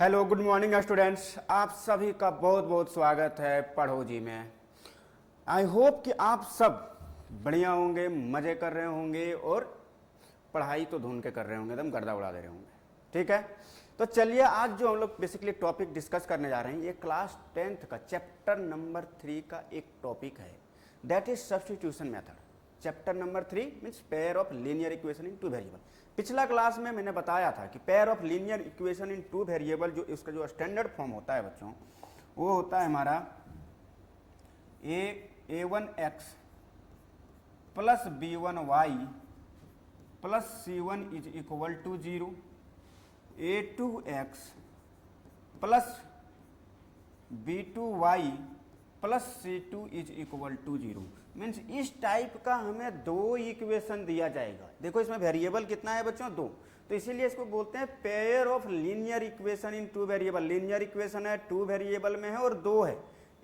Hello good morning students, आप सभी का बहुत बहुत स्वागत है पढ़ो जी में। आई होप कि आप सब बढ़िया होंगे, मज़े कर रहे होंगे और पढ़ाई तो धुन के कर रहे होंगे, एकदम गर्दा उड़ा दे रहे होंगे। ठीक है, तो चलिए आज जो हम लोग बेसिकली टॉपिक डिस्कस करने जा रहे हैं, ये क्लास 10th का चैप्टर नंबर 3 का एक टॉपिक है, that is substitution method. Chapter number 3 means pair of linear equation in two variable. पिछला क्लास में मैंने बताया था कि pair of linear equation in two variable जो इसका जो स्टैंडर्ड फॉर्म होता है बच्चों, वो होता है हमारा a1x plus b1y plus c1 is equal to 0, a2x plus b2y plus c2 is equal to 0। Means इस टाइप का हमें दो इक्वेशन दिया जाएगा। देखो इसमें वेरिएबल कितना है बच्चों, दो, तो इसीलिए इसको बोलते हैं pair of linear equation in two variable. Linear equation है, टू वेरिएबल में है और दो है,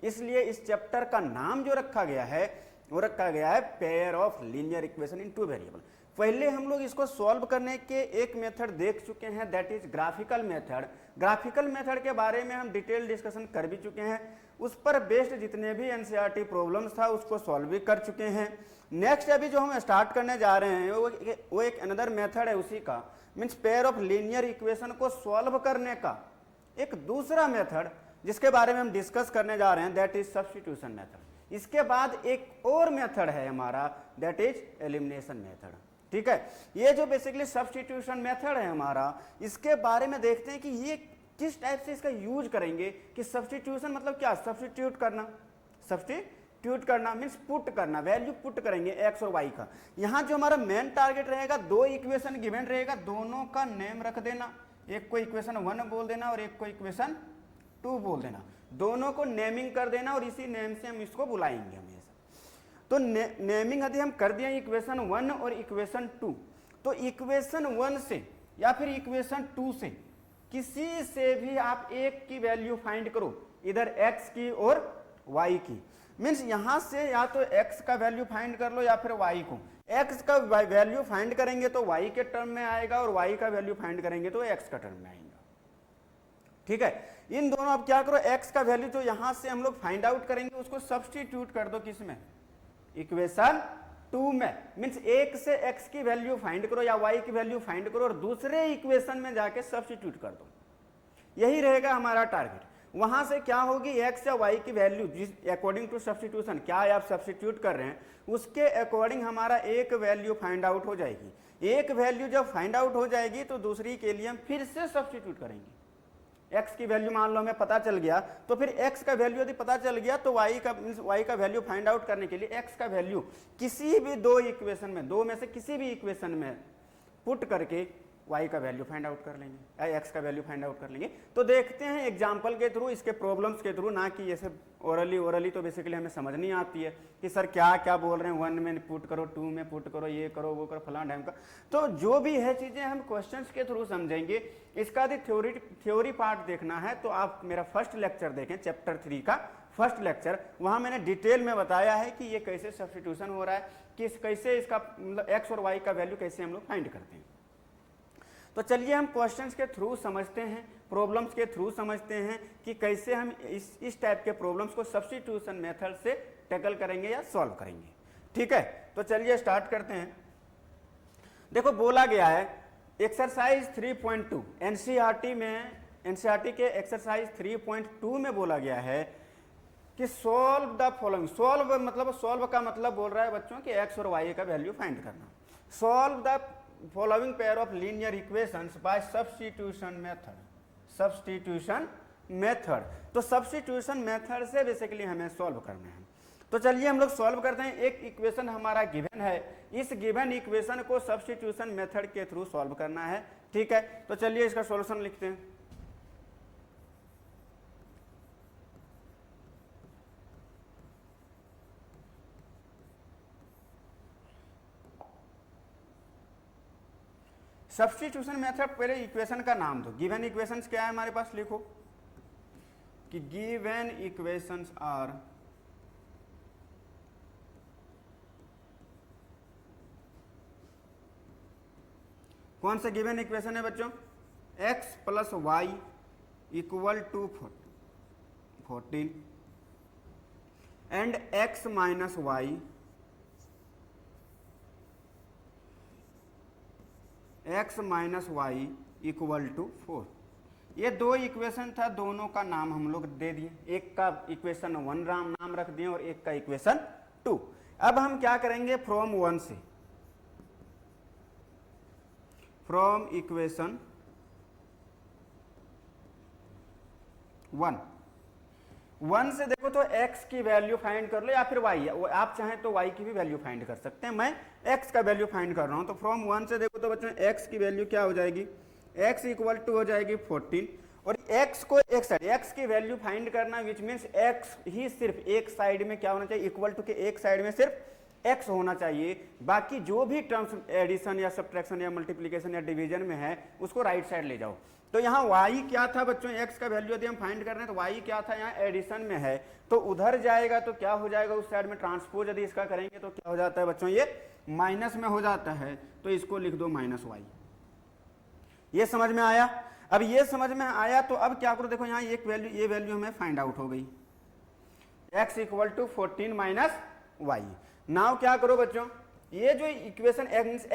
इसलिए इस चैप्टर का नाम जो रखा गया है वो रखा गया है pair of linear equation in two variable. पहले हम लोग इसको सॉल्व करने के एक मेथड देख चुके हैं, that is graphical method. Graphical method के बारे में हम डिटेल डिस्कशन कर भी चुके हैं, उस पर बेस्ड जितने भी एनसीईआरटी प्रॉब्लम्स था उसको सॉल्व भी कर चुके हैं। नेक्स्ट अभी जो हम स्टार्ट करने जा रहे हैं वो एक अनदर मेथड है उसी का, means pair of linear equation को सॉल्व करने का एक दूसरा मेथड जिसके बारे में हम डिस्कस करने जा रहे हैं, दैट इज सब्स्टिट्यूशन मेथड। इसके बाद एक और मेथड है हमारा, दैट इज एलिमिनेशन मेथड। ठीक है, ये जो बेसिकली सब्स्टिट्यूशन मेथड है हमारा, इसके बारे में देखते हैं कि ये किस टाइप से इसका यूज करेंगे। कि सब्स्टिट्यूशन मतलब क्या, सब्स्टिट्यूट करना। सब्स्टिट्यूट करना मीन्स पुट करना, वैल्यू पुट करेंगे एक्स और वाई का। यहां जो हमारा मेन टारगेट रहेगा, दो इक्वेशन गिवन रहेगा, दोनों का नेम रख देना। एक को इक्वेशन 1 बोल देना और एक को इक्वेशन 2 बोल देना, दोनों को नेमिंग कर देना और इसी नेम से हम इसको बुलाएंगे हमेशा। तो नेमिंग यदि हम कर दिए इक्वेशन 1 और इक्वेशन 2, तो इक्वेशन 1 से या फिर इक्वेशन 2 से किसी से भी आप एक की वैल्यू फाइंड करो, इधर x की और y की। मीन्स यहां से या तो x का वैल्यू फाइंड कर लो या फिर y को। x का वैल्यू फाइंड करेंगे तो y के टर्म में आएगा और y का वैल्यू फाइंड करेंगे तो x का टर्म में आएगा। ठीक है, इन दोनों अब क्या करो, x का वैल्यू जो यहां से हम लोग फाइंड आउट करेंगे उसको सब्स्टिट्यूट कर दो किसमें, इक्वेशन 2 में। मीन्स एक से x की वैल्यू फाइंड करो या y की वैल्यू फाइंड करो और दूसरे इक्वेशन में जाके सब्स्टिट्यूट कर दो, यही रहेगा हमारा टारगेट। वहां से क्या होगी, x या y की वैल्यू जिस अकॉर्डिंग टू सब्स्टिट्यूशन क्या आप सब्स्टिट्यूट कर रहे हैं उसके अकॉर्डिंग हमारा एक वैल्यू फाइंड आउट हो जाएगी। एक वैल्यू जब फाइंड आउट हो जाएगी तो दूसरी के लिए हम फिर से सब्स्टिट्यूट करेंगे। x की वैल्यू मान लो हमें पता चल गया, तो फिर x का वैल्यू यदि पता चल गया तो y का वैल्यू फाइंड आउट करने के लिए x का वैल्यू किसी भी दो इक्वेशन में, दो में से किसी भी इक्वेशन में पुट करके y का वैल्यू फाइंड आउट कर लेंगे, x का वैल्यू फाइंड आउट कर लेंगे। तो देखते हैं एग्जाम्पल के थ्रू, इसके प्रॉब्लम्स के थ्रू, ना कि ऐसे ओरली तो बेसिकली हमें समझ नहीं आती है कि सर क्या क्या बोल रहे हैं, 1 में पुट करो, 2 में पुट करो, ये करो वो करो फलां ढंग का। तो जो भी है चीजें हम क्वेश्चंस के थ्रू समझेंगे। इसका यदि थ्योरी पार्ट देखना है तो आप मेरा फर्स्ट लेक्चर देखें, चैप्टर 3 का फर्स्ट लेक्चर, वहां मैंने डिटेल में बताया है कि ये कैसे सब्स्टिट्यूशन हो रहा है, कि कैसे इसका मतलब एक्स और वाई का वैल्यू कैसे हम लोग फाइंड करते हैं। तो चलिए हम क्वेश्चंस के थ्रू समझते हैं, प्रॉब्लम्स के थ्रू समझते हैं कि कैसे हम इस टाइप के प्रॉब्लम्स को सब्स्टिट्यूशन मेथड से टैकल करेंगे या सॉल्व करेंगे। ठीक है, तो चलिए स्टार्ट करते हैं। देखो बोला गया है एक्सरसाइज 3.2 एनसीईआरटी में, एनसीईआरटी के एक्सरसाइज 3.2 में बोला गया है कि सॉल्व द फॉलोइंग। सॉल्व का मतलब बोल रहा है बच्चों कि एक्स और वाई का वैल्यू फाइंड करना। Solve the following pair of linear equations bye substitution method. Substitution method, तो सब्स्टिट्यूशन मेथड से बेसिकली हमें सॉल्व करना है। तो चलिए हम लोग सॉल्व करते हैं। एक इक्वेशन हमारा गिवन है, इस गिवन इक्वेशन को सब्स्टिट्यूशन मेथड के थ्रू सॉल्व करना है। ठीक है, तो चलिए इसका सॉल्यूशन लिखते हैं। सब्स्टिट्यूशन मेथड, पहले इक्वेशन का नाम दो। गिवन इक्वेशंस क्या है हमारे पास, लिखो कि गिवन इक्वेशंस आर कौन सा गिवन इक्वेशन है बच्चों, x plus y equal to 14 and x minus y equal to 4। ये दो इक्वेशन था, दोनों का नाम हम लोग दे दिए, एक का इक्वेशन 1 नाम रख दिए और एक का इक्वेशन 2। अब हम क्या करेंगे, फ्रॉम इक्वेशन 1 से देखो तो x की वैल्यू फाइंड कर लो या फिर y, आप चाहें तो y की भी वैल्यू फाइंड कर सकते हैं, मैं x का वैल्यू फाइंड कर रहा हूं। तो फ्रॉम 1 से देखो तो बच्चों x की वैल्यू क्या हो जाएगी, x इक्वल टू हो जाएगी 14 और x को एक साइड, x की वैल्यू फाइंड करना विच मीन्स x ही सिर्फ एक साइड में क्या होना चाहिए, इक्वल टू के एक साइड में सिर्फ x होना चाहिए, बाकी जो भी टर्म्स एडिशन या सब्ट्रैक्शन या मल्टीप्लिकेशन या डिवीजन में है उसको राइट साइड ले जाओ। तो यहाँ y क्या था बच्चों, x का वैल्यू यदि हम फाइंड कर रहे हैं तो y क्या था, यहाँ एडिशन में है तो उधर जाएगा तो क्या हो जाएगा, उस साइड में ट्रांसपोज यदि इसका करेंगे तो क्या हो जाता है बच्चों, ये माइनस में हो जाता है, तो इसको लिख दो माइनस वाई। ये समझ में आया। अब ये समझ में आया तो अब क्या करो, देखो यहाँ एक वैल्यू, ये वैल्यू हमें फाइंड आउट हो गई, x equal to 14 minus y. Now क्या करो बच्चों, ये जो इक्वेशन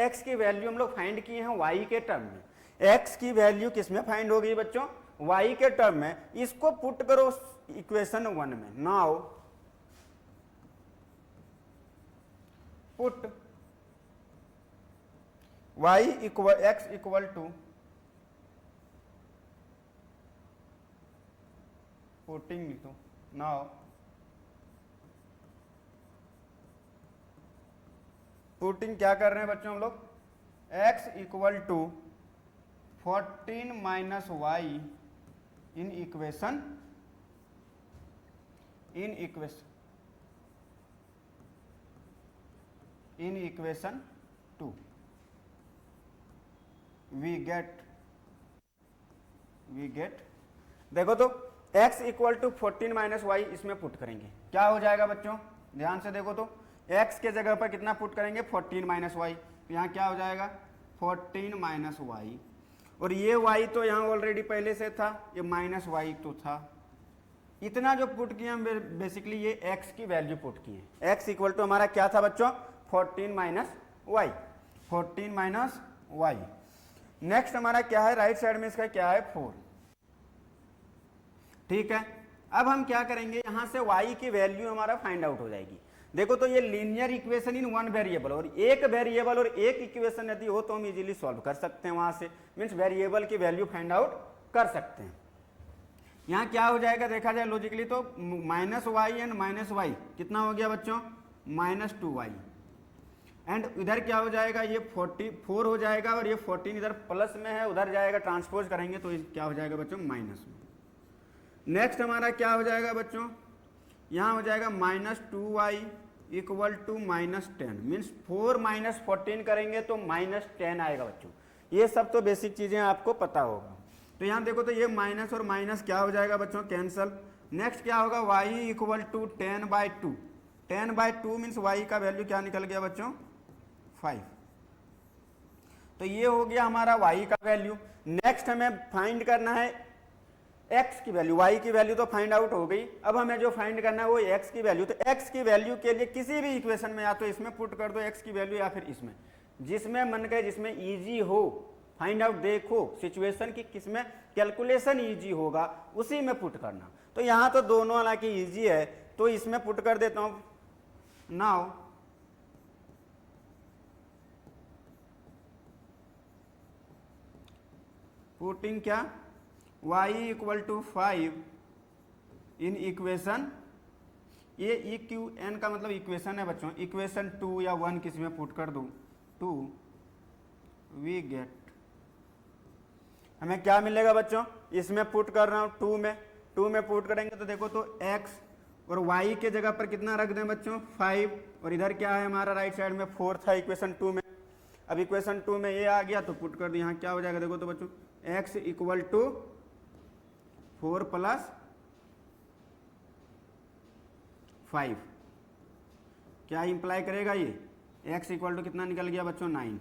x की वैल्यू हम लोग फाइंड किए हैं y के टर्म में, x की वैल्यू किस में फाइंड हो गई बच्चों, y के टर्म में, इसको पुट करो इक्वेशन 1 में। Now put x equal to 14 लिखो। नाउ पुटिंग क्या कर रहे हैं बच्चों हम लोग, x equal to 14 minus y in equation 2 we get देखो तो x equal to 14 minus y इसमें पुट करेंगे, क्या हो जाएगा बच्चों, ध्यान से देखो तो x के जगह पर कितना पुट करेंगे 14 माइनस वाई, तो यहाँ क्या हो जाएगा 14 माइनस वाई, और ये y तो यहाँ ऑलरेडी पहले से था, ये माइनस वाई तो था, इतना जो पुट किया हम बेसिकली ये x की वैल्यू पुट किए, x इक्वल टू हमारा क्या था बच्चों 14 minus y, 14 minus y. Next हमारा क्या है, राइट साइड में इसका क्या है 4, ठीक है। अब हम क्या करेंगे, यहां से y की वैल्यू हमारा फाइंड आउट हो जाएगी। देखो तो ये linear equation in one variable, और एक वेरिएबल और एक इक्वेशन यदि हो तो हम इजीली सॉल्व कर सकते हैं, वहां से मीन्स वेरिएबल की वैल्यू फाइंड आउट कर सकते हैं। यहाँ क्या हो जाएगा देखा जाए लॉजिकली तो minus y and minus y कितना हो गया बच्चों, माइनस 2y, एंड इधर क्या हो जाएगा, ये 44 हो जाएगा, और ये 14 इधर प्लस में है, उधर जाएगा ट्रांसपोज करेंगे तो क्या हो जाएगा बच्चों माइनस में। नेक्स्ट हमारा क्या हो जाएगा बच्चों, यहाँ हो जाएगा minus 2y equal to minus 10, means 4 minus 14 करेंगे तो माइनस 10 आएगा बच्चों। ये सब तो बेसिक चीजें आपको पता होगा। तो यहाँ देखो तो ये माइनस और माइनस क्या हो जाएगा बच्चों, कैंसल। नेक्स्ट क्या होगा, y equal to 10/2, 10/2 means y का वैल्यू क्या निकल गया बच्चों 5। तो ये हो गया हमारा y का वैल्यू। नेक्स्ट हमें फाइंड करना है x की वैल्यू, y की वैल्यू तो फाइंड आउट हो गई, अब हमें जो फाइंड करना है वो x की वैल्यू। तो x की वैल्यू के लिए किसी भी इक्वेशन में या तो इसमें पुट कर दो x की वैल्यू या फिर इसमें, जिसमें मन करे, जिसमें इजी हो फाइंड आउट, देखो सिचुएशन की किसमें कैलकुलेशन इजी होगा उसी में पुट करना। तो यहाँ तो दोनों हालांकि इजी है तो इसमें पुट कर देता हूँ। नाउ पुटिंग क्या, y equal to 5 in equation, ये EQN का मतलब इक्वेशन है बच्चों, इक्वेशन 2 या 1 किसी में पुट कर दूं, 2 वी गेट, हमें क्या मिलेगा बच्चों, इसमें पुट कर रहा हूं 2 में पुट करेंगे तो देखो तो x और y के जगह पर कितना रख दें बच्चों 5, और इधर क्या है हमारा राइट साइड में 4 था इक्वेशन 2 में। अब इक्वेशन 2 में ये आ गया तो पुट कर दो, यहाँ क्या हो जाएगा देखो तो बच्चों x इक्वल टू 4 प्लस 5, क्या इंप्लाई करेगा ये, x इक्वल टू कितना निकल गया बच्चों 9।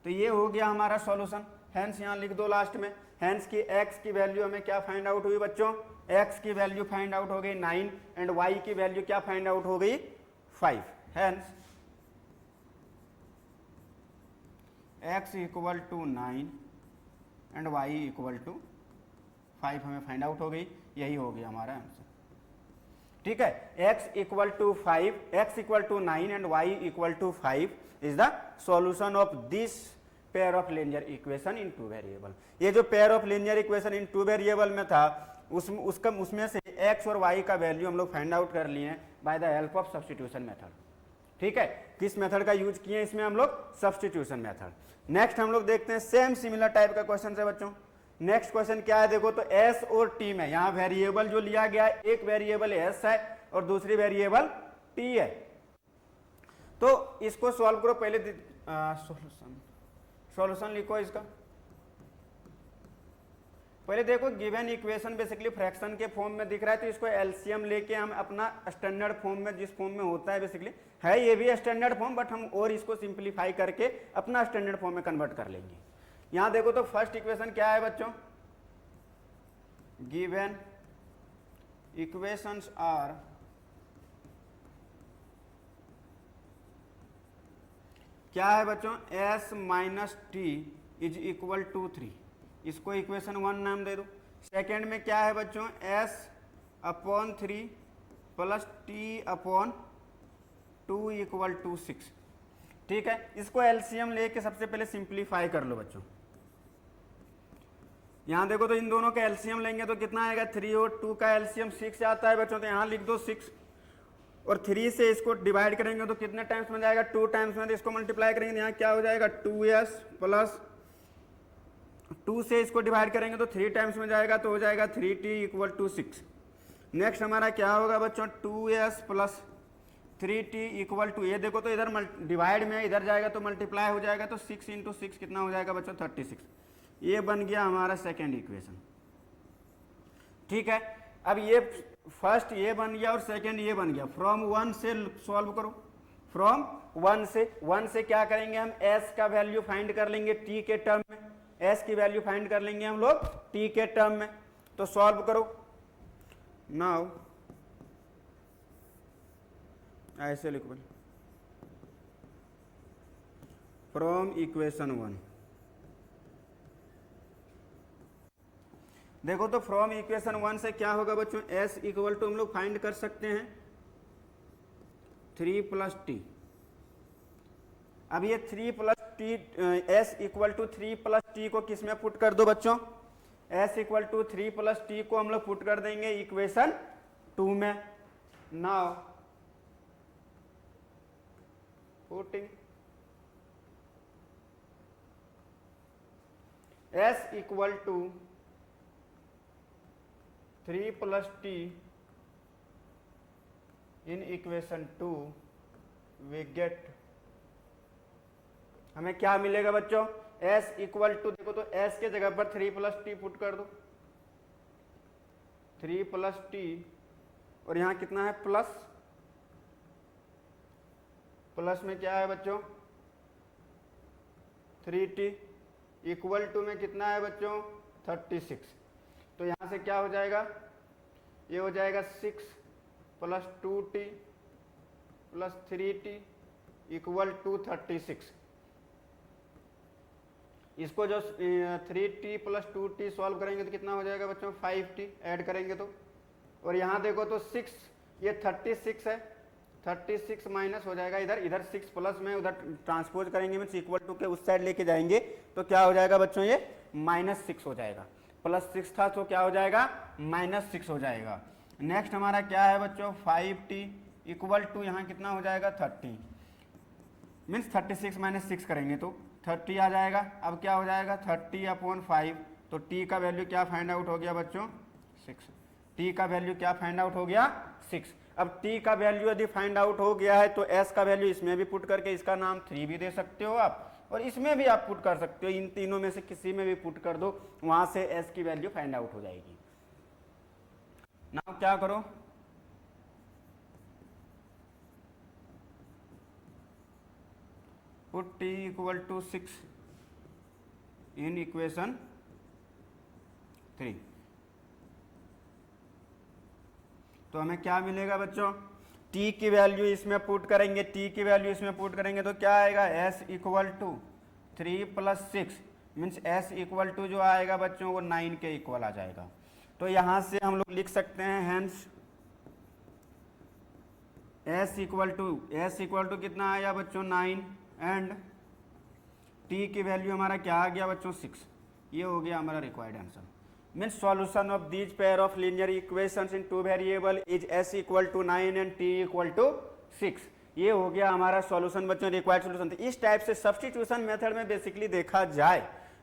तो ये हो गया हमारा सॉल्यूशन। हैंस यहाँ लिख दो लास्ट में। हैंस की x की वैल्यू हमें क्या फाइंड आउट हुई बच्चों, x की वैल्यू फाइंड आउट हो गई 9 एंड y की वैल्यू क्या फाइंड आउट हो गई 5। Hence x equal to 9 and y equal to 5 हमें फाइंड आउट हो गई, यही हो गया हमारा आंसर। ठीक है, x equal to 5, x equal to 9 and y equal to 5 is the solution of this pair of linear equation in two variable. ये जो pair of linear equation in two variable में था उसमें से x और y का value हम लोग फाइंड आउट कर लिए हैं by the help of substitution method. ठीक है, किस मेथड का यूज किए इसमें हम लोग, सब्स्टिट्यूशन मेथड। नेक्स्ट हम लोग देखते हैं सेम सिमिलर टाइप का क्वेश्चन है बच्चों। नेक्स्ट क्वेश्चन क्या है, देखो तो s और t में यहाँ वेरिएबल जो लिया गया है, एक वेरिएबल s है और दूसरी वेरिएबल t है। तो इसको सॉल्व करो, पहले सॉल्यूशन लिखो इसका। पहले देखो गिवन इक्वेशन बेसिकली फ्रैक्शन के फॉर्म में दिख रहा है, तो इसको एलसीएम लेके हम अपना स्टैंडर्ड फॉर्म में, जिस फॉर्म में होता है बेसिकली है ये भी स्टैंडर्ड फॉर्म, बट हम और इसको सिंप्लीफाई करके अपना स्टैंडर्ड फॉर्म में कन्वर्ट कर लेंगे। यहां देखो तो फर्स्ट इक्वेशन क्या है बच्चों, गिवन इक्वेशंस आर क्या है बच्चों, s minus t is equal to 3, इसको इक्वेशन 1 नाम दे दो। सेकेंड में क्या है बच्चों, s upon 3 plus t upon 2 equal to 6। ठीक है, इसको एलसीएम लेके सबसे पहले सिंप्लीफाई कर लो बच्चों। यहां देखो तो इन दोनों का एलसीएम लेंगे तो कितना आएगा, 3 और 2 का एलसीएम 6 आता है बच्चों, तो यहां लिख दो 6 और 3 से इसको डिवाइड करेंगे तो कितने टाइम्स में जाएगा, 2 टाइम्स में, तो इसको मल्टीप्लाई करेंगे यहाँ क्या हो जाएगा 2s प्लस 2 से इसको डिवाइड करेंगे तो 3 टाइम्स में जाएगा, तो हो जाएगा 3t इक्वल टू 6। नेक्स्ट हमारा क्या होगा बच्चों, 2s plus 3t equal to, ये देखो तो इधर डिवाइड में इधर जाएगा तो मल्टीप्लाई हो जाएगा, तो 6 इंटू 6 कितना हो जाएगा बच्चों 36। ये बन गया हमारा सेकेंड इक्वेशन। ठीक है, अब ये फर्स्ट ये बन गया और सेकेंड ये बन गया। फ्रॉम 1 से सॉल्व करो, फ्रॉम 1 से क्या करेंगे हम, s का वैल्यू फाइंड कर लेंगे t के टर्म में, s की वैल्यू फाइंड कर लेंगे हम लोग t के टर्म में। तो सॉल्व करो नाउ, ऐसे लिखो फ्रॉम इक्वेशन 1। देखो तो फ्रॉम इक्वेशन 1 से क्या होगा बच्चों, s इक्वल टू हम लोग फाइंड कर सकते हैं 3 प्लस टी। अब ये 3 plus t, s equal to 3 plus t को किस में पुट कर दो बच्चों, s equal to 3 plus t को हम लोग पुट कर देंगे इक्वेशन 2 में। Now putting s equal to 3 plus t in equation 2 we get, हमें क्या मिलेगा बच्चों, s इक्वल टू, देखो तो s के जगह पर 3 प्लस टी पुट कर दो, 3 प्लस टी और यहां कितना है प्लस, प्लस में क्या है बच्चों 3t इक्वल टू में कितना है बच्चों 36। तो यहां से क्या हो जाएगा, ये हो जाएगा 6 plus 2t plus 3t equal to 36। इसको जो 3t प्लस 2t सॉल्व करेंगे तो कितना हो जाएगा बच्चों 5t ऐड करेंगे तो, और यहाँ देखो तो 6, ये 36 है, 36 माइनस हो जाएगा इधर, इधर 6 प्लस में उधर ट्रांसपोज करेंगे मीन्स इक्वल टू के उस साइड लेके जाएंगे तो क्या हो जाएगा बच्चों, ये -6 हो जाएगा। प्लस 6 था तो क्या हो जाएगा -6 हो जाएगा। नेक्स्ट हमारा क्या है बच्चों 5t इक्वल टू यहाँ कितना हो जाएगा 30, मीन्स 36 माइनस 6 करेंगे तो 30 आ जाएगा। अब क्या हो जाएगा 30/5, तो t का वैल्यू क्या फाइंड आउट हो गया बच्चों 6, t का वैल्यू क्या फाइंड आउट हो गया 6। अब t का वैल्यू यदि फाइंड आउट हो गया है तो s का वैल्यू इसमें भी पुट करके इसका नाम 3 भी दे सकते हो आप, और इसमें भी आप पुट कर सकते हो, इन तीनों में से किसी में भी पुट कर दो, वहां से s की वैल्यू फाइंड आउट हो जाएगी। नाउ क्या करो, put t equal to 6, in equation 3। तो हमें क्या मिलेगा बच्चों, t की वैल्यू इसमें पुट करेंगे, t की वैल्यू इसमें पुट करेंगे तो क्या आएगा, s equal to 3 + 6 means s equal to जो आएगा बच्चों वो 9 के इक्वल आ जाएगा। तो यहां से हम लोग लिख सकते हैं हेंस s इक्वल टू कितना आया बच्चों 9 एंड t की वैल्यू हमारा क्या आ गया बच्चों 6। ये हो गया हमारा required answer. Means solution of these pair of linear equations in 2 variable is s equal to 9 and t equal to 6। ये हो गया हमारा सॉल्यूशन बच्चों, रिक्वायर्ड सॉल्यूशन। तो इस टाइप से सब्स्टिट्यूशन मेथड में बेसिकली देखा जाए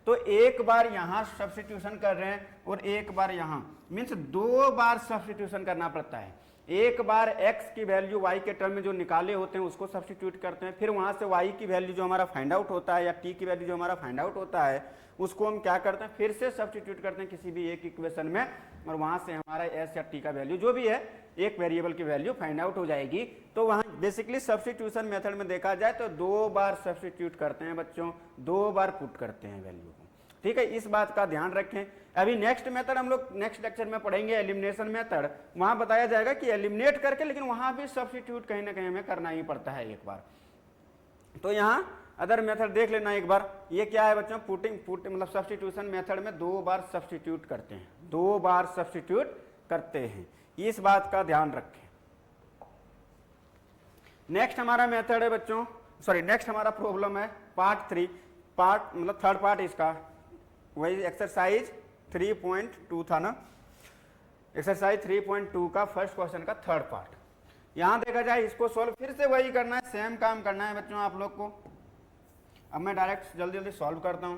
तो एक बार यहाँ सब्स्टिट्यूशन कर रहे हैं और एक बार यहाँ, मीन्स 2 बार सब्स्टिट्यूशन करना पड़ता है। एक बार x की वैल्यू y के टर्म में जो निकाले होते हैं उसको सब्स्टिट्यूट करते हैं, फिर वहां से y की वैल्यू जो हमारा फाइंड आउट होता है या t की वैल्यू जो हमारा फाइंड आउट होता है उसको हम क्या करते हैं, फिर से सब्स्टिट्यूट करते हैं किसी भी एक इक्वेशन में, और वहां से हमारा s या t का वैल्यू जो भी है एक वेरिएबल की वैल्यू फाइंड आउट हो जाएगी। तो वहां बेसिकली सब्स्टिट्यूशन मेथड में देखा जाए तो 2 बार सब्स्टिट्यूट करते हैं बच्चों, 2 बार पुट करते हैं वैल्यू को। ठीक है, इस बात का ध्यान रखें। अभी नेक्स्ट मेथड हम लोग नेक्स्ट लेक्चर में पढ़ेंगे एलिमिनेशन मेथड। वहां बताया जाएगा कि एलिमिनेट करके, लेकिन वहां भी सब्स्टिट्यूट कहीं ना कहीं हमें करना ही पड़ता है एक बार। तो यहाँ अदर मेथड देख लेना एक बार। ये क्या है बच्चों, पुट मतलब सब्स्टिट्यूशन मेथड में 2 बार सब्स्टिट्यूट करते हैं, 2 बार सब्स्टिट्यूट करते हैं, इस बात का ध्यान रखें। नेक्स्ट हमारा मेथड है बच्चों, सॉरी नेक्स्ट हमारा प्रॉब्लम है पार्ट 3, पार्ट मतलब थर्ड पार्ट इसका, वही एक्सरसाइज 3.2 था ना, एक्सरसाइज 3.2 का फर्स्ट क्वेश्चन का थर्ड पार्ट। यहां देखा जाए इसको सॉल्व फिर से वही करना है, सेम काम करना है बच्चों आप लोग को। अब मैं डायरेक्ट जल्दी जल्दी सॉल्व करता हूं।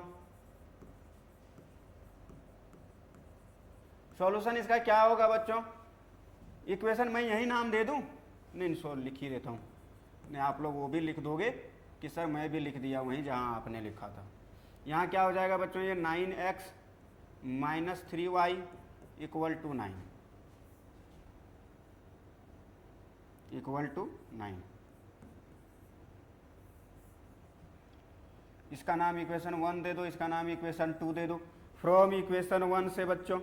सॉल्यूशन इसका क्या होगा बच्चों, इक्वेशन मैं यही नाम दे दूं, नहीं सॉल्व लिख ही देता हूं, नहीं आप लोग वो भी लिख दोगे कि सर मैं भी लिख दिया वहीं जहां आपने लिखा था। यहाँ क्या हो जाएगा बच्चों, ये 9x - 3y equal to 9 equal to 9। इसका नाम इक्वेशन 1 दे दो, इसका नाम इक्वेशन 2 दे दो। फ्रॉम इक्वेशन 1 से बच्चों,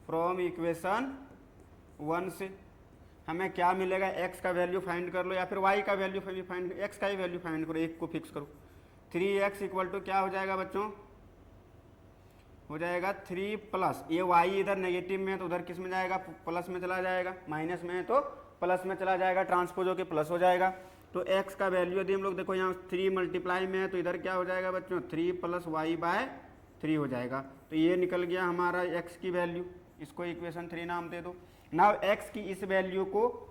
फ्रॉम इक्वेशन 1 से हमें क्या मिलेगा, x का वैल्यू फाइंड कर लो या फिर y का वैल्यू फाइंड, x का ही वैल्यू फाइंड करो, एक को फिक्स करो। 3x इक्वल टू क्या हो जाएगा बच्चों, हो जाएगा 3 प्लस, ये y इधर नेगेटिव में है तो उधर किस में जाएगा, प्लस में चला जाएगा, माइनस में है तो प्लस में चला जाएगा, ट्रांसपोज होकर प्लस हो जाएगा। तो x का वैल्यू यदि हम लोग देखो यहाँ 3 मल्टीप्लाई में है तो इधर क्या हो जाएगा बच्चों, 3 + y/3 हो जाएगा। तो ये निकल गया हमारा x की वैल्यू, इसको इक्वेशन 3 नाम दे दो। नाउ x की इस वैल्यू को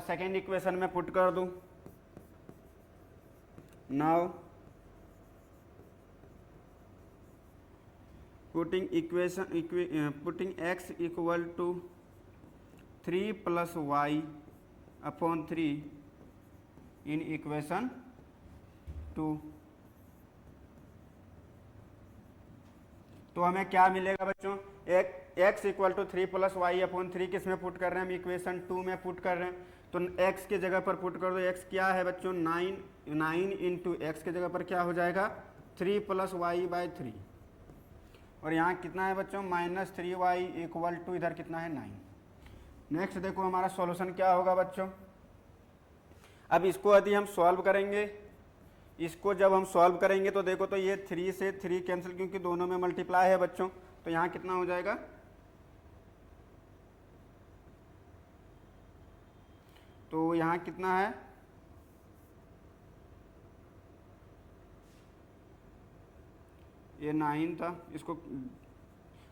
सेकेंड इक्वेशन में पुट कर दो। Now putting x equal to 3 + y/3 in equation 2। तो हमें क्या मिलेगा बच्चों, x इक्वल टू 3 + y/3 किस में पुट कर रहे हैं हम, इक्वेशन 2 में पुट कर रहे हैं। तो x की जगह पर पुट कर दो, x क्या है बच्चों 9 इंटू x की जगह पर क्या हो जाएगा 3 + y/3, और यहाँ कितना है बच्चों -3y इक्वल टू इधर कितना है 9। नेक्स्ट देखो हमारा सॉल्यूशन क्या होगा बच्चों। अब इसको यदि हम सॉल्व करेंगे, इसको जब हम सॉल्व करेंगे तो देखो तो ये 3 से 3 कैंसिल, क्योंकि दोनों में मल्टीप्लाई है बच्चों, तो यहाँ कितना हो जाएगा, तो यहाँ कितना है, ये 9 था, इसको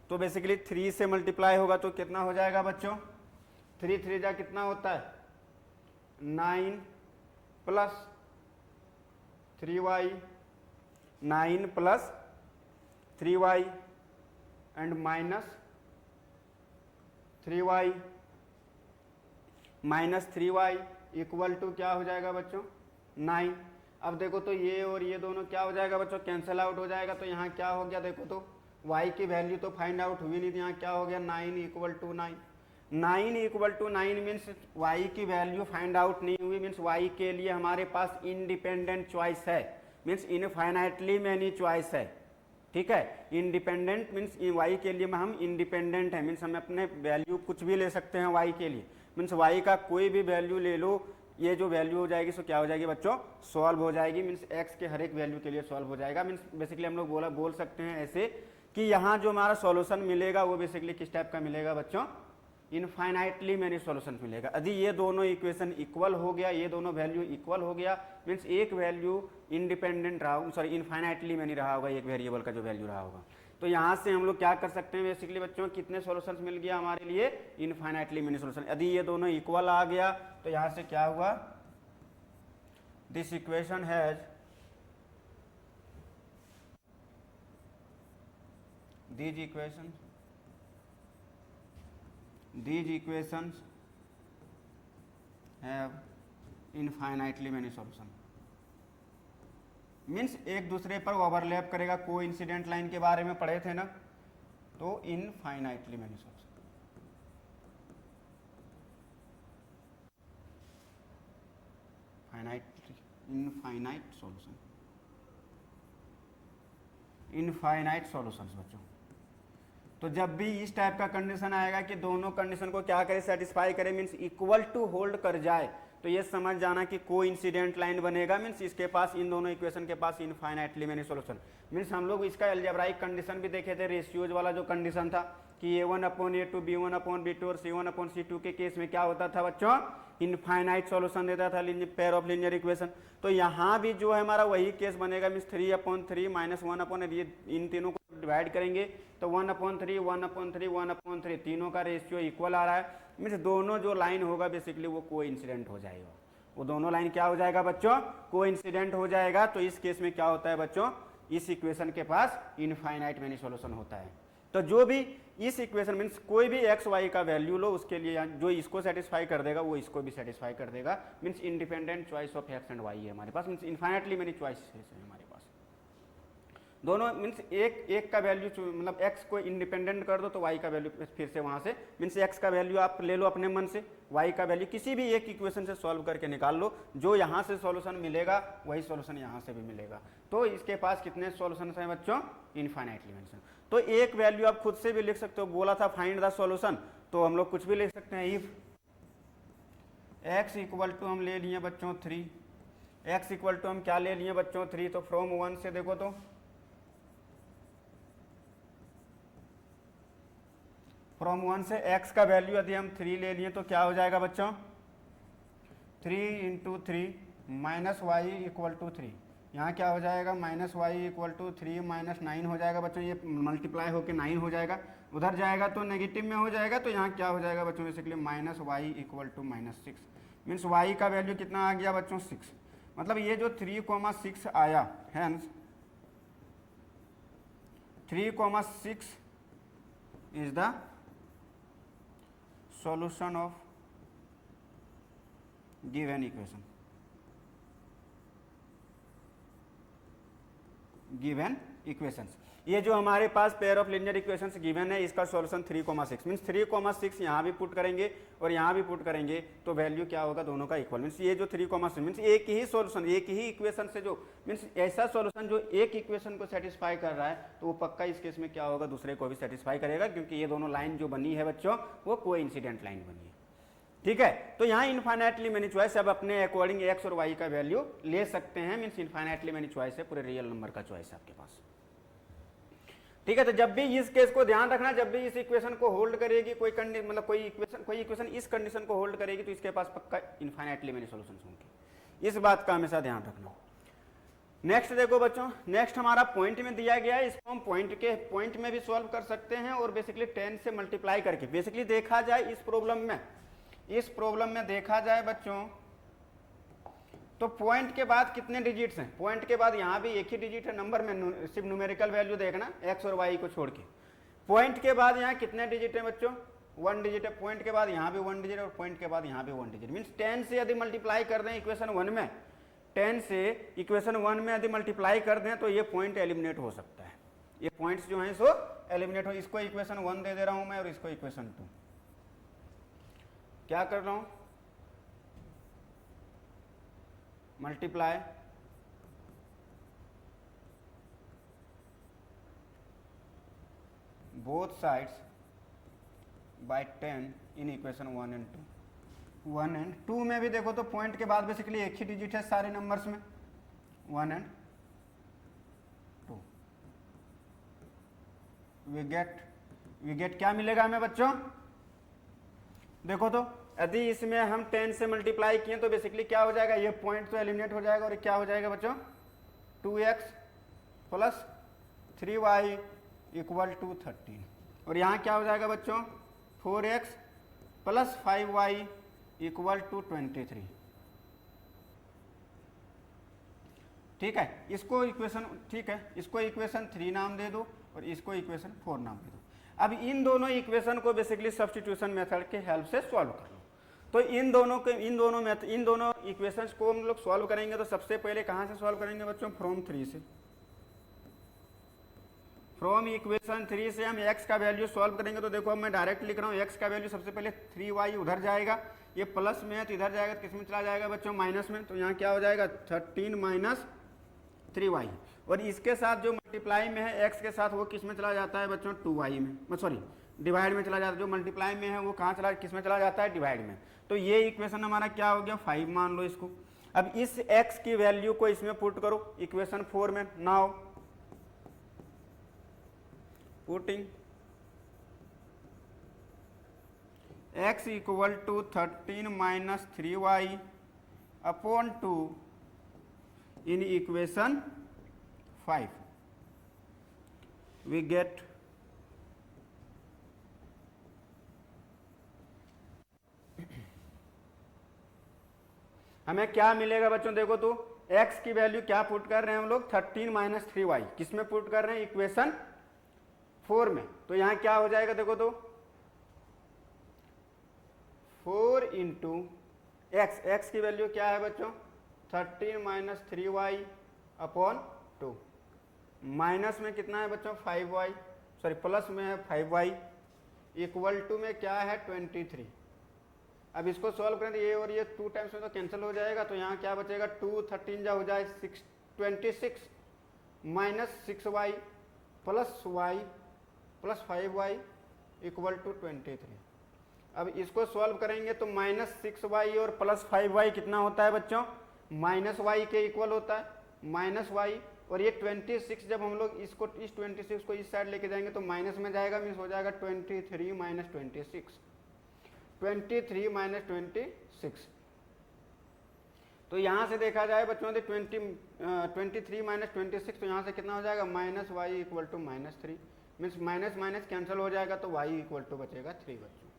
तो बेसिकली 3 से मल्टीप्लाई होगा तो कितना हो जाएगा बच्चों, 3 3 जा कितना होता है 9 + 3y, 9 + 3y and -3y -3y equal to क्या हो जाएगा बच्चों 9। अब देखो तो ये और ये दोनों क्या हो जाएगा बच्चों, कैंसिल आउट हो जाएगा। तो यहाँ क्या हो गया, देखो तो y की वैल्यू तो फाइंड आउट हुई नहीं थी, यहाँ क्या हो गया 9 = 9। 9 = 9 मीन्स y की वैल्यू फाइंड आउट नहीं हुई, मीन्स y के लिए हमारे पास इंडिपेंडेंट चॉइस है, मीन्स इनफाइनाइटली मैनी चॉइस है। ठीक है। इंडिपेंडेंट मीन्स वाई के लिए हम इंडिपेंडेंट है, मीन्स हम अपने वैल्यू कुछ भी ले सकते हैं वाई के लिए, मीन्स वाई का कोई भी वैल्यू ले लो, ये जो वैल्यू हो जाएगी सो क्या हो जाएगी बच्चों, सॉल्व हो जाएगी, मीन्स एक्स के हर एक वैल्यू के लिए सॉल्व हो जाएगा। मीन्स बेसिकली हम लोग बोल सकते हैं ऐसे कि यहाँ जो हमारा सॉल्यूशन मिलेगा वो बेसिकली किस टाइप का मिलेगा बच्चों, इनफाइनाइटली मैनी सॉल्यूशन मिलेगा। यदि ये दोनों इक्वेशन इक्वल हो गया, ये दोनों वैल्यू इक्वल हो गया, मीन्स एक वैल्यू इंडिपेंडेंट रहा होगा, सॉरी इनफाइनाइटली मैनी रहा होगा, एक वेरिएबल का जो वैल्यू रहा होगा। तो यहाँ से हम लोग क्या कर सकते हैं बेसिकली बच्चों, कितने सॉल्यूशंस मिल गया हमारे लिए, इनफाइनाइटली मैनी सॉल्यूशन। यदि ये दोनों इक्वल आ गया तो यहाँ से क्या हुआ, this equation has these equations have infinitely many solution, means एक दूसरे पर ओवरलैप करेगा, कोइंसिडेंट लाइन के बारे में पढ़े थे ना, तो infinitely many solution, infinite solutions बच्चों। तो जब भी इस टाइप का कंडीशन आएगा कि दोनों कंडीशन को क्या करे, सेटिस्फाई करे, मीन्स इक्वल टू होल्ड कर जाए, तो ये समझ जाना कि कोइंसिडेंट लाइन बनेगा, मीन्स इसके पास, इन दोनों इक्वेशन के पास इनफाइनाइटली मैनी सॉल्यूशन। मीन्स हम लोग इसका अलजेब्राइक कंडीशन भी देखे थे, रेशियोज वाला जो कंडीशन था कि a1/a2 b1/b2 और c1/c2 के केस में क्या होता था बच्चों, इनफाइनाइट सॉल्यूशन देता था पेयर ऑफ लीनियर इक्वेशन। तो यहाँ भी जो है हमारा वही केस बनेगा, मीन्स 3/3 -1/, ये इन तीनों को डिवाइड करेंगे तो 1/3 1/3 1/3 तीनों का रेशियो इक्वल आ रहा है, मीन्स दोनों जो लाइन होगा बेसिकली वो कोइंसिडेंट हो जाएगा, वो दोनों लाइन क्या हो जाएगा बच्चों, कोइंसिडेंट हो जाएगा। तो इस केस में क्या होता है बच्चों, इस इक्वेशन के पास इनफाइनाइट मैनी सॉल्यूशन होता है। तो जो भी इस इक्वेशन मीन्स कोई भी एक्स वाई का वैल्यू लो, उसके लिए जो इसको सेटिस्फाई कर देगा वो इसको भी सेटिस्फाई कर देगा, means independent choice of x and y है हमारे पास, मीन्स इनफाइनाइटली मैनी चॉइस है हमारे पास दोनों, मीन्स एक का वैल्यू मतलब एक्स को इंडिपेंडेंट कर दो तो वाई का वैल्यू फिर से वहां से, मीन्स एक्स का वैल्यू आप ले लो अपने मन से, वाई का वैल्यू किसी भी एक इक्वेशन से सॉल्व करके निकाल लो, जो यहाँ से सॉल्यूशन मिलेगा वही सॉल्यूशन यहाँ से भी मिलेगा। तो इसके पास कितने सॉल्यूशन हैं बच्चों, इनफाइनाइटली मैनी। तो एक वैल्यू आप खुद से भी लिख सकते हो, बोला था फाइंड द सॉल्यूशन, तो हम लोग कुछ भी लिख सकते हैं, इफ x इक्वल टू हम ले लिए बच्चों 3, x इक्वल टू हम क्या ले लिए बच्चों 3, तो फ्रॉम 1 से देखो तो फ्रॉम 1 से x का वैल्यू यदि हम 3 ले लिए तो क्या हो जाएगा बच्चों, 3 × 3 माइनस वाई इक्वल टू 3, यहाँ क्या हो जाएगा माइनस वाई इक्वल टू 3 - 9 हो जाएगा बच्चों, ये मल्टीप्लाई होकर 9 हो जाएगा, उधर जाएगा तो नेगेटिव में हो जाएगा, तो यहाँ क्या हो जाएगा बच्चों basically minus y equal to -6, means y का वैल्यू कितना आ गया बच्चों 6, मतलब ये जो 3,6 आया है, 3,6 is the solution of given equation, given equations. ये जो हमारे पास pair of linear equations given है, इसका सॉल्यूशन 3,6 मीन्स 3,6 यहाँ भी पुट करेंगे और यहाँ भी पुट करेंगे तो वैल्यू क्या होगा, दोनों का इक्वल, मीन्स ये जो 3,6 मीन्स एक ही सॉल्यूशन, एक ही इक्वेशन से जो मीन्स ऐसा सॉल्यूशन जो एक इक्वेशन को सेटिस्फाई कर रहा है, तो वो पक्का इस केस में क्या होगा, दूसरे को भी सेटिस्फाई करेगा, क्योंकि ये दोनों लाइन जो बनी है बच्चों वो कोइंसिडेंट लाइन बनी है। ठीक है, तो यहाँ इनफाइनाइटली मैनी चॉइस, अब अपने अकॉर्डिंग एक्स और वाई का वैल्यू ले सकते हैं, मीन्स इनफाइनाइटली मैनी चॉइस है, पूरे रियल नंबर का चॉइस है आपके पास। ठीक है, तो जब भी इस केस को ध्यान रखना, जब भी इस इक्वेशन को होल्ड करेगी कोई मतलब कोई इक्वेशन इस कंडीशन को होल्ड करेगी तो इसके पास पक्का इनफाइनाइटली मैनी सॉल्यूशंस होंगे, इस बात का हमेशा ध्यान रखना। नेक्स्ट देखो बच्चों, नेक्स्ट हमारा पॉइंट में दिया गया है, इसको हम पॉइंट में भी सॉल्व कर सकते हैं और बेसिकली 10 से मल्टीप्लाई करके। बेसिकली देखा जाए इस प्रॉब्लम में देखा जाए बच्चों तो पॉइंट के बाद कितने डिजिट्स हैं, पॉइंट के बाद यहाँ भी एक ही डिजिट है नंबर में, सिर्फ न्यूमेरिकल वैल्यू देखना एक्स और वाई को छोड़ के। पॉइंट के बाद यहाँ कितने डिजिट है बच्चों, 1 डिजिट है, पॉइंट के बाद यहाँ भी 1 डिजिट और पॉइंट के बाद यहाँ भी 1 डिजिट, मीन्स 10 से यदि मल्टीप्लाई कर दें इक्वेशन 1 में, 10 से इक्वेशन 1 में यदि मल्टीप्लाई कर दें तो ये पॉइंट एलिमिनेट हो सकता है, ये पॉइंट्स जो हैं सो एलिमिनेट हो। इसको इक्वेशन 1 दे दे रहा हूँ मैं और इसको इक्वेशन 2, क्या कर रहा हूँ, multiply both sides by 10 in equation 1 and 2। 1 and 2 में भी देखो तो पॉइंट के बाद बेसिकली एक ही डिजिट है सारे नंबर्स में, 1 एंड 2। वी गेट क्या मिलेगा हमें बच्चों, देखो तो यदि इसमें हम 10 से मल्टीप्लाई किए तो बेसिकली क्या हो जाएगा, ये पॉइंट तो एलिमिनेट हो जाएगा और ये क्या हो जाएगा बच्चों, 2x plus 3y equal to 13। और यहाँ क्या हो जाएगा बच्चों, 4x plus 5y equal to 23। ठीक है, इसको इक्वेशन, ठीक है, इसको इक्वेशन 3 नाम दे दो और इसको इक्वेशन 4 नाम दे दो। अब इन दोनों इक्वेशन को बेसिकली सब्स्टिट्यूशन मेथड के हेल्प से सॉल्व कर लो। तो इन दोनों इक्वेशंस को हम लोग सॉल्व करेंगे तो सबसे पहले कहाँ से सॉल्व करेंगे बच्चों, फ्रॉम 3 से। फ्रॉम इक्वेशन 3 से हम x का वैल्यू सॉल्व करेंगे तो देखो अब मैं डायरेक्ट लिख रहा हूँ, x का वैल्यू सबसे पहले 3y उधर जाएगा, ये प्लस में है तो इधर जाएगा, किस में चला जाएगा बच्चों, माइनस में। तो यहाँ क्या हो जाएगा 13 माइनस 3y, और इसके साथ जो मल्टीप्लाई में है x के साथ वो किस में चला जाता है बच्चों, 2y में, सॉरी डिवाइड में चला जाता है। जो मल्टीप्लाई में है वो कहाँ चला, किस में चला जाता है, डिवाइड में। तो ये इक्वेशन हमारा क्या हो गया, 5 मान लो इसको। अब इस x की वैल्यू को इसमें पुट करो इक्वेशन 4 में। Now putting x equal to 13 minus 3y upon 2 in equation 5, we get हमें क्या मिलेगा बच्चों, देखो तो x की वैल्यू क्या पुट कर रहे हैं हम लोग, 13 माइनस 3y, किस में पुट कर रहे हैं, इक्वेशन 4 में। तो यहां क्या हो जाएगा, देखो तो 4 इंटू x की वैल्यू क्या है बच्चों, 13 माइनस 3y अपॉन 2, माइनस में कितना है बच्चों 5y, सॉरी प्लस में है 5y, इक्वल टू में क्या है 23। अब इसको सॉल्व करें तो ये और ये 2 टाइम्स में तो कैंसिल हो जाएगा, तो यहाँ क्या बचेगा, 2 13 जा हो जाए 26 minus 6y plus y plus 5y equal to 23। अब इसको सॉल्व करेंगे तो माइनस 6y और प्लस 5y कितना होता है बच्चों, माइनस y के इक्वल होता है, माइनस y, और ये 26 जब हम लोग इसको इस 26 को इस साइड लेके जाएंगे तो माइनस में जाएगा, मीन्स हो जाएगा 23 माइनस 26, 23 माइनस 26। तो यहाँ से देखा जाए बच्चों तो 23 माइनस 26, तो यहाँ से कितना हो जाएगा, minus y equal to minus 3, means minus minus cancel हो जाएगा तो y इक्वल टू बचेगा 3 बच्चों।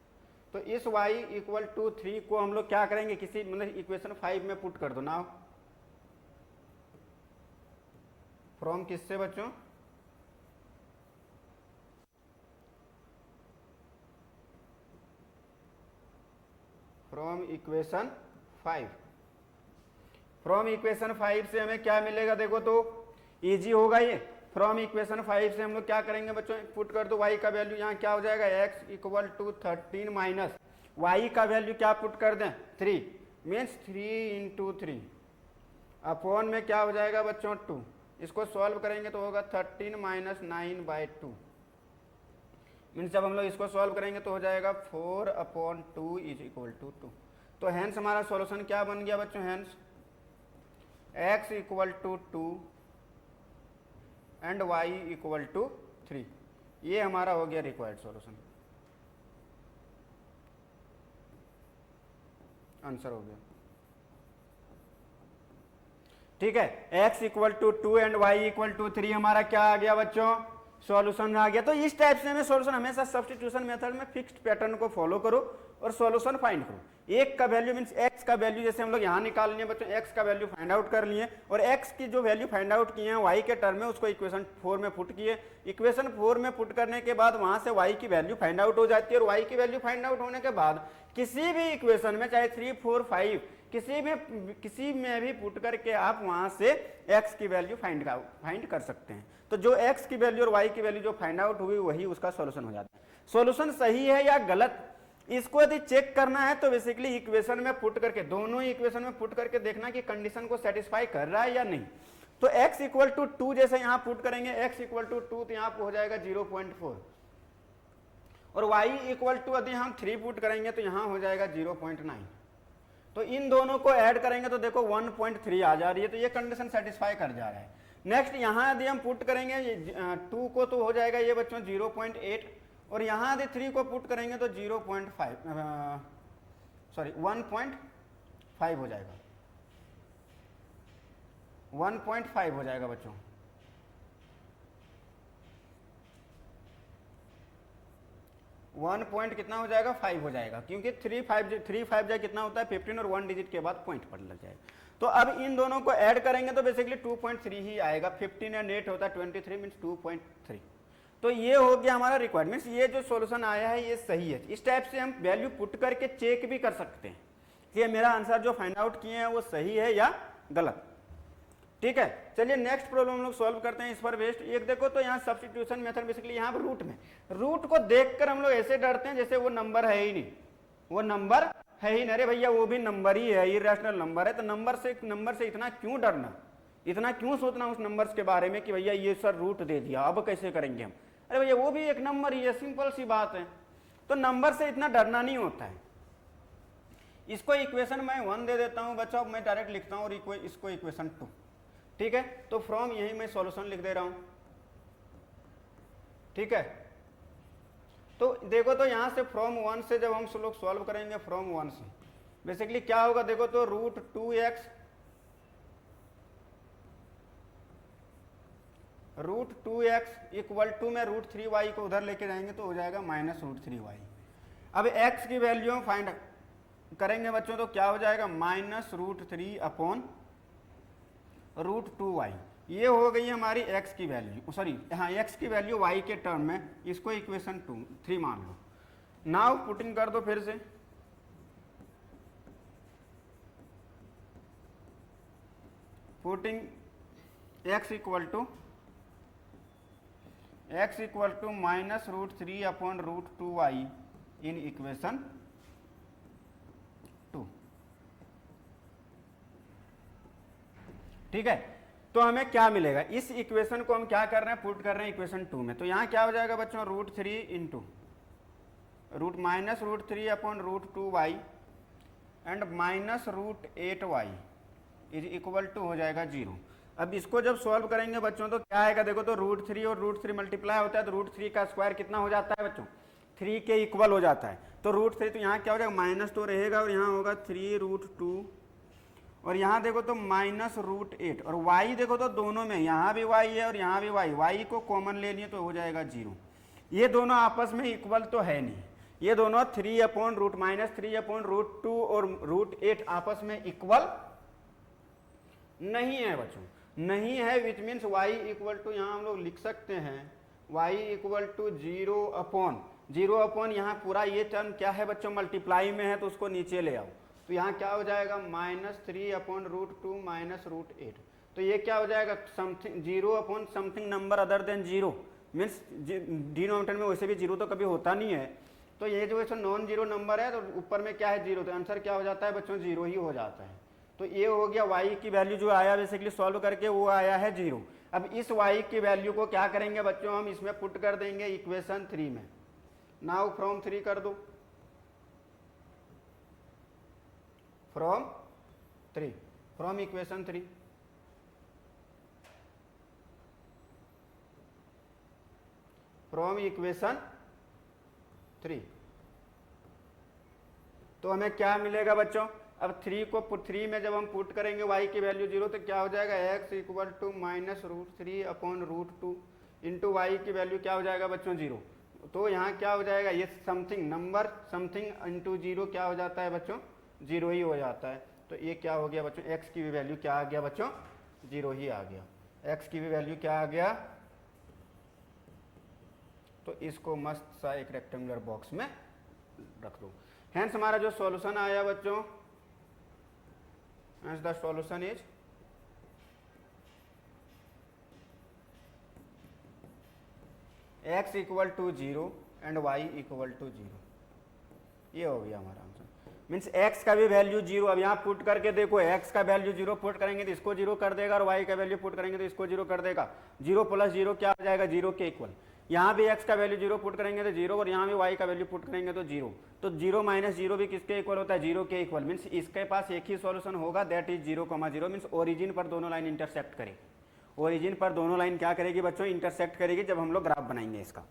तो इस y इक्वल टू 3 को हम लोग क्या करेंगे, किसी मतलब इक्वेशन 5 में पुट कर दो ना, फ्रॉम किससे बच्चों, फ्रॉम इक्वेशन 5। फ्रॉम इक्वेशन 5 से हमें क्या मिलेगा, देखो तो इजी होगा ये। फ्रॉम इक्वेशन 5 से हम लोग क्या करेंगे बच्चों, पुट कर दो y का वैल्यू, यहाँ क्या हो जाएगा, x equal to 13 minus y का वैल्यू क्या पुट कर दें, 3, मीन्स 3 इंटू 3 अपॉन में क्या हो जाएगा बच्चों 2। इसको सॉल्व करेंगे तो होगा 13 माइनस 9/2, मीन्स जब हम लोग इसको सॉल्व करेंगे तो हो जाएगा 4 अपॉन 2 इज इक्वल टू 2। तो हैंस हमारा सॉल्यूशन क्या बन गया बच्चों, hence x equal to 2 and y equal to 3, ये हमारा हो गया रिक्वायर्ड सॉल्यूशन, आंसर हो गया। ठीक है, x equal to 2 and y equal to 3 हमारा क्या आ गया बच्चों, सॉल्यूशन आ गया। तो इस टाइप से हमें सॉल्यूशन, हमेशा सब्स्टिट्यूशन मेथड में फिक्स्ड पैटर्न को फॉलो करो और सॉल्यूशन फाइंड करो। एक का वैल्यू मींस x का वैल्यू, जैसे हम लोग यहाँ निकाल लिए बच्चों, x का वैल्यू फाइंड आउट कर लिए और x की जो वैल्यू फाइंड आउट किए हैं y के टर्म में, उसको इक्वेशन 4 में पुट किए। इक्वेशन 4 में पुट करने के बाद वहां से y की वैल्यू फाइंड आउट हो जाती है और y की वैल्यू फाइंड आउट होने के बाद किसी भी इक्वेशन में, चाहे 3 4 5 किसी में भी पुट करके आप वहां से x की वैल्यू फाइंड कर सकते हैं। तो जो x की वैल्यू और y की वैल्यू जो फाइंड आउट हुई वही उसका सॉल्यूशन हो जाता है। सॉल्यूशन सही है या गलत, इसको यदि चेक करना है तो बेसिकली इक्वेशन में पुट करके, दोनों इक्वेशन में पुट करके देखना कि कंडीशन को सेटिस्फाई कर रहा है या नहीं। तो x इक्वल टू 2 जैसे यहाँ पुट करेंगे, x इक्वल टू 2 तो यहाँ हो जाएगा 0.4, और y इक्वल टू यदि हम 3 पुट करेंगे तो यहाँ हो जाएगा 0.9। तो इन दोनों को ऐड करेंगे तो देखो 1.3 आ जा रही है, तो ये कंडीशन सेटिस्फाई कर जा रहा है। नेक्स्ट यहाँ यदि हम पुट करेंगे 2 को तो हो जाएगा ये बच्चों 0.8, और यहाँ यदि 3 को पुट करेंगे तो 1.5 हो जाएगा, 1.5 हो जाएगा बच्चों। वन पॉइंट कितना हो जाएगा 5 हो जाएगा, क्योंकि 3 5 जाए कितना होता है 15 और 1 डिजिट के बाद पॉइंट पर लग जाएगा। तो अब इन दोनों को ऐड करेंगे तो बेसिकली 2.3 ही आएगा, 15 एंड 8 होता है 23 मीन्स 2.3। तो ये हो गया हमारा रिक्वायरमेंट्स। ये जो सॉल्यूशन आया है ये सही है। इस टाइप से हम वैल्यू पुट करके चेक भी कर सकते हैं कि ये मेरा आंसर जो फाइंड आउट किए हैं वो सही है या गलत। ठीक है, चलिए नेक्स्ट प्रॉब्लम हम लोग सॉल्व करते हैं इस पर बेस्ड। एक देखो तो यहाँ सब्स्टिट्यूशन मेथड, बेसिकली यहाँ पर रूट को देखकर हम लोग ऐसे डरते हैं जैसे वो नंबर है ही नहीं, वो नंबर है ही नहीं। अरे भैया वो भी नंबर ही है, इरेशनल नंबर है, तो नंबर से इतना क्यों डरना, इतना क्यों सोचना उस नंबर्स के बारे में कि भैया ये सर रूट दे दिया अब कैसे करेंगे हम। अरे भैया वो भी एक नंबर ही है, सिंपल सी बात है। तो नंबर से इतना डरना नहीं होता है। इसको इक्वेशन मैं 1 दे देता हूँ बच्चों, मैं डायरेक्ट लिखता हूँ और इसको इक्वेशन 2। ठीक है, तो फ्रॉम यही मैं सॉल्यूशन लिख दे रहा हूं। ठीक है, तो देखो तो यहां से फ्रॉम 1 से जब हम लोग सॉल्व करेंगे फ्रॉम 1 से बेसिकली क्या होगा, देखो तो √2x इक्वल टू में √3y को उधर लेके जाएंगे तो हो जाएगा -√3y। अब x की वैल्यू हम फाइंड करेंगे बच्चों तो क्या हो जाएगा -√3 अपॉन √2y। ये हो गई हमारी x की वैल्यू, सॉरी हाँ x की वैल्यू y के टर्म में, इसको इक्वेशन 3 मान लो। नाउ पुटिंग कर दो फिर से, putting x equal to -√3 upon √2y in equation 2। ठीक है, तो हमें क्या मिलेगा, इस इक्वेशन को हम क्या कर रहे हैं पुट कर रहे हैं इक्वेशन 2 में। तो यहां क्या हो जाएगा बच्चों √3 into -√3 upon √2y and -√8y is equal to हो जाएगा 0। अब इसको जब सॉल्व करेंगे बच्चों तो क्या आएगा, देखो तो √3 और √3 मल्टीप्लाई होता है तो √3 का स्क्वायर कितना हो जाता है बच्चों 3 के इक्वल हो जाता है। तो √3 तो यहाँ क्या हो जाएगा माइनस तो रहेगा और यहाँ होगा 3√2 और यहाँ देखो तो -√8 और y देखो तो दोनों में यहाँ भी y है और यहाँ भी y को कॉमन ले लिए तो हो जाएगा 0। ये दोनों आपस में इक्वल तो है नहीं, ये दोनों 3 अपॉन √2 और √8 आपस में इक्वल नहीं है बच्चों, नहीं है, which means y equal to यहाँ हम लोग लिख सकते हैं y इक्वल टू 0 अपॉन यहाँ पूरा ये टर्म क्या है बच्चों मल्टीप्लाई में है तो उसको नीचे ले आओ तो यहाँ क्या हो जाएगा -3 अपॉन √2 -√8। तो ये क्या हो जाएगा something 0 upon something number other than 0 means denominator में वैसे भी 0 तो कभी होता नहीं है। तो ये जो है नॉन जीरो नंबर है तो ऊपर में क्या है 0, तो आंसर क्या हो जाता है बच्चों 0 ही हो जाता है। तो ये हो गया y की वैल्यू जो आया बेसिकली सॉल्व करके वो आया है 0। अब इस y की वैल्यू को क्या करेंगे बच्चों हम इसमें पुट कर देंगे इक्वेशन 3 में। नाउ फ्रॉम 3 कर दो, फ्रॉम इक्वेशन 3 फ्रॉम इक्वेशन 3 तो हमें क्या मिलेगा बच्चों, अब 3 में जब हम पुट करेंगे y की वैल्यू 0 तो क्या हो जाएगा x equal to -√3 upon √2 into y की वैल्यू क्या हो जाएगा बच्चों 0। तो यहाँ क्या हो जाएगा ये समथिंग नंबर समथिंग इंटू 0 क्या हो जाता है बच्चों 0 ही हो जाता है। तो ये क्या हो गया बच्चों x की भी वैल्यू क्या आ गया बच्चों 0 ही आ गया, x की भी वैल्यू क्या आ गया। तो इसको मस्त सा एक रेक्टेंगुलर बॉक्स में रख दो। हेंस हमारा जो सॉल्यूशन आया बच्चों, hence the solution is x equal to 0 and y equal to 0। ये हो गया हमारा आंसर। मीन्स x का भी वैल्यू 0, अब यहाँ पुट करके देखो x का वैल्यू 0 पुट करेंगे तो इसको 0 कर देगा और y का वैल्यू पुट करेंगे तो इसको 0 कर देगा। 0 + 0 क्या हो जाएगा 0 के इक्वल। यहाँ भी x का वैल्यू 0 पुट करेंगे तो 0, और यहाँ भी y का वैल्यू पुट करेंगे तो 0। तो 0 माइनस 0 भी किसके इक्वल होता है? 0 के इक्वल। मीन्स इसके पास एक ही सॉल्यूशन होगा, दैट इज 0,0। मीन्स ओरिजिन पर दोनों लाइन इंटरसेक्ट करेगी। ओरिजिन पर दोनों लाइन क्या करेगी बच्चों? इंटरसेक्ट करेगी जब हम लोग ग्राफ बनाएंगे इसका।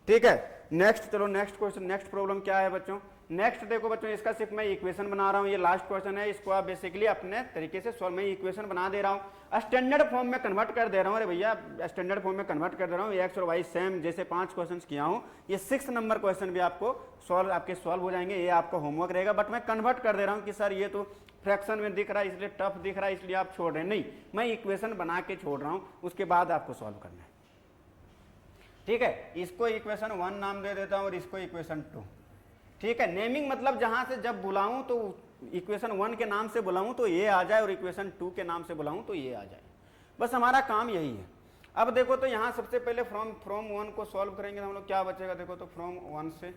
ठीक है, नेक्स्ट चलो नेक्स्ट क्वेश्चन, नेक्स्ट प्रॉब्लम क्या है बच्चों? नेक्स्ट देखो बच्चों, इसका सिर्फ मैं इक्वेशन बना रहा हूँ, ये लास्ट क्वेश्चन है, इसको आप बेसिकली अपने तरीके से सॉल्व, मैं इक्वेशन बना दे रहा हूँ, स्टैंडर्ड फॉर्म में कन्वर्ट कर दे रहा हूँ। अरे भैया स्टैंडर्ड फॉर्म में कन्वर्ट कर दे रहा हूँ, एक्स और वाई सेम जैसे 5 क्वेश्चन किया हूँ, ये 6 नंबर क्वेश्चन भी आपको आपके सॉल्व हो जाएंगे, ये आपका होमवर्क रहेगा। बट मैं कन्वर्ट कर दे रहा हूँ कि सर ये तो फ्रैक्शन में दिख रहा है इसलिए टफ दिख रहा है इसलिए आप छोड़ रहे हैं, नहीं, मैं इक्वेशन बना के छोड़ रहा हूँ, उसके बाद आपको सॉल्व करना है। ठीक है, इसको इक्वेशन 1 नाम दे देता हूं और इसको इक्वेशन 2। ठीक है, नेमिंग मतलब जहां से जब बुलाऊं तो इक्वेशन 1 के नाम से बुलाऊं तो ये आ जाए और इक्वेशन 2 के नाम से बुलाऊं तो ये आ जाए, बस हमारा काम यही है। अब देखो तो यहां सबसे पहले फ्रॉम 1 को सॉल्व करेंगे तो हम लोग क्या बचेगा? देखो तो फ्रॉम 1 से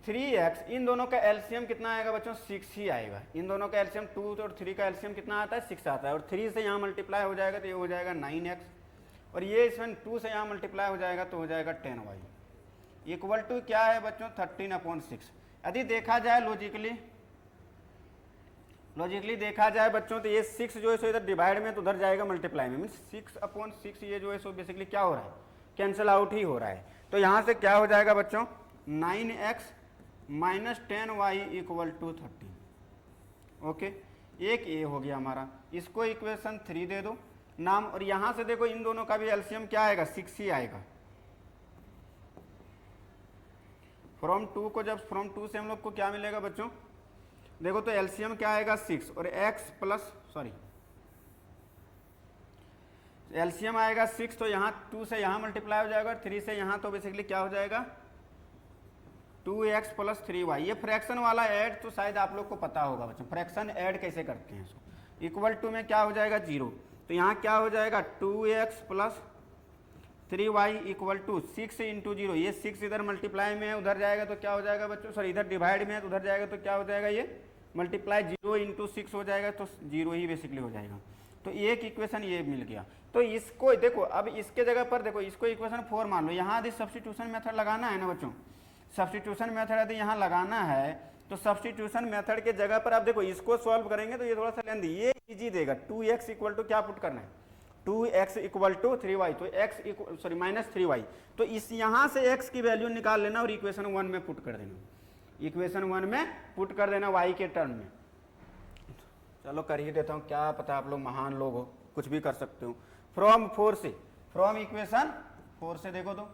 3x, इन दोनों का एलसीएम कितना आएगा बच्चों? 6 ही आएगा। इन दोनों का एलसीएम 2 और 3 का एलसीएम कितना आता है? 6 आता है, और 3 से यहाँ मल्टीप्लाई हो जाएगा तो ये हो जाएगा 9x, और ये इसमें 2 से यहाँ मल्टीप्लाई हो जाएगा तो हो जाएगा 10y इक्वल टू क्या है बच्चों? 13/6। यदि देखा जाए लॉजिकली देखा जाए बच्चों तो ये 6 जो है सो इधर डिवाइड में तो उधर जाएगा मल्टीप्लाई में, मीन्स 6/6 ये जो है सो बेसिकली क्या हो रहा है? कैंसिल आउट ही हो रहा है। तो यहाँ से क्या हो जाएगा बच्चों? 9x minus 10y equal to 13। Okay, एक ये हो गया हमारा, इसको इक्वेशन 3 दे दो नाम, और यहां से देखो इन दोनों का भी एलसीएम क्या आएगा? 6 ही आएगा। फ्रॉम 2 को जब फ्रॉम 2 से हम लोग को क्या मिलेगा बच्चों? देखो तो एलसीएम क्या आएगा? 6, और x प्लस एलसीएम आएगा 6, तो यहाँ 2 से यहाँ मल्टीप्लाई हो जाएगा, 3 से यहाँ, तो बेसिकली क्या हो जाएगा? 2x plus 3y। ये फ्रैक्शन वाला ऐड तो शायद आप लोग को पता होगा बच्चों, फ्रैक्शन ऐड कैसे करते हैं। इक्वल टू में क्या हो जाएगा? 0। तो यहाँ क्या हो जाएगा? 2x plus 3y equal to 6 into 0। ये 6 इधर मल्टीप्लाई में है, उधर जाएगा तो क्या हो जाएगा बच्चों? सॉरी, इधर डिवाइड में है तो उधर जाएगा तो क्या हो जाएगा? ये मल्टीप्लाई 0 इंटू 6 हो जाएगा, तो 0 ही बेसिकली हो जाएगा। तो एक इक्वेशन ये मिल गया। तो इसको देखो, अब इसके जगह पर देखो, इसको इक्वेशन 4 मान लो। यहाँ यदि सब्स्टिट्यूशन मेथड लगाना है ना बच्चों, सब्स्टिट्यूशन मेथड यदि यहाँ लगाना है तो सब्स्टिट्यूशन मेथड के जगह पर आप देखो इसको सॉल्व करेंगे तो ये थोड़ा सा लेंदी, ये इजी देगा। 2x इक्वल टू क्या पुट करना है? 2x इक्वल टू 3y, तो x माइनस 3y, तो इस यहाँ से x की वैल्यू निकाल लेना और इक्वेशन 1 में पुट कर देना, इक्वेशन 1 में पुट कर देना y के टर्म में। चलो कर ही देता हूँ, क्या पता आप लोग महान लोग हो, कुछ भी कर सकते हो। फ्रॉम 4 से, फ्रॉम इक्वेशन 4 से देखो तो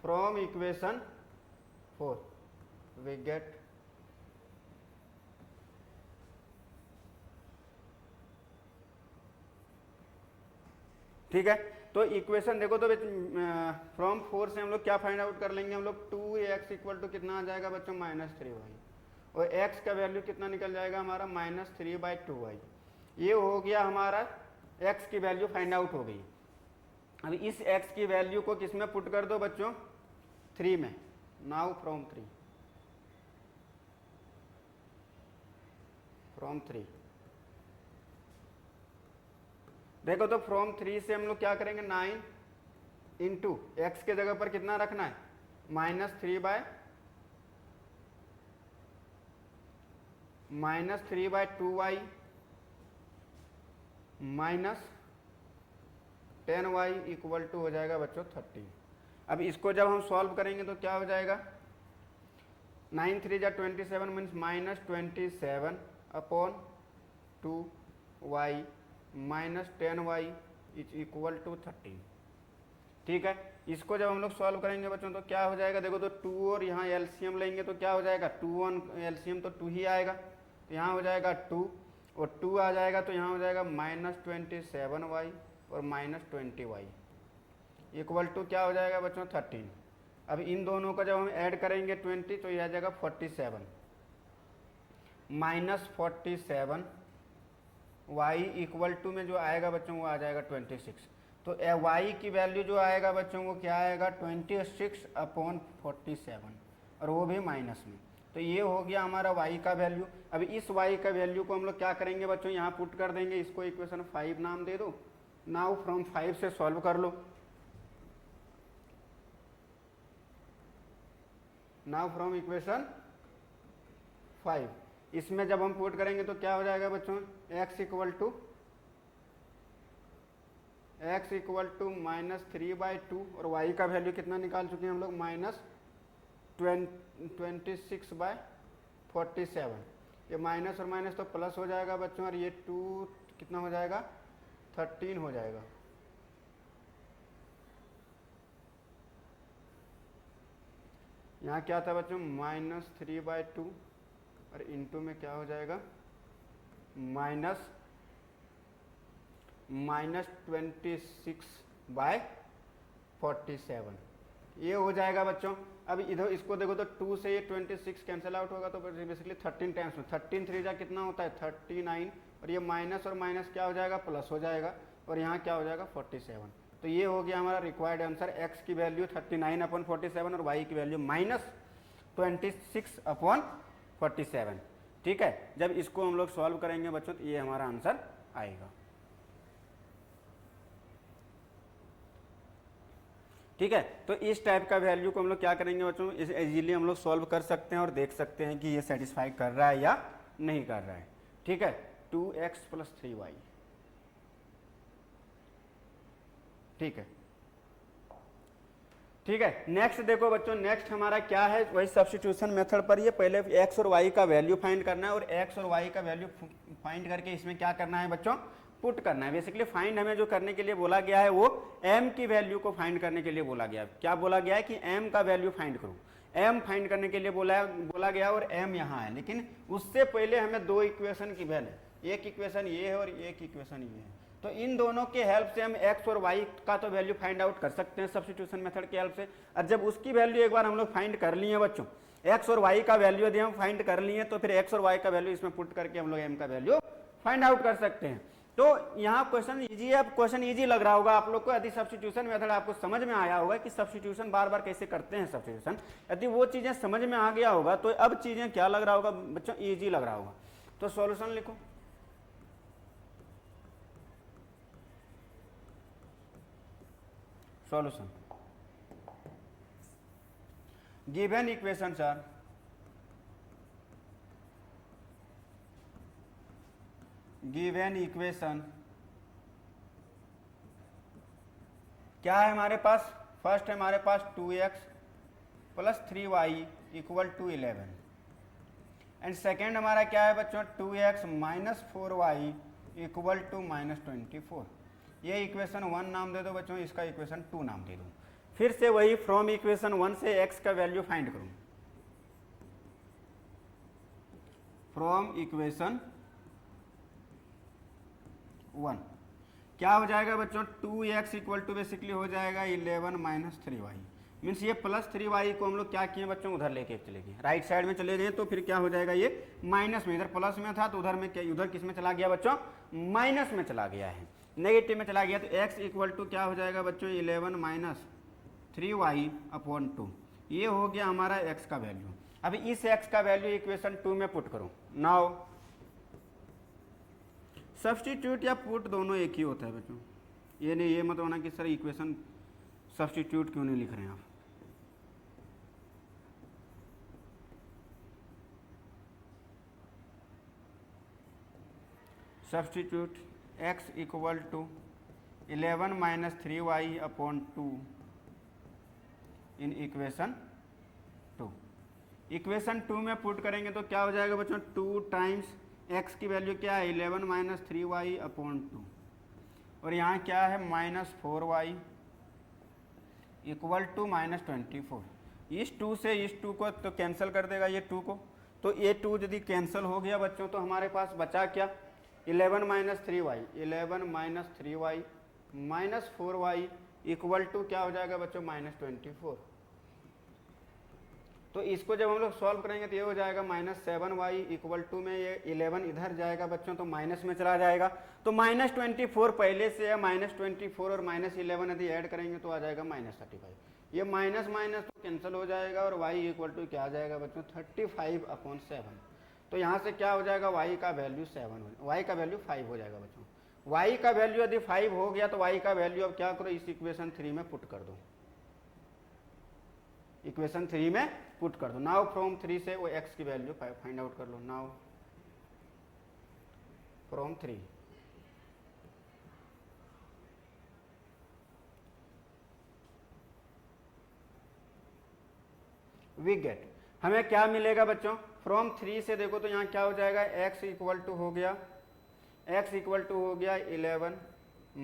from equation 4 we get ठीक है। तो इक्वेशन देखो तो फ्रॉम 4 से हम लोग क्या फाइंड आउट कर लेंगे? हम लोग 2x इक्वल टू कितना आ जाएगा बच्चों? -3y, और x का वैल्यू कितना निकल जाएगा हमारा? -3/2y। ये हो गया हमारा x की वैल्यू फाइंड आउट हो गई। अब इस x की वैल्यू को किस में पुट कर दो बच्चों? 3 में। नाउ फ्रॉम 3 देखो तो फ्रॉम 3 से हम लोग क्या करेंगे? 9 इंटू एक्स के जगह पर कितना रखना है? -3/2y minus 10y equal to हो जाएगा बच्चों 13। अब इसको जब हम सॉल्व करेंगे तो क्या हो जाएगा? 9 3 जा 27 means -27/2y minus 10y is equal to 13। ठीक है, इसको जब हम लोग सॉल्व करेंगे बच्चों तो क्या हो जाएगा? देखो तो 2 और यहाँ एलसीएम लेंगे तो क्या हो जाएगा? 2 1 एलसीएम तो 2 ही आएगा, तो यहाँ हो जाएगा 2 और 2 आ जाएगा तो यहाँ हो जाएगा -27y और -20y इक्वल टू क्या हो जाएगा बच्चों? 13। अब इन दोनों का जब हम ऐड करेंगे 20 तो यह आ जाएगा 47 -47 y इक्वल टू में जो आएगा बच्चों वो आ जाएगा 26। तो y की वैल्यू जो आएगा बच्चों वो क्या आएगा? 26/47, और वो भी माइनस में। तो ये हो गया हमारा y का वैल्यू। अब इस y का वैल्यू को हम लोग क्या करेंगे बच्चों, यहाँ पुट कर देंगे, इसको इक्वेशन 5 नाम दे दो। नाउ फ्रॉम 5 से सॉल्व कर लो। नाउ फ्रॉम इक्वेशन 5 इसमें जब हम पुट करेंगे तो क्या हो जाएगा बच्चों, x इक्वल टू -3/2 और y का वैल्यू कितना निकाल चुके हैं हम लोग, -26/47। ये माइनस और माइनस तो प्लस हो जाएगा बच्चों, और ये 2 कितना हो जाएगा, 13 हो जाएगा। यहाँ क्या था बच्चों, -3/2 और इंटू में क्या हो जाएगा, -26/47 ये हो जाएगा बच्चों। अब इधर इसको देखो तो 2 से ये 26 कैंसिल आउट होगा, तो बेसिकली 13 टाइम्स में 13 3 जा कितना होता है 39, और ये माइनस और माइनस क्या हो जाएगा, प्लस हो जाएगा, और यहाँ क्या हो जाएगा 47। तो ये हो गया हमारा रिक्वायर्ड आंसर, x की वैल्यू 39/47 और y की वैल्यू -26/47। ठीक है, जब इसको हम लोग सॉल्व करेंगे बच्चों तो ये हमारा आंसर आएगा। ठीक है, तो इस टाइप का वैल्यू को हम लोग क्या करेंगे बच्चों, इसे इजीली हम लोग सॉल्व कर सकते हैं और देख सकते हैं कि ये सेटिस्फाई कर रहा है या नहीं कर रहा है। ठीक है, 2x + 3y। ठीक है, ठीक है, नेक्स्ट देखो बच्चों, नेक्स्ट हमारा क्या है, वही सब्स्टिट्यूशन मेथड पर। ये पहले x और y का वैल्यू फाइंड करना है, और x और y का वैल्यू फाइंड करके इसमें क्या करना है बच्चों, पुट करना है। बेसिकली फाइंड हमें जो करने के लिए बोला गया है वो m की वैल्यू को फाइंड करने के लिए बोला गया है। क्या बोला गया है कि m का वैल्यू फाइंड करो, m फाइंड करने के लिए बोला गया, और m यहाँ है। लेकिन उससे पहले हमें दो इक्वेशन की वैल्यू, एक इक्वेशन ये है और एक इक्वेशन ये है, तो इन दोनों के हेल्प से हम x और y का तो वैल्यू फाइंड आउट कर सकते हैं सब्स्टिट्यूशन मेथड के हेल्प से। और जब उसकी वैल्यू एक बार हम लोग फाइंड कर लिए बच्चों, x और y का वैल्यू यदि हम फाइंड कर लिए तो फिर x और y का वैल्यू इसमें पुट करके हम लोग m का वैल्यू फाइंड आउट कर सकते हैं। तो यहाँ क्वेश्चन इजी है, क्वेश्चन इजी लग रहा होगा आप लोग को, यदि सब्स्टिट्यूशन मेथड आपको समझ में आया होगा कि सब्स्टिट्यूशन बार बार कैसे करते हैं सब्स्टिट्यूशन, यदि वो चीजें समझ में आ गया होगा तो अब चीजें क्या लग रहा होगा बच्चों, इजी लग रहा होगा। तो सॉल्यूशन लिखो। Solution, given equation sir, given equation क्या है हमारे पास, फर्स्ट है हमारे पास 2x + 3y = 11, एंड सेकेंड हमारा क्या है बच्चों, 2x - 4y = -24। ये इक्वेशन 1 नाम दे दो बच्चों, इसका इक्वेशन 2 नाम दे दो। फिर से वही फ्रॉम इक्वेशन 1 से x का वैल्यू फाइंड करूं, फ्रॉम इक्वेशन 1 क्या हो जाएगा बच्चों, 2x = बेसिकली हो जाएगा 11 - 3y, मीन्स ये +3y को हम लोग क्या किए बच्चों, उधर लेके चले गए, राइट साइड में चले गए, तो फिर क्या हो जाएगा, ये माइनस में, इधर प्लस में था तो उधर में क्या, उधर किस में चला गया बच्चों, माइनस में चला गया है, नेगेटिव में चला गया। तो x = क्या हो जाएगा बच्चों, 11 - 3y/2। ये हो गया हमारा x का वैल्यू। अब इस x का वैल्यू इक्वेशन 2 में पुट करो। नाउ सब्स्टिट्यूट या पुट दोनों एक ही होता है बच्चों, ये नहीं ये मत होना कि सर इक्वेशन सब्स्टिट्यूट क्यों नहीं लिख रहे हैं आप। सब्स्टिट्यूट x = 11 - 3y/2 इन इक्वेशन 2। इक्वेशन 2 में पुट करेंगे तो क्या हो जाएगा बच्चों, 2 टाइम्स x की वैल्यू क्या है, 11 - 3y/2, और यहाँ क्या है -4y = -24। इस 2 से इस 2 को तो कैंसिल कर देगा ये 2 को, तो ये 2 यदि कैंसिल हो गया बच्चों तो हमारे पास बचा क्या, 11 - 3y, 11 - 3y -4y = क्या हो जाएगा बच्चों, -24। तो इसको जब हम लोग सॉल्व करेंगे तो ये हो जाएगा -7y = में ये 11 इधर जाएगा बच्चों तो माइनस में चला जाएगा, तो -24 पहले से है, -24 और -11 यदि ऐड करेंगे तो आ जाएगा -35। ये माइनस माइनस तो कैंसिल हो जाएगा और y इक्वल टू क्या आ जाएगा बच्चों 35/7। तो यहाँ से क्या हो जाएगा y का वैल्यू 7 y का वैल्यू 5 हो जाएगा बच्चों। y का वैल्यू यदि 5 हो गया तो y का वैल्यू अब क्या करो इस इक्वेशन 3 में पुट कर दो, इक्वेशन 3 में पुट कर दो। नाउ फ्रॉम 3 से वो x की वैल्यू फाइंड आउट कर लो। नाउ फ्रॉम 3 वी गेट, हमें क्या मिलेगा बच्चों फ्रॉम 3 से देखो तो यहाँ क्या हो जाएगा x इक्वल टू हो गया 11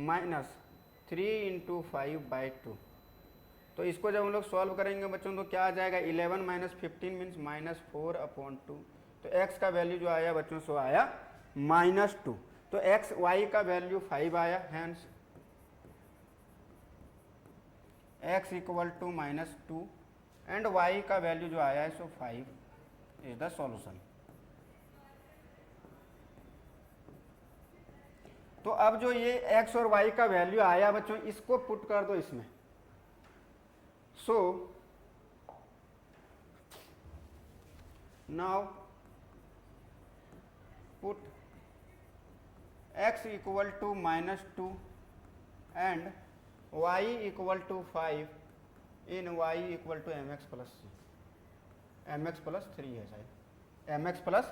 माइनस 3 इंटू 5/2। तो इसको जब हम लोग सॉल्व करेंगे बच्चों तो क्या आ जाएगा 11 माइनस 15 मीन्स -4/2। तो x का वैल्यू जो आया बच्चों सो आया -2। तो y का वैल्यू 5 आया, hence x equal to -2 and y का वैल्यू जो आया है सो 5 इज द सॉल्यूशन। तो अब जो ये x और y का वैल्यू आया बच्चों इसको पुट कर दो इसमें। So now put x equal to -2 and y equal to 5 in y equal to mx plus c, mx plus 3 है शायद, mx प्लस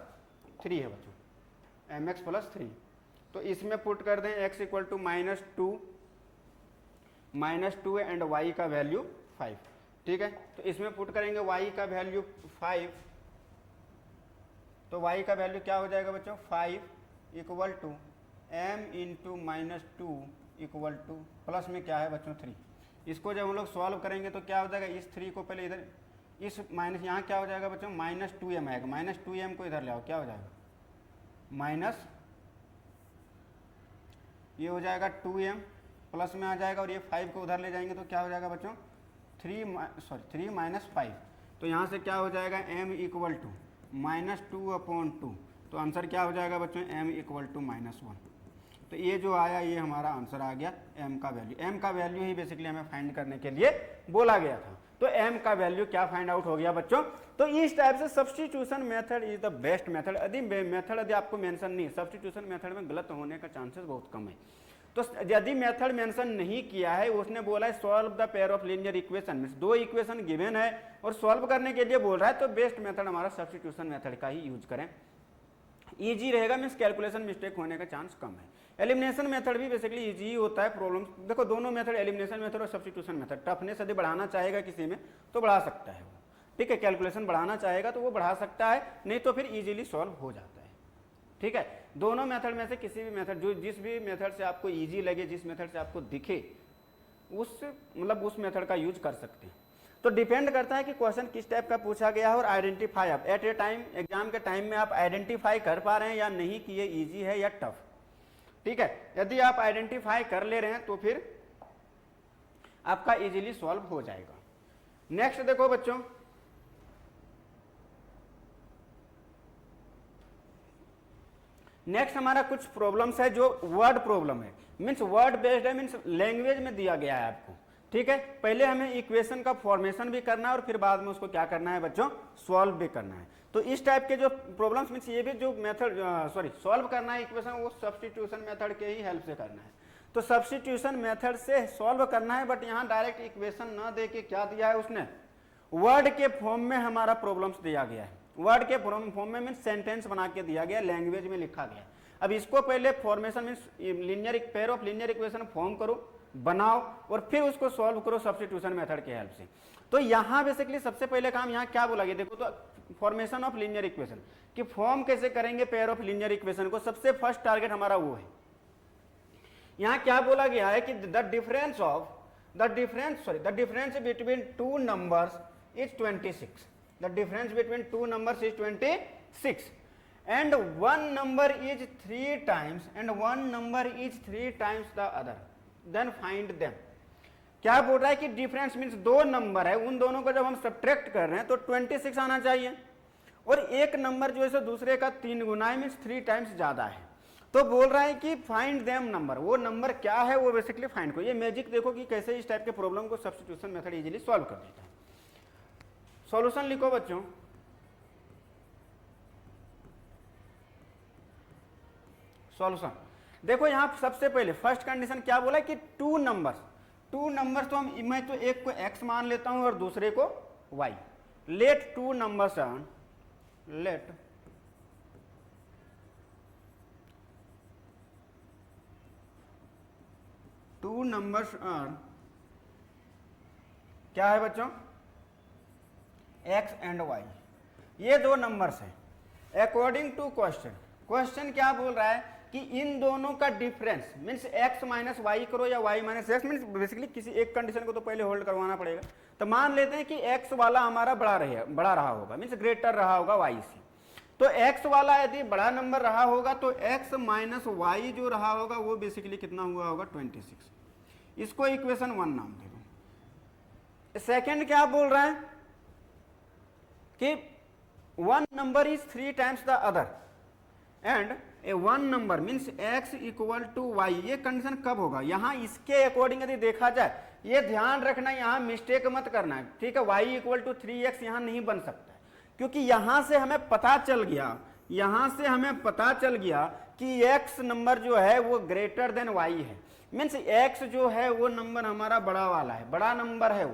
3 है बच्चों, mx प्लस 3। तो इसमें पुट कर दें x equal to -2 and y का वैल्यू 5, ठीक है। तो इसमें पुट करेंगे y का वैल्यू 5, तो y का वैल्यू क्या हो जाएगा बच्चों 5 equal to m into -2 equal to plus में क्या है बच्चों 3। इसको जब हम लोग सॉल्व करेंगे तो क्या हो जाएगा इस 3 को पहले इधर इस माइनस यहाँ क्या हो जाएगा बच्चों -2m आएगा, -2m को इधर ले आओ क्या हो जाएगा माइनस ये हो जाएगा 2m प्लस में आ जाएगा और ये 5 को उधर ले जाएंगे तो क्या हो जाएगा बच्चों 3 माइनस 5। तो यहाँ से क्या हो जाएगा m इक्वल टू -2/2। तो आंसर क्या हो जाएगा बच्चों m इक्वल टू -1। तो ये जो आया ये हमारा आंसर आ गया m का वैल्यू। m का वैल्यू ही बेसिकली हमें फाइंड करने के लिए बोला गया था। तो m का वैल्यू क्या फाइंड आउट हो गया बच्चों। तो इस टाइप से substitution method is the best method. यदि आपको मेंशन नहीं, सब्स्टिट्यूशन मेथड में गलत होने का चांसेस बहुत कम है। तो यदि मेथड मेंशन नहीं किया है, उसने बोला है solve the pair of linear equation, means 2 equation given है और सॉल्व करने के लिए बोल रहा है, तो बेस्ट मेथड हमारा सब्स्टिट्यूशन मेथड का ही यूज करें, इजी रहेगा, मींस कैलकुलेशन मिस्टेक होने का चांस कम है। एलिमिनेशन मेथड भी बेसिकली इजी ही होता है। प्रॉब्लम देखो दोनों मेथड, एलिमिनेशन मेथड और सब्स्टिट्यूशन मेथड, टफनेस यदि बढ़ाना चाहेगा किसी में तो बढ़ा सकता है वो, ठीक है। कैलकुलेशन बढ़ाना चाहेगा तो वो बढ़ा सकता है, नहीं तो फिर इजीली सॉल्व हो जाता है, ठीक है। दोनों मेथड में से किसी भी मेथड जो जिस भी मेथड से आपको इजी लगे, जिस मेथड से आपको दिखे उस मेथड का यूज कर सकते हैं। तो डिपेंड करता है कि क्वेश्चन किस टाइप का पूछा गया है और आइडेंटिफाई आप एट ए टाइम एग्जाम के टाइम में आप आइडेंटिफाई कर पा रहे हैं या नहीं कि ये ईजी है या टफ, ठीक है। यदि आप आइडेंटिफाई कर ले रहे हैं तो फिर आपका इजीली सॉल्व हो जाएगा। नेक्स्ट देखो बच्चों, नेक्स्ट हमारा कुछ प्रॉब्लम्स है जो वर्ड प्रॉब्लम है, मीन्स वर्ड बेस्ड है, मीन्स लैंग्वेज में दिया गया है आपको, ठीक है। पहले हमें इक्वेशन का फॉर्मेशन भी करना है और फिर बाद में उसको क्या करना है बच्चों सॉल्व भी करना है। तो इस टाइप के जो प्रॉब्लम्स मीन्स ये भी जो मेथड सॉल्व करना है इक्वेशन वो सब्स्टिट्यूशन मेथड के ही हेल्प से करना है। तो सब्स्टिट्यूशन मेथड से सॉल्व करना है, बट यहाँ डायरेक्ट इक्वेशन ना दे के क्या दिया है उसने वर्ड के फॉर्म में हमारा प्रॉब्लम्स दिया गया है। वर्ड के फॉर्म में मीन्स सेंटेंस बना के दिया गया, लैंग्वेज में लिखा गया। अब इसको पहले formation means linear pair of linear equation form करो, बनाओ और फिर उसको सॉल्व करो सब्स्टिट्यूशन मेथड के हेल्प से। तो यहाँ बेसिकली सबसे पहले काम यहाँ क्या बोला गया देखो, तो फॉर्मेशन ऑफ लीनियर इक्वेशन कि फॉर्म कैसे करेंगे पेयर ऑफ लीनियर इक्वेशन को, सबसे फर्स्ट टारगेट हमारा वो है। यहाँ क्या बोला गया है कि the difference between two numbers is 26, the difference between two numbers is 26 and one number is 3 times and one number is 3 times the other, then find them। क्या बोल रहा है कि डिफरेंस मीन्स दो नंबर है, उन दोनों को जब हम सब्ट्रैक्ट कर रहे हैं तो 26 आना चाहिए और एक नंबर जो है दूसरे का 3 गुना है मीन्स 3 टाइम्स ज्यादा है। तो बोल रहा है कि फाइंड देम नंबर, वो नंबर क्या है वो बेसिकली फाइंड करो। ये मैजिक देखो कि कैसे इस टाइप के प्रॉब्लम को सब्स्टिट्यूशन मेथड इजीली सॉल्व कर देता है। सॉल्यूशन लिखो बच्चों। सॉल्यूशन देखो, यहां सबसे पहले फर्स्ट कंडीशन क्या बोला कि टू नंबर्स तो मैं तो एक को x मान लेता हूं और दूसरे को y। Let two numbers are, let two numbers are, क्या है बच्चों, x एंड y, ये दो नंबर्स हैं। अकॉर्डिंग टू क्वेश्चन क्या बोल रहा है कि इन दोनों का difference means x minus y करो या y minus x, means basically किसी एक कंडीशन को तो पहले होल्ड करवाना पड़ेगा। तो मान लेते हैं कि x वाला हमारा बड़ा रहा होगा, मीन्स ग्रेटर रहा होगा y से। तो x वाला यदि बड़ा नंबर रहा होगा तो x माइनस वाई जो रहा होगा वो बेसिकली कितना हुआ होगा, 26। इसको इक्वेशन 1 नाम दे दो। सेकेंड क्या बोल रहा है कि one number is 3 times the other and a one number means x equal to y. ये कंडीशन कब होगा, यहां इसके अकॉर्डिंग यदि देखा जाए, ये ध्यान रखना, यहां मिस्टेक मत करना है, ठीक है। y इक्वल टू 3x यहां नहीं बन सकता है, क्योंकि यहां से हमें पता चल गया कि x नंबर जो है वो ग्रेटर देन y है। मीन्स x जो है वो नंबर हमारा बड़ा वाला है, बड़ा नंबर है,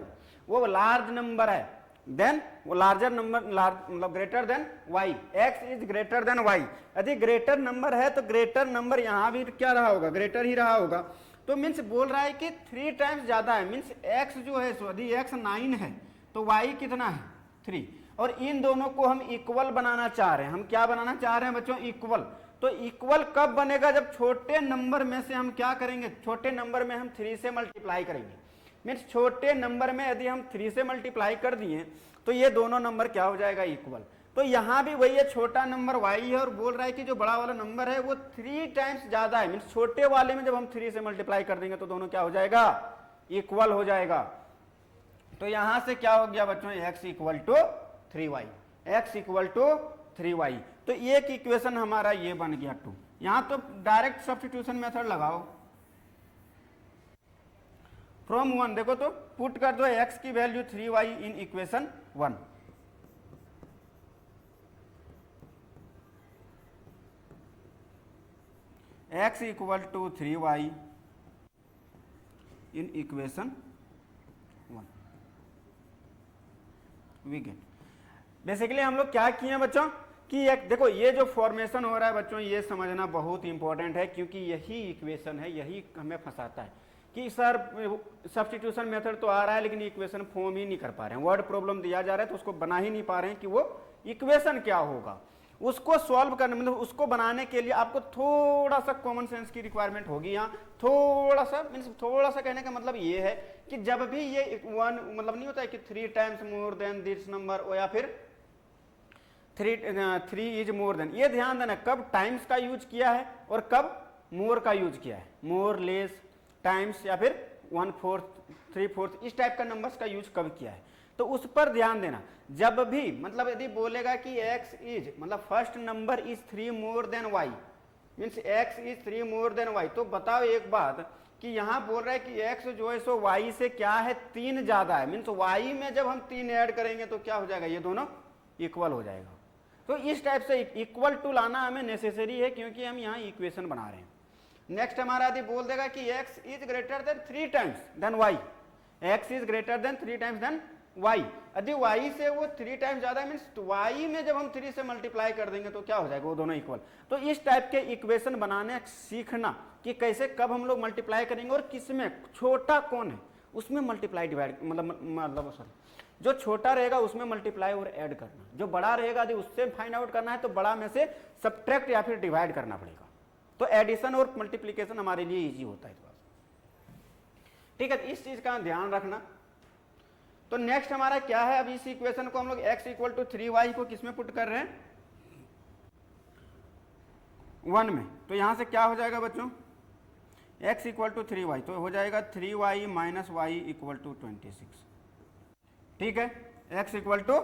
वो लार्ज नंबर है, देन वो लार्जर नंबर मतलब greater than y, x is greater then y। यदि ग्रेटर नंबर है तो ग्रेटर नंबर यहां भी क्या रहा होगा, ग्रेटर ही रहा होगा। तो मीन्स बोल रहा है कि 3 टाइम्स ज्यादा है, मीन्स x जो है यदि x 9 है तो y कितना है, 3। और इन दोनों को हम इक्वल बनाना चाह रहे हैं। हम क्या बनाना चाह रहे हैं बच्चों, इक्वल। तो इक्वल कब बनेगा, जब छोटे नंबर में से हम क्या करेंगे, छोटे नंबर में हम 3 से मल्टीप्लाई करेंगे। मीन्स छोटे नंबर में यदि हम 3 से मल्टीप्लाई कर दिए तो ये दोनों नंबर क्या हो जाएगा, इक्वल। तो यहां भी वही है, छोटा नंबर y है और बोल रहा है कि जो बड़ा वाला नंबर है वो 3 टाइम्स ज्यादा है। मीन्स छोटे वाले में जब हम 3 से मल्टीप्लाई कर देंगे तो दोनों क्या हो जाएगा, इक्वल हो जाएगा। तो यहां से क्या हो गया बच्चों, x equal to 3y, x equal to 3y। तो एक इक्वेशन हमारा ये बन गया 2। यहां तो डायरेक्ट सब्स्टिट्यूशन मेथड लगाओ फ्रॉम 1, देखो तो पुट कर दो x की वैल्यू 3y in equation 1। x equal to 3y in equation 1, we get. Basically हम लोग क्या किए हैं बच्चों कि एक देखो, ये जो फॉर्मेशन हो रहा है बच्चों, ये समझना बहुत इंपॉर्टेंट है, क्योंकि यही इक्वेशन है, यही हमें फंसाता है कि सर सब्स्टिट्यूशन मेथड तो आ रहा है लेकिन इक्वेशन फॉर्म ही नहीं कर पा रहे हैं। वर्ड प्रॉब्लम दिया जा रहा है तो उसको बना ही नहीं पा रहे हैं कि वो इक्वेशन क्या होगा। उसको सॉल्व करने मतलब उसको बनाने के लिए आपको थोड़ा सा कॉमन सेंस की रिक्वायरमेंट होगी। यहाँ थोड़ा सा मीन्स थोड़ा सा कहने का मतलब ये है कि जब भी ये 1 मतलब नहीं होता है कि 3 times more than this number, या फिर 3 इज मोर देन, ये ध्यान देना कब टाइम्स का यूज किया है और कब मोर का यूज किया है। मोर, लेस, टाइम्स या फिर 1/4, 3/4 इस टाइप का नंबर्स का यूज कब किया है, तो उस पर ध्यान देना। जब भी मतलब यदि बोलेगा कि x इज मतलब first number is 3 more than y, means x is 3 more than y, तो बताओ एक बात कि यहां बोल रहा है कि x जो है सो y से क्या है, 3 ज्यादा है। मीन्स y में जब हम 3 ऐड करेंगे तो क्या हो जाएगा, ये दोनों इक्वल हो जाएगा। तो इस टाइप से इक्वल टू लाना हमें नेसेसरी है, क्योंकि हम यहाँ इक्वेशन बना रहे हैं। नेक्स्ट हमारा यदि बोल देगा कि x is greater than 3 times than y, x is greater than 3 times than y, यदि y से वो 3 टाइम्स ज्यादा है, मीन्स y में जब हम 3 से मल्टीप्लाई कर देंगे तो क्या हो जाएगा, वो दोनों इक्वल। तो इस टाइप के इक्वेशन बनाने सीखना कि कैसे कब हम लोग मल्टीप्लाई करेंगे और किसमें छोटा कौन है उसमें मल्टीप्लाई डिवाइड मतलब सॉरी, जो छोटा रहेगा उसमें मल्टीप्लाई और ऐड करना, जो बड़ा रहेगा यदि उससे फाइंड आउट करना है तो बड़ा में से सब्ट्रैक्ट या फिर डिवाइड करना पड़ेगा। तो एडिशन और मल्टीप्लीकेशन हमारे लिए इजी होता है थोड़ा सा, ठीक है। इस चीज का ध्यान रखना। तो नेक्स्ट हमारा क्या है, अब इस इक्वेशन को हम लोग x इक्वल टू 3y को किसमें पुट कर रहे हैं, 1 में। तो यहां से क्या हो जाएगा बच्चों, x इक्वल टू 3y, तो हो जाएगा 3y minus y equal to 26, ठीक है। x equal to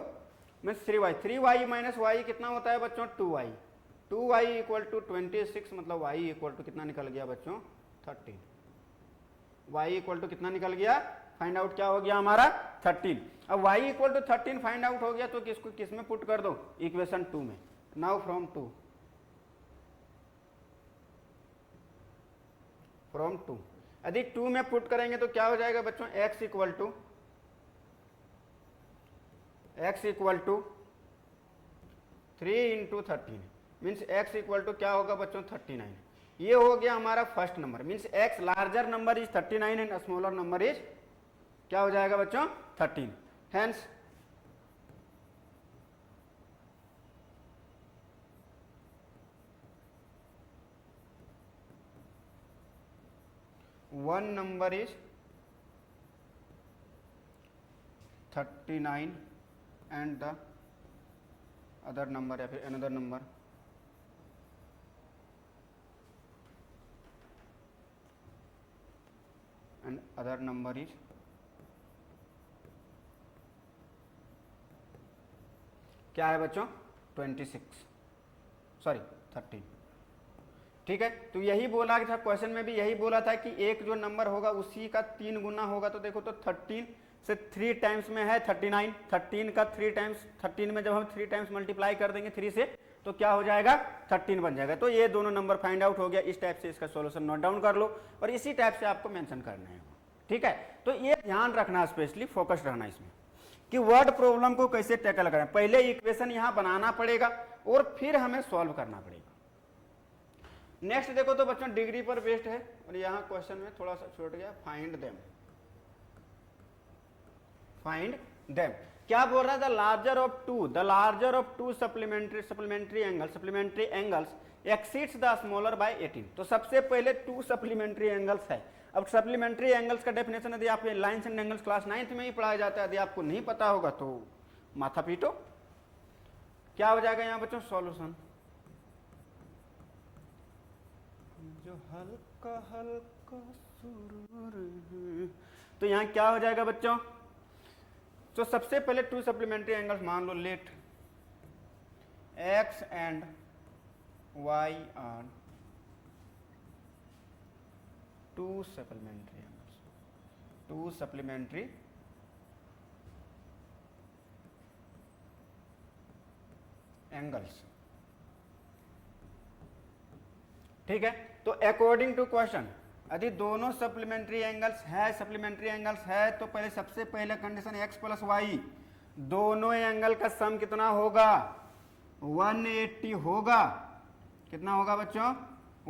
means 3y minus y कितना होता है बच्चों, 2y, 2y इक्वल टू 26, मतलब y इक्वल टू कितना निकल गया बच्चों 13। y इक्वल टू कितना निकल गया, फाइंड आउट क्या हो गया हमारा 13। अब y equal to 13 find out हो गया तो किसको किस में पुट कर दो, इक्वेशन 2 में। नाउ फ्रॉम 2 यदि 2 में पुट करेंगे तो क्या हो जाएगा बच्चों, x equal to 3 into 13 means x equal to क्या होगा बच्चों 39। ये हो गया हमारा first number, means x larger number is 39 and smaller number is क्या हो जाएगा बच्चों 13। Hence one number is 39 and the other number या फिर another number and other number is क्या है बच्चों 13। ठीक है, तो यही बोला था क्वेश्चन में भी, यही बोला था कि एक जो नंबर होगा उसी का 3 गुना होगा। तो देखो तो 13 से 3 टाइम्स में है 39, 13 का 3 टाइम्स, 13 में जब हम 3 टाइम्स मल्टीप्लाई कर देंगे 3 से तो क्या हो जाएगा 13 बन जाएगा। तो ये दोनों नंबर फाइंड आउट हो गया। इस टाइप से इसका सॉल्यूशन नोट डाउन कर लो और इसी टाइप से आपको मेंशन करना है। ठीक है, तो ये ध्यान रखना, स्पेशली फोकस रहना इसमें कि वर्ड प्रॉब्लम को कैसे टैकल करें। पहले इक्वेशन यहां बनाना पड़ेगा और फिर हमें सॉल्व करना पड़ेगा। नेक्स्ट देखो तो बच्चों डिग्री पर बेस्ड है और यहां क्वेश्चन में थोड़ा सा छूट गया, फाइंड देम। क्या बोल रहा है, the larger of to supplementary angles exceeds the smaller by 18। तो सबसे पहले 2 सप्लीमेंट्री एंगल्स है। अब सप्लीमेंट्री एंगल्स का डेफिनेशन यदि आप lines and angles class 9th में ही पढ़ाया जाता है, यदि आपको नहीं पता होगा तो माथा पीटो। क्या हो जाएगा यहाँ बच्चों सॉल्यूशन, जो हल्का हल्का सुरूर है। तो यहाँ क्या हो जाएगा बच्चों, तो सबसे पहले 2 सप्लीमेंट्री एंगल्स मान लो, let x and y are 2 supplementary angles. ठीक है, तो अकॉर्डिंग टू क्वेश्चन यदि दोनों सप्लीमेंट्री एंगल्स है तो पहले सबसे पहले कंडीशन x प्लस वाई, दोनों एंगल का सम कितना होगा 180 होगा। कितना होगा बच्चों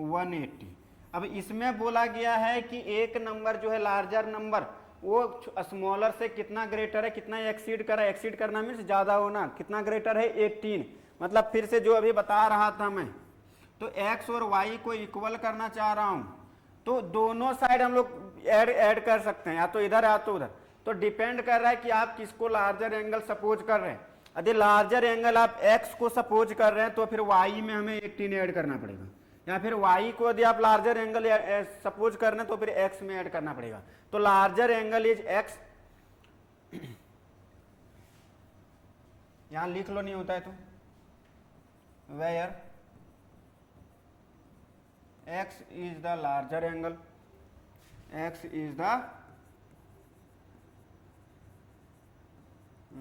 180। अब इसमें बोला गया है कि एक नंबर जो है लार्जर नंबर वो स्मॉलर से कितना ग्रेटर है, कितना एक्सीड कर रहा है। एक्सीड करना मीन्स ज्यादा होना, कितना ग्रेटर है 18। मतलब फिर से जो अभी बता रहा था मैं, तो x और y को इक्वल करना चाह रहा हूं तो दोनों साइड हम लोग ऐड कर सकते हैं, या तो इधर या तो उधर। तो डिपेंड कर रहा है कि आप किसको लार्जर एंगल सपोज कर रहे हैं। यदि लार्जर एंगल आप x को सपोज कर रहे हैं तो फिर y में हमें 18 ऐड करना पड़ेगा, या फिर y को यदि आप लार्जर एंगल सपोज कर रहे हैं तो फिर x में ऐड करना पड़ेगा। तो लार्जर एंगल इज x, यहां लिख लो नहीं होता है तो, where x is the larger angle, x is the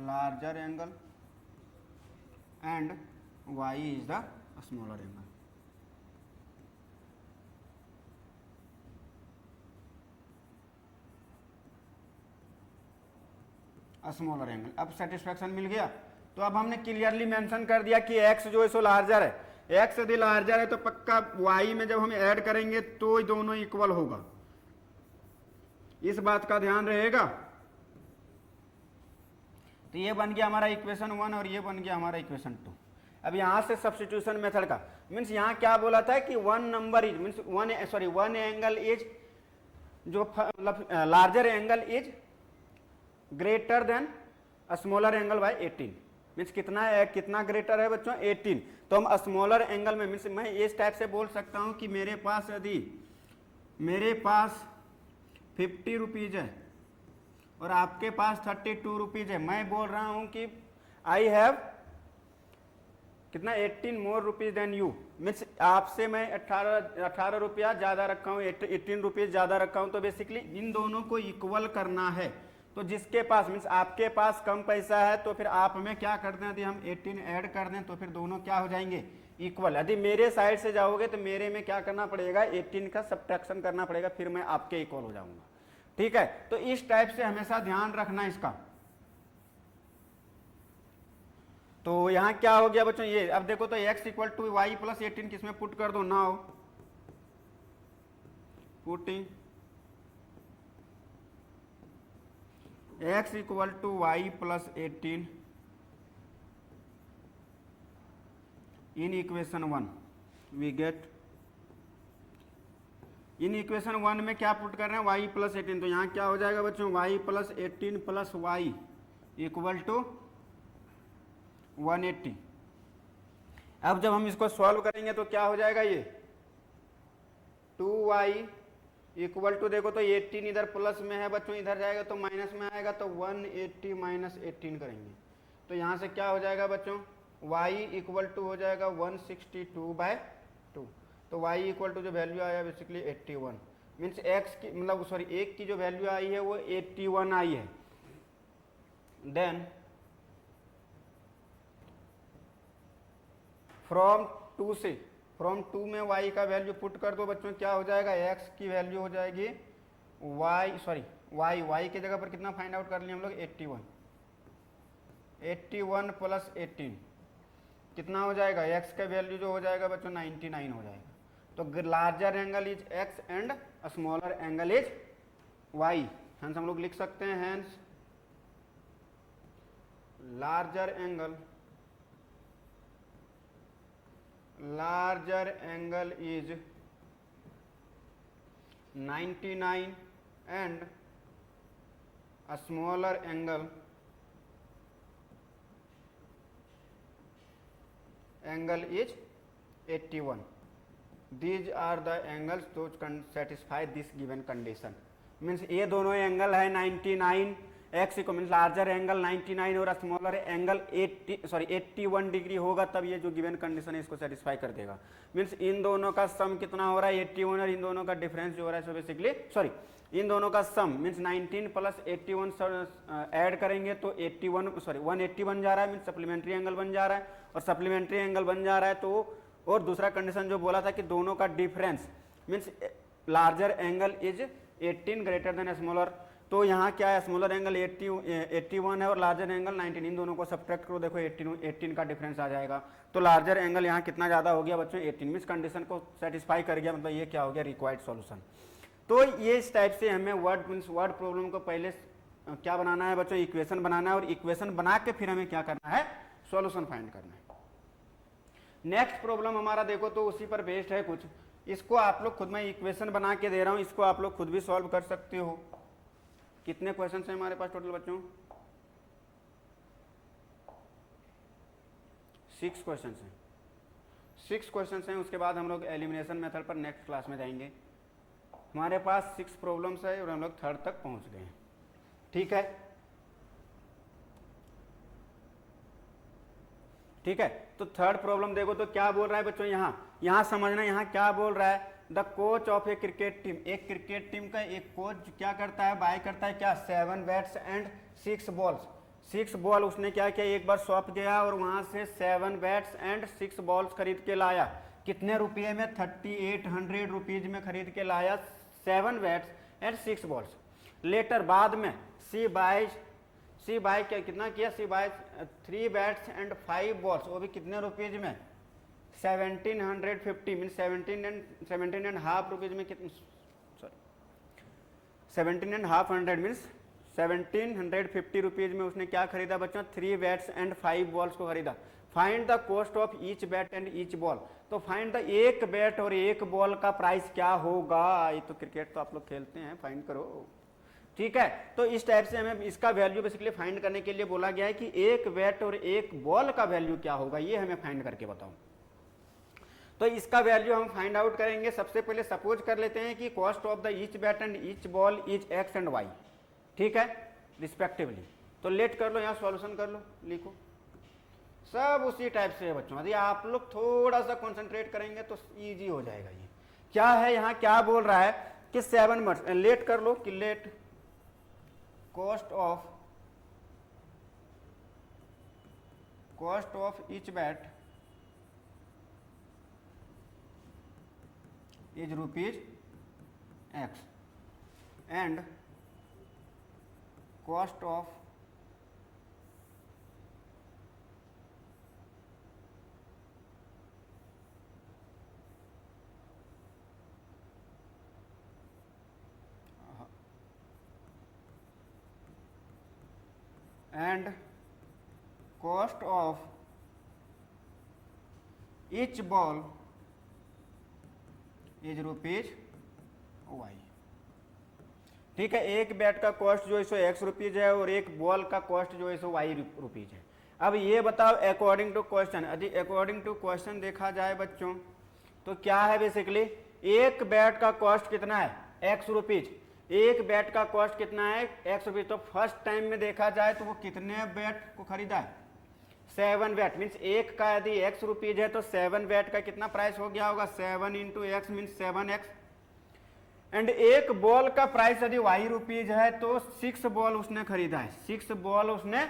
larger angle and y is the smaller angle। Smaller angle. अब सेटिस्फैक्शन मिल गया। तो अब हमने क्लियरली मेंशन कर दिया कि x जो है सो लार्जर है। x यदि लार्जर है तो पक्का y में जब हम ऐड करेंगे तो दोनों इक्वल होगा, इस बात का ध्यान रहेगा। तो ये बन गया हमारा इक्वेशन 1 और ये बन गया हमारा इक्वेशन 2। अब यहां से सब्स्टिट्यूशन मेथड का मीन्स यहां क्या बोला था कि one number is means one angle is जो मतलब larger angle is greater then smaller angle by 18। Means कितना ग्रेटर है बच्चों 18। तो हम स्मॉलर एंगल में मीन्स मैं इस टाइप से बोल सकता हूं कि मेरे पास यदि मेरे पास 50 रुपीज है और आपके पास 32 रुपीज है, मैं बोल रहा हूं कि आई हैव कितना 18 मोर रुपीज देन यू। मीन्स आपसे मैं 18 रुपया ज़्यादा रखा हूँ, 18 रुपीज़ ज़्यादा रखा हूँ, तो बेसिकली इन दोनों को इक्वल करना है। तो जिसके पास मीन्स आपके पास कम पैसा है तो फिर आप में क्या करते हैं, यदि हम 18 ऐड कर दें तो फिर दोनों क्या हो जाएंगे, इक्वल। यदि मेरे साइड से जाओगे तो मेरे में क्या करना पड़ेगा, 18 का सब्ट्रैक्शन करना पड़ेगा, फिर मैं आपके इक्वल हो जाऊंगा। ठीक है, तो इस टाइप से हमेशा ध्यान रखना इसका। तो यहाँ क्या हो गया बच्चों, ये अब देखो तो x equal to y plus 18 किसमें पुट कर दो, now putting x equal to y plus 18 in equation 1 we get, in equation 1 में क्या पुट कर रहे हैं, y प्लस 18, तो यहाँ क्या हो जाएगा बच्चों, y plus 18 plus y equal to 180। अब जब हम इसको सॉल्व करेंगे तो क्या हो जाएगा, ये 2y इक्वल टू, देखो तो 18 इधर प्लस में है बच्चों, इधर जाएगा तो माइनस में आएगा, तो 180 माइनस 18 करेंगे तो यहाँ से क्या हो जाएगा बच्चों, y इक्वल टू हो जाएगा 162/2। तो y इक्वल टू जो वैल्यू आया बेसिकली 81, मीन्स x की मतलब सॉरी एक की जो वैल्यू आई है वो 81 आई है। देन फ्रॉम 2 से, फ्रॉम 2 में y का वैल्यू पुट कर दो बच्चों, क्या हो जाएगा, x की वैल्यू हो जाएगी y की जगह पर कितना फाइंड आउट कर लिए हम लोग, 81 प्लस 18 कितना हो जाएगा, x का वैल्यू जो हो जाएगा बच्चों 99 हो जाएगा। तो larger angle is x and smaller angle is y, hence हम लोग लिख सकते हैं, hence larger angle is 99 and smaller angle is 81। These are the angles to satisfy this given condition। Means ये दोनों एंगल है 99, एक्स को मीन्स लार्जर एंगल 99 और स्मॉलर एंगल 81 डिग्री होगा, तब ये जो गिवन कंडीशन है इसको सेटिस्फाई कर देगा। मीन्स इन दोनों का सम कितना हो रहा है, 81, और इन दोनों का डिफरेंस जो हो रहा है, सो बेसिकली इन दोनों का सम मीन्स 19 प्लस 81 ऐड करेंगे तो 180 बन जा रहा है, मीन्स सप्लीमेंट्री एंगल बन जा रहा है, और सप्लीमेंट्री एंगल बन जा रहा है तो, और दूसरा कंडीशन जो बोला था कि दोनों का difference means larger angle is 18 greater than smaller, तो यहाँ क्या है, स्मॉलर एंगल 81 है और लार्जर एंगल 19, इन दोनों को सब्ट्रैक्ट करो, देखो 18 का डिफरेंस आ जाएगा, तो लार्जर एंगल यहाँ कितना ज़्यादा हो गया बच्चों, 18, मीन्स कंडीशन को सेटिस्फाई कर गया, मतलब ये क्या हो गया, रिक्वायर्ड सॉल्यूशन। तो ये इस टाइप से हमें वर्ड प्रॉब्लम को पहले क्या बनाना है बच्चों, इक्वेशन बनाना है, और इक्वेशन बना के फिर हमें क्या करना है, सॉल्यूशन फाइंड करना है। नेक्स्ट प्रॉब्लम हमारा देखो तो उसी पर बेस्ड है कुछ, इसको आप लोग खुद, मैं इक्वेशन बना के दे रहा हूं, इसको आप लोग खुद भी सॉल्व कर सकते हो। कितने क्वेश्चन हैं हमारे पास टोटल बच्चों, 6 क्वेश्चन हैं, 6 क्वेश्चन हैं। उसके बाद हम लोग एलिमिनेशन मेथड पर नेक्स्ट क्लास में जाएंगे। हमारे पास 6 प्रॉब्लम्स है और हम लोग 3rd तक पहुंच गए हैं। ठीक है, ठीक है, तो 3rd प्रॉब्लम देखो तो क्या बोल रहा है बच्चों, यहाँ समझना, यहाँ क्या बोल रहा है, the coach of A cricket team, एक क्रिकेट टीम का एक कोच क्या करता है, बाय करता है क्या, 7 बैट्स एंड 6 बॉल्स, 6 बॉल उसने क्या किया, एक बार शॉप गया और वहां से 7 बैट्स एंड 6 बॉल्स खरीद के लाया, कितने रुपये में, 3800 रुपीज में खरीद के लाया 7 बैट्स एंड 6 बॉल्स। लेटर बाद में सी बाय क्या कितना किया, सी बाय 3 बैट्स एंड 5 बॉल्स, वो भी कितने रुपीज में, 1750, मीन 17.5 रुपीज में, कितने 17.5 मीन्स 1750 रुपीज में उसने क्या खरीदा बच्चों, 3 बैट्स एंड 5 बॉल्स को खरीदा। Find the cost of each bat and each ball, तो फाइंड द एक बैट और एक बॉल का प्राइस क्या होगा, ये तो क्रिकेट तो आप लोग खेलते हैं, फाइंड करो। ठीक है, तो इस टाइप से हमें इसका वैल्यू बेसिकली फाइंड करने के लिए बोला गया है कि एक बैट और एक बॉल का वैल्यू क्या होगा, ये हमें फाइंड करके बताओ। तो इसका वैल्यू हम फाइंड आउट करेंगे। सबसे पहले सपोज कर लेते हैं कि cost of the each bat and each ball is x and y, ठीक है, रिस्पेक्टिवली। तो लेट कर लो, यहाँ सॉल्यूशन कर लो, लिखो सब उसी टाइप से है बच्चों। यदि आप लोग थोड़ा सा कॉन्सेंट्रेट करेंगे तो इजी हो जाएगा। ये क्या है, यहाँ क्या बोल रहा है कि 7 मंथ्स, लेट कर लो कि let cost of each bat is rupees x and cost of and cost of each ball is rupees y. ठीक है, एक बैट का कॉस्ट जो है सो एक्स रुपीज है और एक बॉल का कॉस्ट जो है सो वाई रुपीज है। अब ये बताओ अकॉर्डिंग टू क्वेश्चन, यदि अकॉर्डिंग टू क्वेश्चन देखा जाए बच्चों तो क्या है, बेसिकली एक बैट का कॉस्ट कितना है, एक्स रुपीज। एक बैट का कॉस्ट कितना है, एक्स रुपीज। तो फर्स्ट टाइम में देखा जाए तो वो कितने बैट को खरीदा है, 7 बैट। मीन्स एक का यदि एक्स रुपीज है तो 7 बैट का कितना प्राइस हो गया होगा, 7 into x means 7x। And एक बॉल का प्राइस यदि वाई रुपीज है तो 6 बॉल उसने खरीदा है, 6 बॉल उसने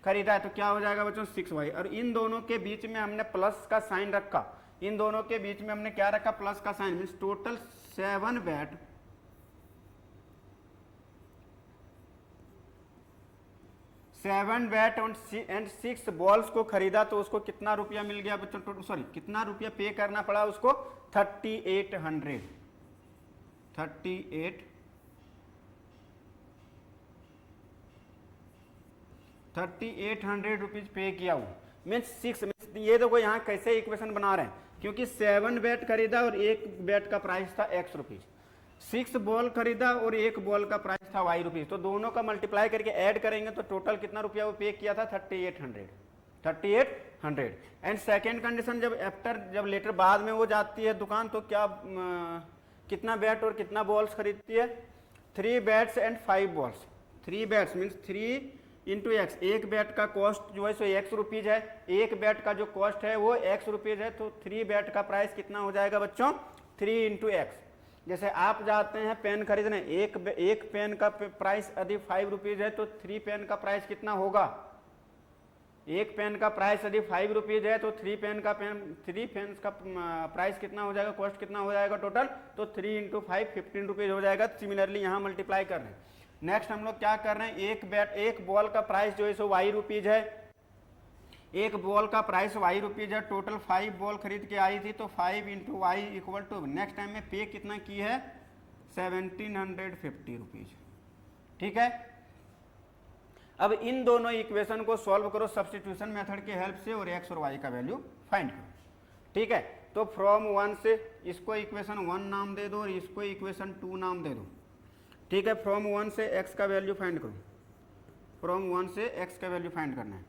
खरीदा है। तो क्या हो जाएगा बच्चों, 6y। और इन दोनों के बीच में हमने प्लस का साइन रखा, इन दोनों के बीच में हमने क्या रखा, प्लस का sign. Means total 7 bat and 6 balls को खरीदा तो उसको कितना रुपया मिल गया बच्चों, सॉरी कितना रुपया पे करना पड़ा उसको, 3800 रुपीज पे किया वो। मीन्स 6। ये देखो यहाँ कैसे इक्वेशन बना रहे हैं, क्योंकि 7 बैट खरीदा और एक बैट का प्राइस था एक्स रुपीज, 6 बॉल खरीदा और एक बॉल का प्राइस था वाई रुपीज। तो दोनों का मल्टीप्लाई करके ऐड करेंगे तो टोटल कितना रुपया वो पे किया था, 3800। एंड सेकेंड कंडीशन, जब लेटर बाद में वो जाती है दुकान तो क्या कितना बैट और कितना बॉल्स खरीदती है, 3 bats and 5 balls. 3 bats means 3 into x. एक बैट का कॉस्ट जो है सो एक्स रुपीज है, एक बैट का जो कॉस्ट है वो एक्स रुपीज है। तो 3 बैट का प्राइस कितना हो जाएगा बच्चों, 3 इंटू एक्स। जैसे आप जाते हैं पेन खरीदने, एक पेन का प्राइस यदि 5 रुपीज है तो 3 पेन का प्राइस कितना होगा, एक पेन का प्राइस यदि 5 रुपीज है तो 3 पेन का प्राइस कितना हो जाएगा, कॉस्ट कितना हो जाएगा टोटल, तो 3 इंटू 5 15 रुपीज हो जाएगा। सिमिलरली यहाँ मल्टीप्लाई कर रहे हैं। नेक्स्ट हम लोग क्या कर रहे हैं, एक बॉल का प्राइस जो है सो वाई रुपीज है, एक बॉल का प्राइस वाई रुपीज है। टोटल 5 बॉल खरीद के आई थी तो 5 into y equal to, next time में पे कितना की है, 1750 रुपीज। ठीक है, अब इन दोनों इक्वेशन को सॉल्व करो सब्स्टिट्यूशन मेथड के हेल्प से और एक्स और वाई का वैल्यू फाइंड करो। ठीक है, तो फ्रॉम 1 से इसको इक्वेशन 1 नाम दे दो और इसको इक्वेशन 2 नाम दे दो। ठीक है, फ्रॉम 1 से एक्स का वैल्यू फाइंड करो, फ्रॉम 1 से एक्स का वैल्यू फाइंड करना है।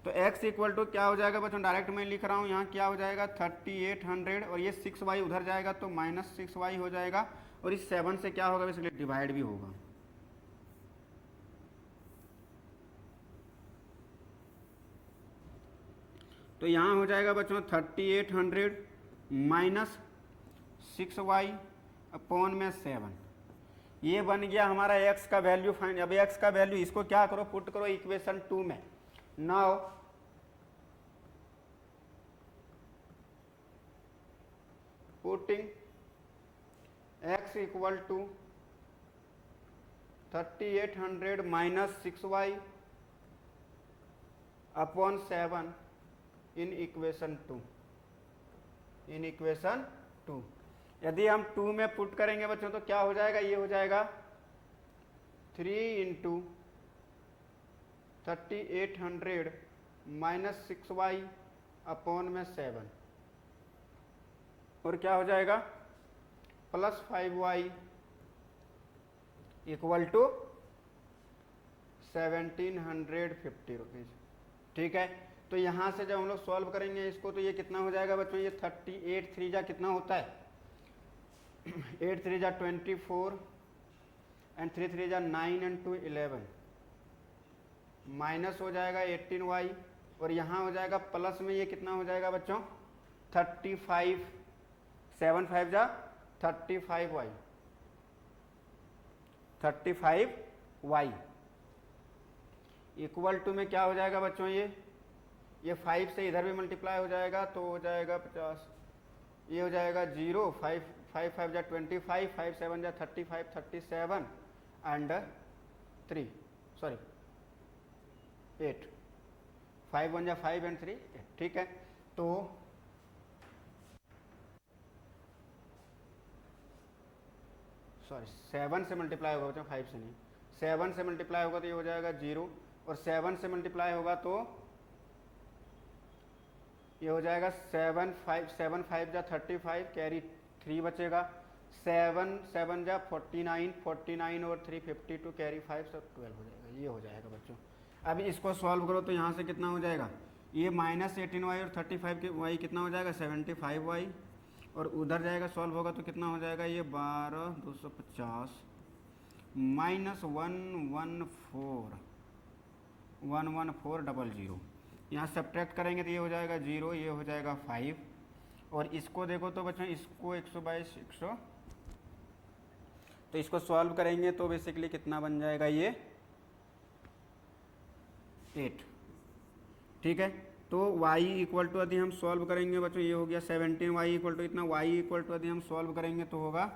तो x इक्वल टू क्या हो जाएगा बच्चों, डायरेक्ट मैं लिख रहा हूँ, यहाँ क्या हो जाएगा 3800 और ये 6y उधर जाएगा तो -6y हो जाएगा और इस 7 से क्या होगा, बेसिकली डिवाइड भी होगा। तो यहाँ हो जाएगा बच्चों 3800 माइनस 6y अपॉन में 7। ये बन गया हमारा x का वैल्यू फाइंड। अब x का वैल्यू इसको क्या करो, पुट करो इक्वेशन 2 में। Now putting x equal to 3800 minus 6y upon 7 in equation 2, in equation 2। यदि हम 2 में पुट करेंगे बच्चों तो क्या हो जाएगा, ये हो जाएगा 3 इंटू 3800 माइनस 6y अपॉन में 7 और क्या हो जाएगा plus 5y equal to 1750 rupees. ठीक है, तो यहाँ से जब हम लोग सॉल्व करेंगे इसको तो ये कितना हो जाएगा बच्चों, ये 38 3 जा कितना होता है 8 3 जा 24 एंड 3 3 जा 9 एंड 2 11 माइनस हो जाएगा 18y और यहाँ हो जाएगा प्लस में ये कितना हो जाएगा बच्चों 35, 7 5 जा 35y, 35y इक्वल टू में क्या हो जाएगा बच्चों, ये 5 से इधर भी मल्टीप्लाई हो जाएगा तो हो जाएगा 50, ये हो जाएगा 0, 5 5 जा 25, 5 7 जा 35, 37 एंड 3 सॉरी 8, 5 1 जा 5 एंड 3 8, ठीक है। तो सॉरी 7 से मल्टीप्लाई होगा बच्चों, 5 से नहीं, 7 से मल्टीप्लाई होगा तो ये हो जाएगा 0, और 7 से मल्टीप्लाई होगा तो ये हो जाएगा 7 5 जा 35, कैरी 3 बचेगा, 7 7 जा 49, 49 और 3 52, कैरी 5 सब 12 हो जाएगा, ये हो जाएगा बच्चों। अब इसको सॉल्व करो तो यहाँ से कितना हो जाएगा, ये -18y और 35 के y कितना हो जाएगा 75y, और उधर जाएगा सॉल्व होगा तो कितना हो जाएगा, ये 12 250 -114 यहाँ सब्ट्रैक्ट करेंगे तो ये हो जाएगा 0, ये हो जाएगा 5, और इसको देखो तो बच्चों इसको 122 100, तो इसको सॉल्व करेंगे तो बेसिकली कितना बन जाएगा, ये 8, ठीक है। तो y इक्वल टू यदि हम सॉल्व करेंगे बच्चों, ये हो गया 17, y इक्वल टू इतना, y इक्वल टू यदि हम सॉल्व करेंगे तो होगा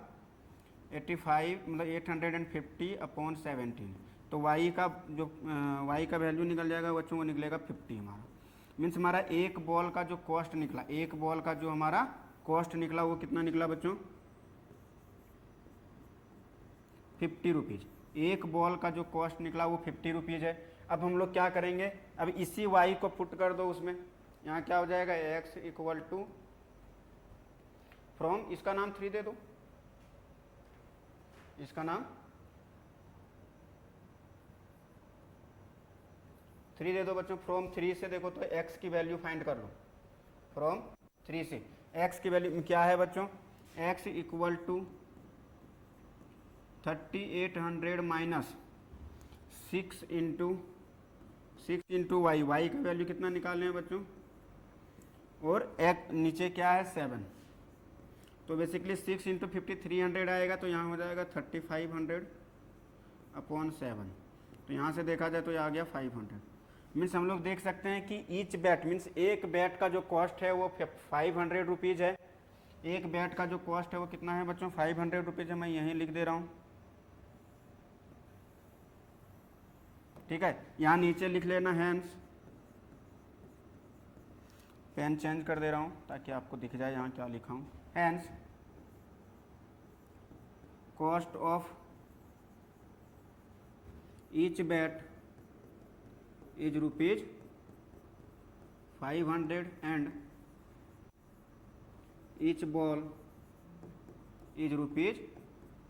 85 मतलब 850/17, तो y का जो y का वैल्यू निकल जाएगा बच्चों, वो निकलेगा 50 हमारा। मीन्स हमारा एक बॉल का जो कॉस्ट निकला, एक बॉल का जो हमारा कॉस्ट निकला वो कितना निकला बच्चों 50 रुपीज़। एक बॉल का जो कॉस्ट निकला वो 50 रुपीज़ है। अब हम लोग क्या करेंगे, अब इसी y को पुट कर दो उसमें, यहाँ क्या हो जाएगा x इक्वल टू फ्रॉम, इसका नाम 3 दे दो, इसका नाम 3 दे दो बच्चों। फ्रॉम 3 से देखो तो x की वैल्यू फाइंड कर लो, फ्रॉम 3 से x की वैल्यू क्या है बच्चों, x equal to 3800 minus 6 into y, y का वैल्यू कितना निकालने हैं बच्चों, और एक नीचे क्या है 7, तो बेसिकली 6 इंटू 50 300 आएगा, तो यहाँ हो जाएगा 3500/7, तो यहाँ से देखा जाए तो ये आ गया 500। मीन्स हम लोग देख सकते हैं कि ईच बैट मीन्स एक बैट का जो कॉस्ट है वो 500 रुपीज़ है, एक बैट का जो कॉस्ट है वो कितना है बच्चों 500 रुपीज़ है, मैं यहीं लिख दे रहा हूँ, ठीक है। यहाँ नीचे लिख लेना हैंस, पेन चेंज कर दे रहा हूँ ताकि आपको दिख जाए यहाँ क्या लिखा हूँ, hence cost of each bat is rupees 500 and each ball is rupees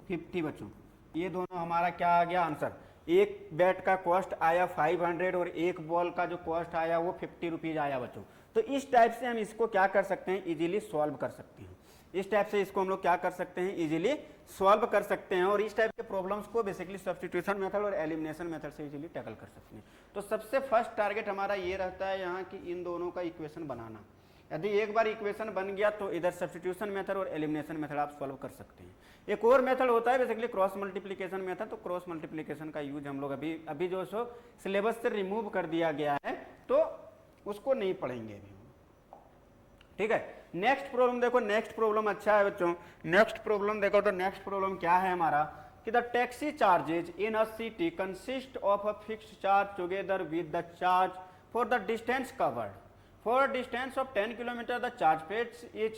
50 बच्चों। ये दोनों हमारा क्या आ गया आंसर, एक बैट का कॉस्ट आया 500 और एक बॉल का जो कॉस्ट आया वो 50 रुपीज़ आया बच्चों। तो इस टाइप से हम इसको क्या कर सकते हैं, इजीली सॉल्व कर सकते हैं, इस टाइप से इसको हम लोग क्या कर सकते हैं, इजीली सॉल्व कर सकते हैं, और इस टाइप के प्रॉब्लम्स को बेसिकली सब्स्टिट्यूशन मेथड और एलिमिनेशन मेथड से इजीली टैकल कर सकते हैं। तो सबसे फर्स्ट टारगेट हमारा ये रहता है यहाँ कि इन दोनों का इक्वेशन बनाना। यदि एक बार इक्वेशन बन गया तो इधर सब्स्टिट्यूशन मेथड और एलिमिनेशन मेथड आप सॉल्व कर सकते हैं। एक और मेथड होता है बेसिकली क्रॉस मल्टीप्लिकेशन मेथड, तो क्रॉस मल्टीप्लिकेशन का यूज हम लोग अभी जो सो सिलेबस से रिमूव कर दिया गया है तो उसको नहीं पढ़ेंगे अभी, ठीक है। नेक्स्ट प्रॉब्लम देखो, नेक्स्ट प्रॉब्लम अच्छा है बच्चों, नेक्स्ट प्रॉब्लम देखो तो नेक्स्ट प्रॉब्लम क्या है हमारा कि the taxi charges in a city consist of a fixed charge together with the charge for the distance covered. For a distance of 10 km, the charge paid is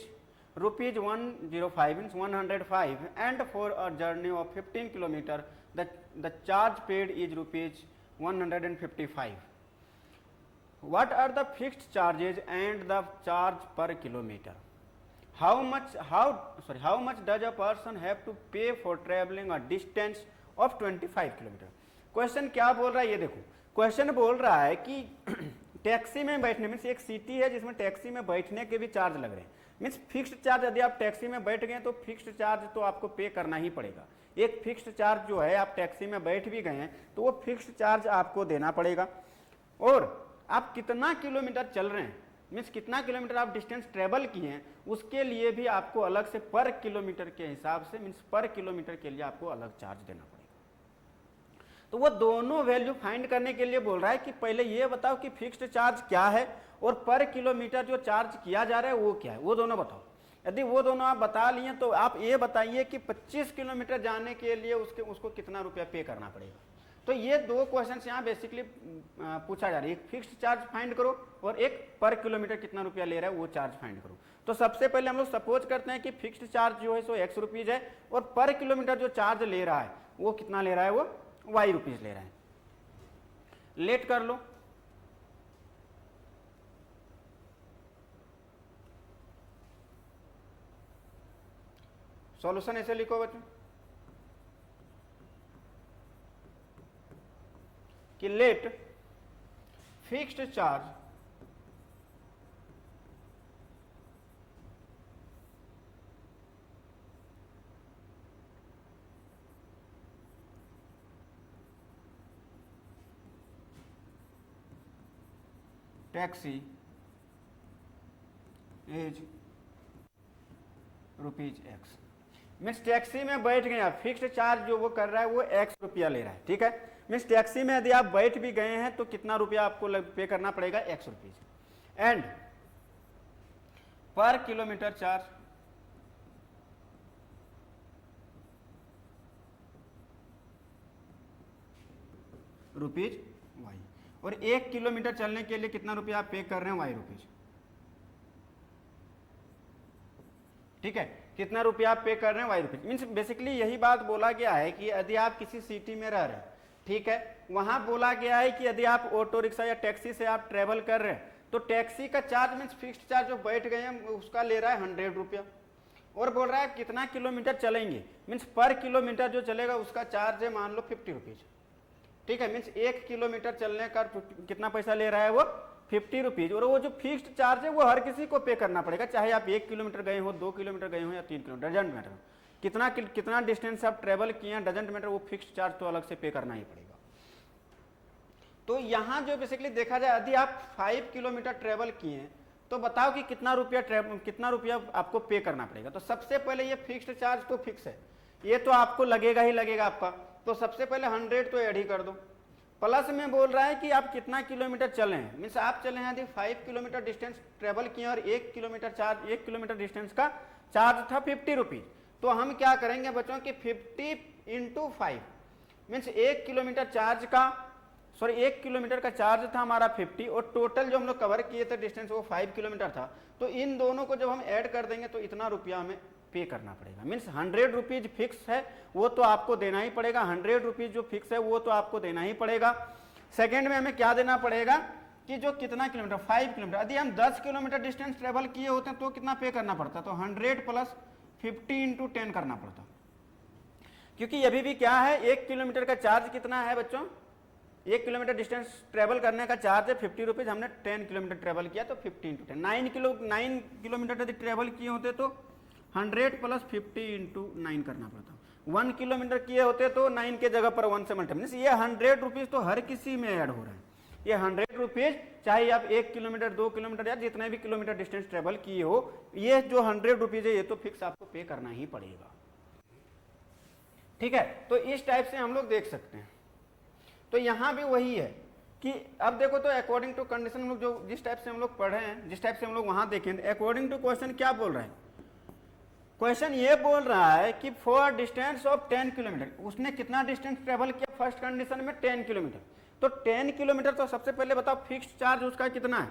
rupees 105 means 105, and for a journey of 15 km, the charge paid is rupees 155. What are the fixed charges and the charge per kilometer? How much does a person have to pay for traveling a distance of 25 km? Question क्या बोल रहा है ये देखो, question बोल रहा है कि टैक्सी में बैठने मीन्स एक सिटी है जिसमें टैक्सी में बैठने के भी चार्ज लग रहे हैं, मीन्स फिक्स्ड चार्ज। यदि आप टैक्सी में बैठ गए तो फिक्स्ड चार्ज तो आपको पे करना ही पड़ेगा। एक फिक्स्ड चार्ज जो है, आप टैक्सी में बैठ भी गए हैं तो वो फिक्स्ड चार्ज आपको देना पड़ेगा। और आप कितना किलोमीटर चल रहे हैं, मीन्स कितना किलोमीटर आप डिस्टेंस ट्रेवल किए हैं, उसके लिए भी आपको अलग से पर किलोमीटर के हिसाब से, मीन्स पर किलोमीटर के लिए आपको अलग चार्ज देना पड़ेगा। तो वो दोनों वैल्यू फाइंड करने के लिए बोल रहा है कि पहले ये बताओ कि फिक्स्ड चार्ज क्या है और पर किलोमीटर जो चार्ज किया जा रहा है वो क्या है, वो दोनों बताओ। यदि वो दोनों आप बता लिए तो आप ये बताइए कि 25 किलोमीटर जाने के लिए उसको कितना रुपया पे करना पड़ेगा। तो ये दो क्वेश्चन यहाँ बेसिकली पूछा जा रहा है, एक फिक्स्ड चार्ज फाइंड करो और एक पर किलोमीटर कितना रुपया ले रहा है वो चार्ज फाइंड करो। तो सबसे पहले हम लोग सपोज करते हैं कि फिक्स्ड चार्ज जो है सो X रुपीज है और पर किलोमीटर जो चार्ज ले रहा है वो कितना ले रहा है, वो Y रुपीज ले रहा है। लेट कर लो, सॉल्यूशन ऐसे लिखो बच्चों कि let fixed charge taxi is ₹X। Means taxi में बैठ गए आप, फिक्स्ड चार्ज जो वो कर रहा है वो X रुपया ले रहा है, ठीक है। मीन्स टैक्सी में यदि आप बैठ भी गए हैं तो कितना रुपया आपको पे करना पड़ेगा, X रुपीज। एंड पर किलोमीटर चार्ज ₹Y, और 1 किलोमीटर चलने के लिए कितना रुपया आप पे कर रहे हैं, Y रुपीज, ठीक है। कितना रुपया आप पे कर रहे हैं, Y रुपीज। मीन्स बेसिकली यही बात बोला गया है कि यदि आप किसी सिटी में रह रहे हैं, ठीक है, वहां बोला गया है कि यदि आप ऑटो रिक्शा या टैक्सी से आप ट्रेवल कर रहे हैं तो टैक्सी का चार्ज मीन्स फिक्स्ड चार्ज जो बैठ गए हैं उसका ले रहा है 100 रुपया, और बोल रहा है कितना किलोमीटर चलेंगे, मीन्स पर किलोमीटर जो चलेगा उसका चार्ज है मान लो 50 रुपीज, ठीक है। मीन्स 1 किलोमीटर चलने का कितना पैसा ले रहा है, वो 50 रुपीज। और वो जो फिक्स्ड चार्ज है वो हर किसी को पे करना पड़ेगा, चाहे आप 1 किलोमीटर गए हो, 2 किलोमीटर गए हो या 3 किलोमीटर, डजेंट मैटर कितना डिस्टेंस आप ट्रेवल किए हैं, डजेंट मैटर, वो फिक्स्ड चार्ज तो अलग से पे करना ही पड़ेगा। तो यहां जो बेसिकली देखा जाए, यदि आप 5 किलोमीटर ट्रेवल किए हैं तो बताओ कि कितना रुपया आपको पे करना पड़ेगा। तो सबसे पहले ये फिक्स्ड चार्ज तो फिक्स है, ये तो आपको लगेगा ही लगेगा आपका, तो सबसे पहले 100 तो ऐड ही कर दो। प्लस में बोल रहा है कि आप कितना किलोमीटर चले हैं, मीन्स आप चले हैं यदि 5 किलोमीटर डिस्टेंस ट्रेवल किए और 1 किलोमीटर डिस्टेंस का चार्ज था 50 रुपीज, तो हम क्या करेंगे बच्चों कि 50 × 5 मीन्स 1 किलोमीटर का चार्ज था हमारा 50 और टोटल जो हम लोग कवर किए थे डिस्टेंस वो 5 किलोमीटर था। तो इन दोनों को जब हम ऐड कर देंगे तो इतना रुपया हमें पे करना पड़ेगा। मीन्स 100 रुपीज फिक्स है वो तो आपको देना ही पड़ेगा, 100 रुपीज जो फिक्स है वो तो आपको देना ही पड़ेगा। सेकेंड में हमें क्या देना पड़ेगा कि जो कितना किलोमीटर, 5 किलोमीटर, यदि हम 10 किलोमीटर डिस्टेंस ट्रेवल किए होते हैं तो कितना पे करना पड़ता, तो 100 + 50 × 10 करना पड़ता, क्योंकि अभी भी क्या है 1 किलोमीटर का चार्ज कितना है बच्चों, 1 किलोमीटर डिस्टेंस ट्रेवल करने का चार्ज है 50 रुपीज, हमने 10 किलोमीटर ट्रेवल किया तो 50 × 10, 9 किलोमीटर यदि ट्रेवल किए होते तो 100 + 50 × 9 करना पड़ता। 1 किलोमीटर किए होते तो 9 के जगह पर 1 से मल्टीप्लाई, ये 100 रुपीज तो हर किसी में ऐड हो रहा है। ये 100 रुपीज चाहे आप 1 किलोमीटर 2 किलोमीटर या जितने भी किलोमीटर डिस्टेंस ट्रेवल किए हो, ये जो 100 रुपीज है ये तो फिक्स आपको पे करना ही पड़ेगा, ठीक है। तो इस टाइप से हम लोग देख सकते हैं। तो यहां भी वही है कि अब देखो तो अकॉर्डिंग टू कंडीशन हम लोग जो जिस टाइप से हम लोग पढ़े हैं, जिस टाइप से हम लोग वहां देखें, अकॉर्डिंग टू क्वेश्चन क्या बोल रहा है, क्वेश्चन ये बोल रहा है कि फॉर डिस्टेंस ऑफ 10 किलोमीटर, उसने कितना डिस्टेंस ट्रेवल किया फर्स्ट कंडीशन में 10 किलोमीटर, तो 10 किलोमीटर तो सबसे पहले बताओ फिक्स्ड चार्ज उसका कितना है,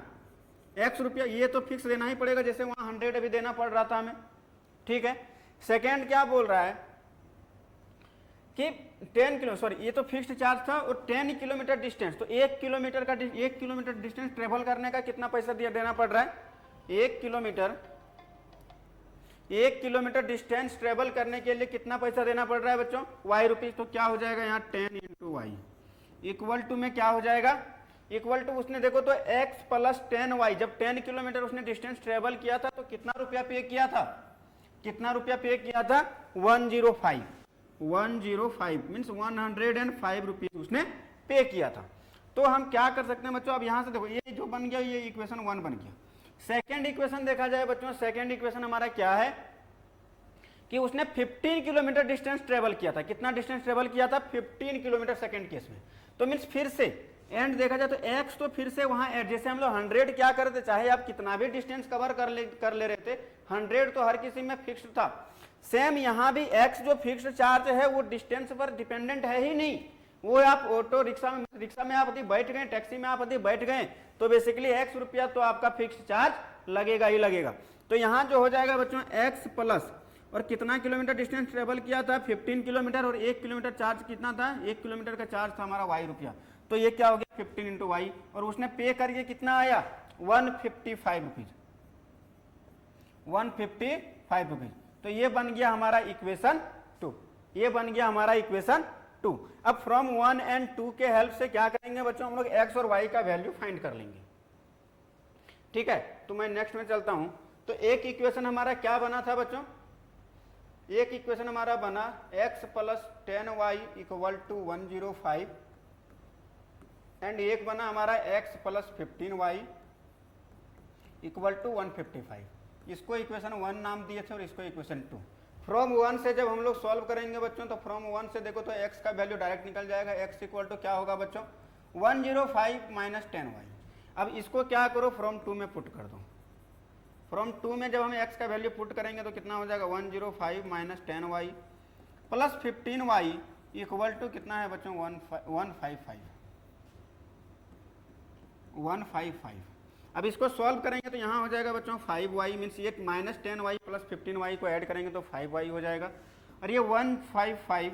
X रुपया, ये तो फिक्स देना ही पड़ेगा, जैसे वहां 100 अभी देना पड़ रहा था हमें, ठीक है। सेकेंड क्या बोल रहा है कि 10 किलो, सॉरी ये तो फिक्स्ड चार्ज था, और 10 किलोमीटर डिस्टेंस, तो 1 किलोमीटर डिस्टेंस ट्रेवल करने का कितना पैसा देना पड़ रहा है, 1 किलोमीटर डिस्टेंस ट्रेवल करने के लिए कितना पैसा देना पड़ रहा है बच्चों, Y रुपीज। तो क्या हो जाएगा यहाँ 10 × Y इक्वल टू में क्या हो जाएगा, इक्वल टू उसने देखो तो X + 10Y, जब 10 किलोमीटर उसने डिस्टेंस ट्रेवल किया था तो कितना रुपया पे किया था, 105 मीन्स 105 रुपीज उसने पे किया था। तो हम क्या कर सकते हैं बच्चों, अब यहाँ से देखो ये जो बन गया ये इक्वेशन 1 बन गया। सेकेंड इक्वेशन देखा जाए बच्चों, सेकेंड इक्वेशन हमारा क्या है कि उसने 15 किलोमीटर डिस्टेंस ट्रेवल किया था। कितना डिस्टेंस ट्रेवल किया था? 15 किलोमीटर सेकेंड केस में। तो मीन्स फिर से एंड देखा जाए तो एक्स तो फिर से वहां एड, जैसे हम लोग 100 क्या करते, चाहे आप कितना भी डिस्टेंस कवर कर ले रहे थे, 100 तो हर किसी में फिक्स्ड था। सेम यहाँ भी एक्स जो फिक्स्ड चार्ज है वो डिस्टेंस पर डिपेंडेंट है ही नहीं। वो आप ऑटो रिक्शा में आप यदि बैठ गए, टैक्सी में आप यदि बैठ गए, तो बेसिकली एक्स रुपया तो आपका फिक्स्ड चार्ज लगेगा ही लगेगा। तो यहाँ जो हो जाएगा बच्चों एक्स प्लस, और कितना किलोमीटर डिस्टेंस ट्रेवल किया था? 15 किलोमीटर, और 1 किलोमीटर चार्ज कितना था? 1 किलोमीटर का चार्ज था हमारा वाई रुपया। तो ये क्या हो गया 15 इंटू वाई, और उसने पे करके कितना आया? 155 रुपीज, 155 रुपीज। तो ये बन गया हमारा इक्वेशन 2, ये बन गया हमारा इक्वेशन 2। अब फ्रॉम 1 एंड 2 के हेल्प से क्या करेंगे बच्चों, हम लोग एक्स और वाई का वैल्यू फाइंड कर लेंगे। ठीक है, तो मैं नेक्स्ट में चलता हूं। तो एक इक्वेशन हमारा क्या बना था बच्चों? एक इक्वेशन हमारा बना x plus 10y equal to 105, and एक बना हमारा x plus 15y equal to 155। इसको इक्वेशन 1 नाम दिए थे और इसको इक्वेशन 2। फ्रॉम 1 से जब हम लोग सॉल्व करेंगे बच्चों, तो फ्रॉम 1 से देखो तो x का वैल्यू डायरेक्ट निकल जाएगा। x इक्वल टू क्या होगा बच्चों? 105 माइनस 10y। अब इसको क्या करो, फ्रॉम 2 में पुट कर दो। फ्रॉम 2 में जब हम x का वैल्यू पुट करेंगे तो कितना हो जाएगा? 105 minus 10y plus 15y equal to कितना है बच्चों? 155। अब इसको सॉल्व करेंगे तो यहाँ हो जाएगा बच्चों 5y, मीन्स ये माइनस 10y प्लस 15y को ऐड करेंगे तो 5y हो जाएगा, और ये 155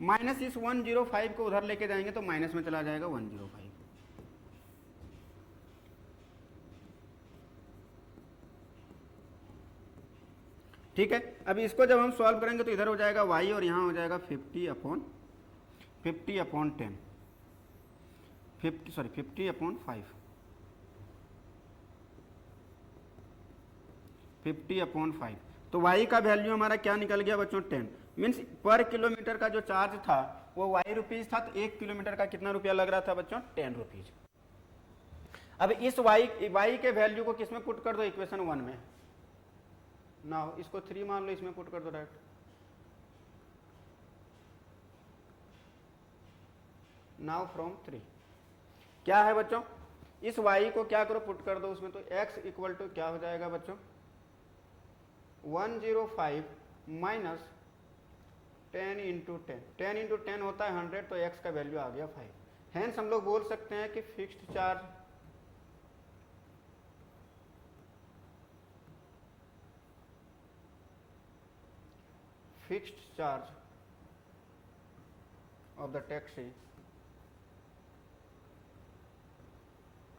माइनस इस 105 को उधर लेके जाएंगे तो माइनस में चला जाएगा 105। ठीक है, अब इसको जब हम सॉल्व करेंगे तो इधर हो जाएगा y और यहाँ हो जाएगा 50 अपॉन 10, 50 अपॉन 5, 50 अपॉन 5। तो y का वैल्यू हमारा क्या निकल गया बच्चों? 10। मीन्स पर किलोमीटर का जो चार्ज था वो y रुपीज था, तो 1 किलोमीटर का कितना रुपया लग रहा था बच्चों? 10 रुपीज। अब इस y के वैल्यू को किसमें पुट कर दो? इक्वेशन 1 में। ना इसको 3 मान लो, इसमें पुट कर दो डायरेक्ट। नाउ फ्रॉम 3 क्या है बच्चों? इस y को क्या करो? पुट कर दो उसमें। तो x इक्वल टू क्या हो जाएगा बच्चों? 105 माइनस 10 इंटू 10, 10 इंटू 10 होता है 100, तो x का वैल्यू आ गया 5। हेंस हम लोग बोल सकते हैं कि fixed charge of the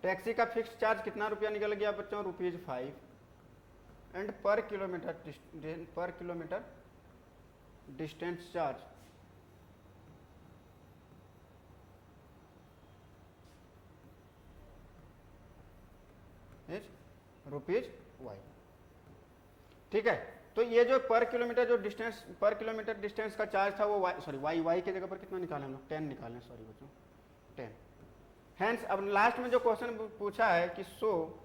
taxi का फिक्स्ड चार्ज कितना रुपया निकल गया बच्चों? ₹5। एंड पर kilometre distance charge is ₹y। ठीक है, तो ये जो पर किलोमीटर डिस्टेंस का चार्ज था वो y की जगह पर कितना निकाले हम लोग? 10 निकालें, सॉरी बच्चों 10। हेंस अब लास्ट में जो क्वेश्चन पूछा है कि so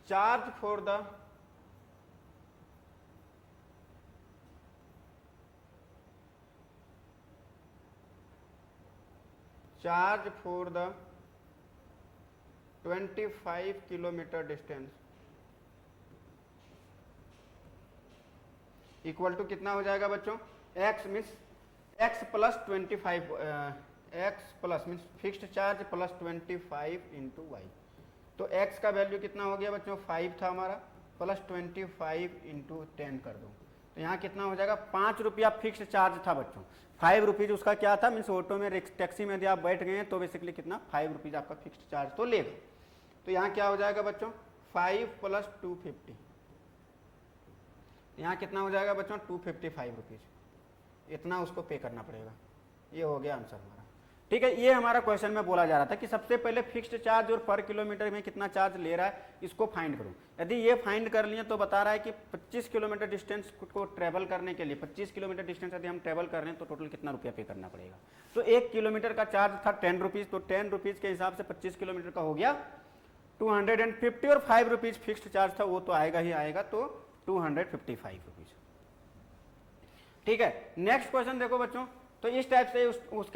charge for the 25 kilometre distance equal to कितना हो जाएगा बच्चों? x means x plus 25, x plus means fixed charge plus 25 into y. तो x का वैल्यू कितना हो गया बच्चों? 5 था हमारा, प्लस 25 इंटू 10 कर दो तो यहाँ कितना हो जाएगा? 5 रुपया फिक्स्ड चार्ज था बच्चों। 5 रुपीज उसका क्या था? मीन्स ऑटो में टैक्सी में यदि आप बैठ गए तो बेसिकली कितना? 5 रुपीज आपका फिक्स्ड चार्ज तो लेगा। तो यहाँ क्या हो जाएगा बच्चों? 5 प्लस 250, यहाँ कितना हो जाएगा बच्चों? 255 रुपीज। इतना उसको पे करना पड़ेगा। ये हो गया आंसर हमारा। ठीक है, ये हमारा क्वेश्चन में बोला जा रहा था कि सबसे पहले फिक्स्ड चार्ज और पर किलोमीटर में कितना चार्ज ले रहा है इसको फाइंड करो। यदि ये फाइंड कर लिए तो बता रहा है कि 25 किलोमीटर डिस्टेंस को ट्रेवल करने के लिए 25 किलोमीटर डिस्टेंस यदि हम ट्रेवल कर रहे हैं तो टोटल कितना रुपया पे करना पड़ेगा। तो 1 किलोमीटर का चार्ज था 10 रुपीज़, तो 10 रुपीज़ के हिसाब से 25 किलोमीटर का हो गया 250 और 5 रुपीज़ फिक्स्ड चार्ज था वो तो आएगा ही आएगा, तो 255 रुपीज़। ठीक है, नेक्स्ट क्वेश्चन देखो बच्चों, तो इस टाइप से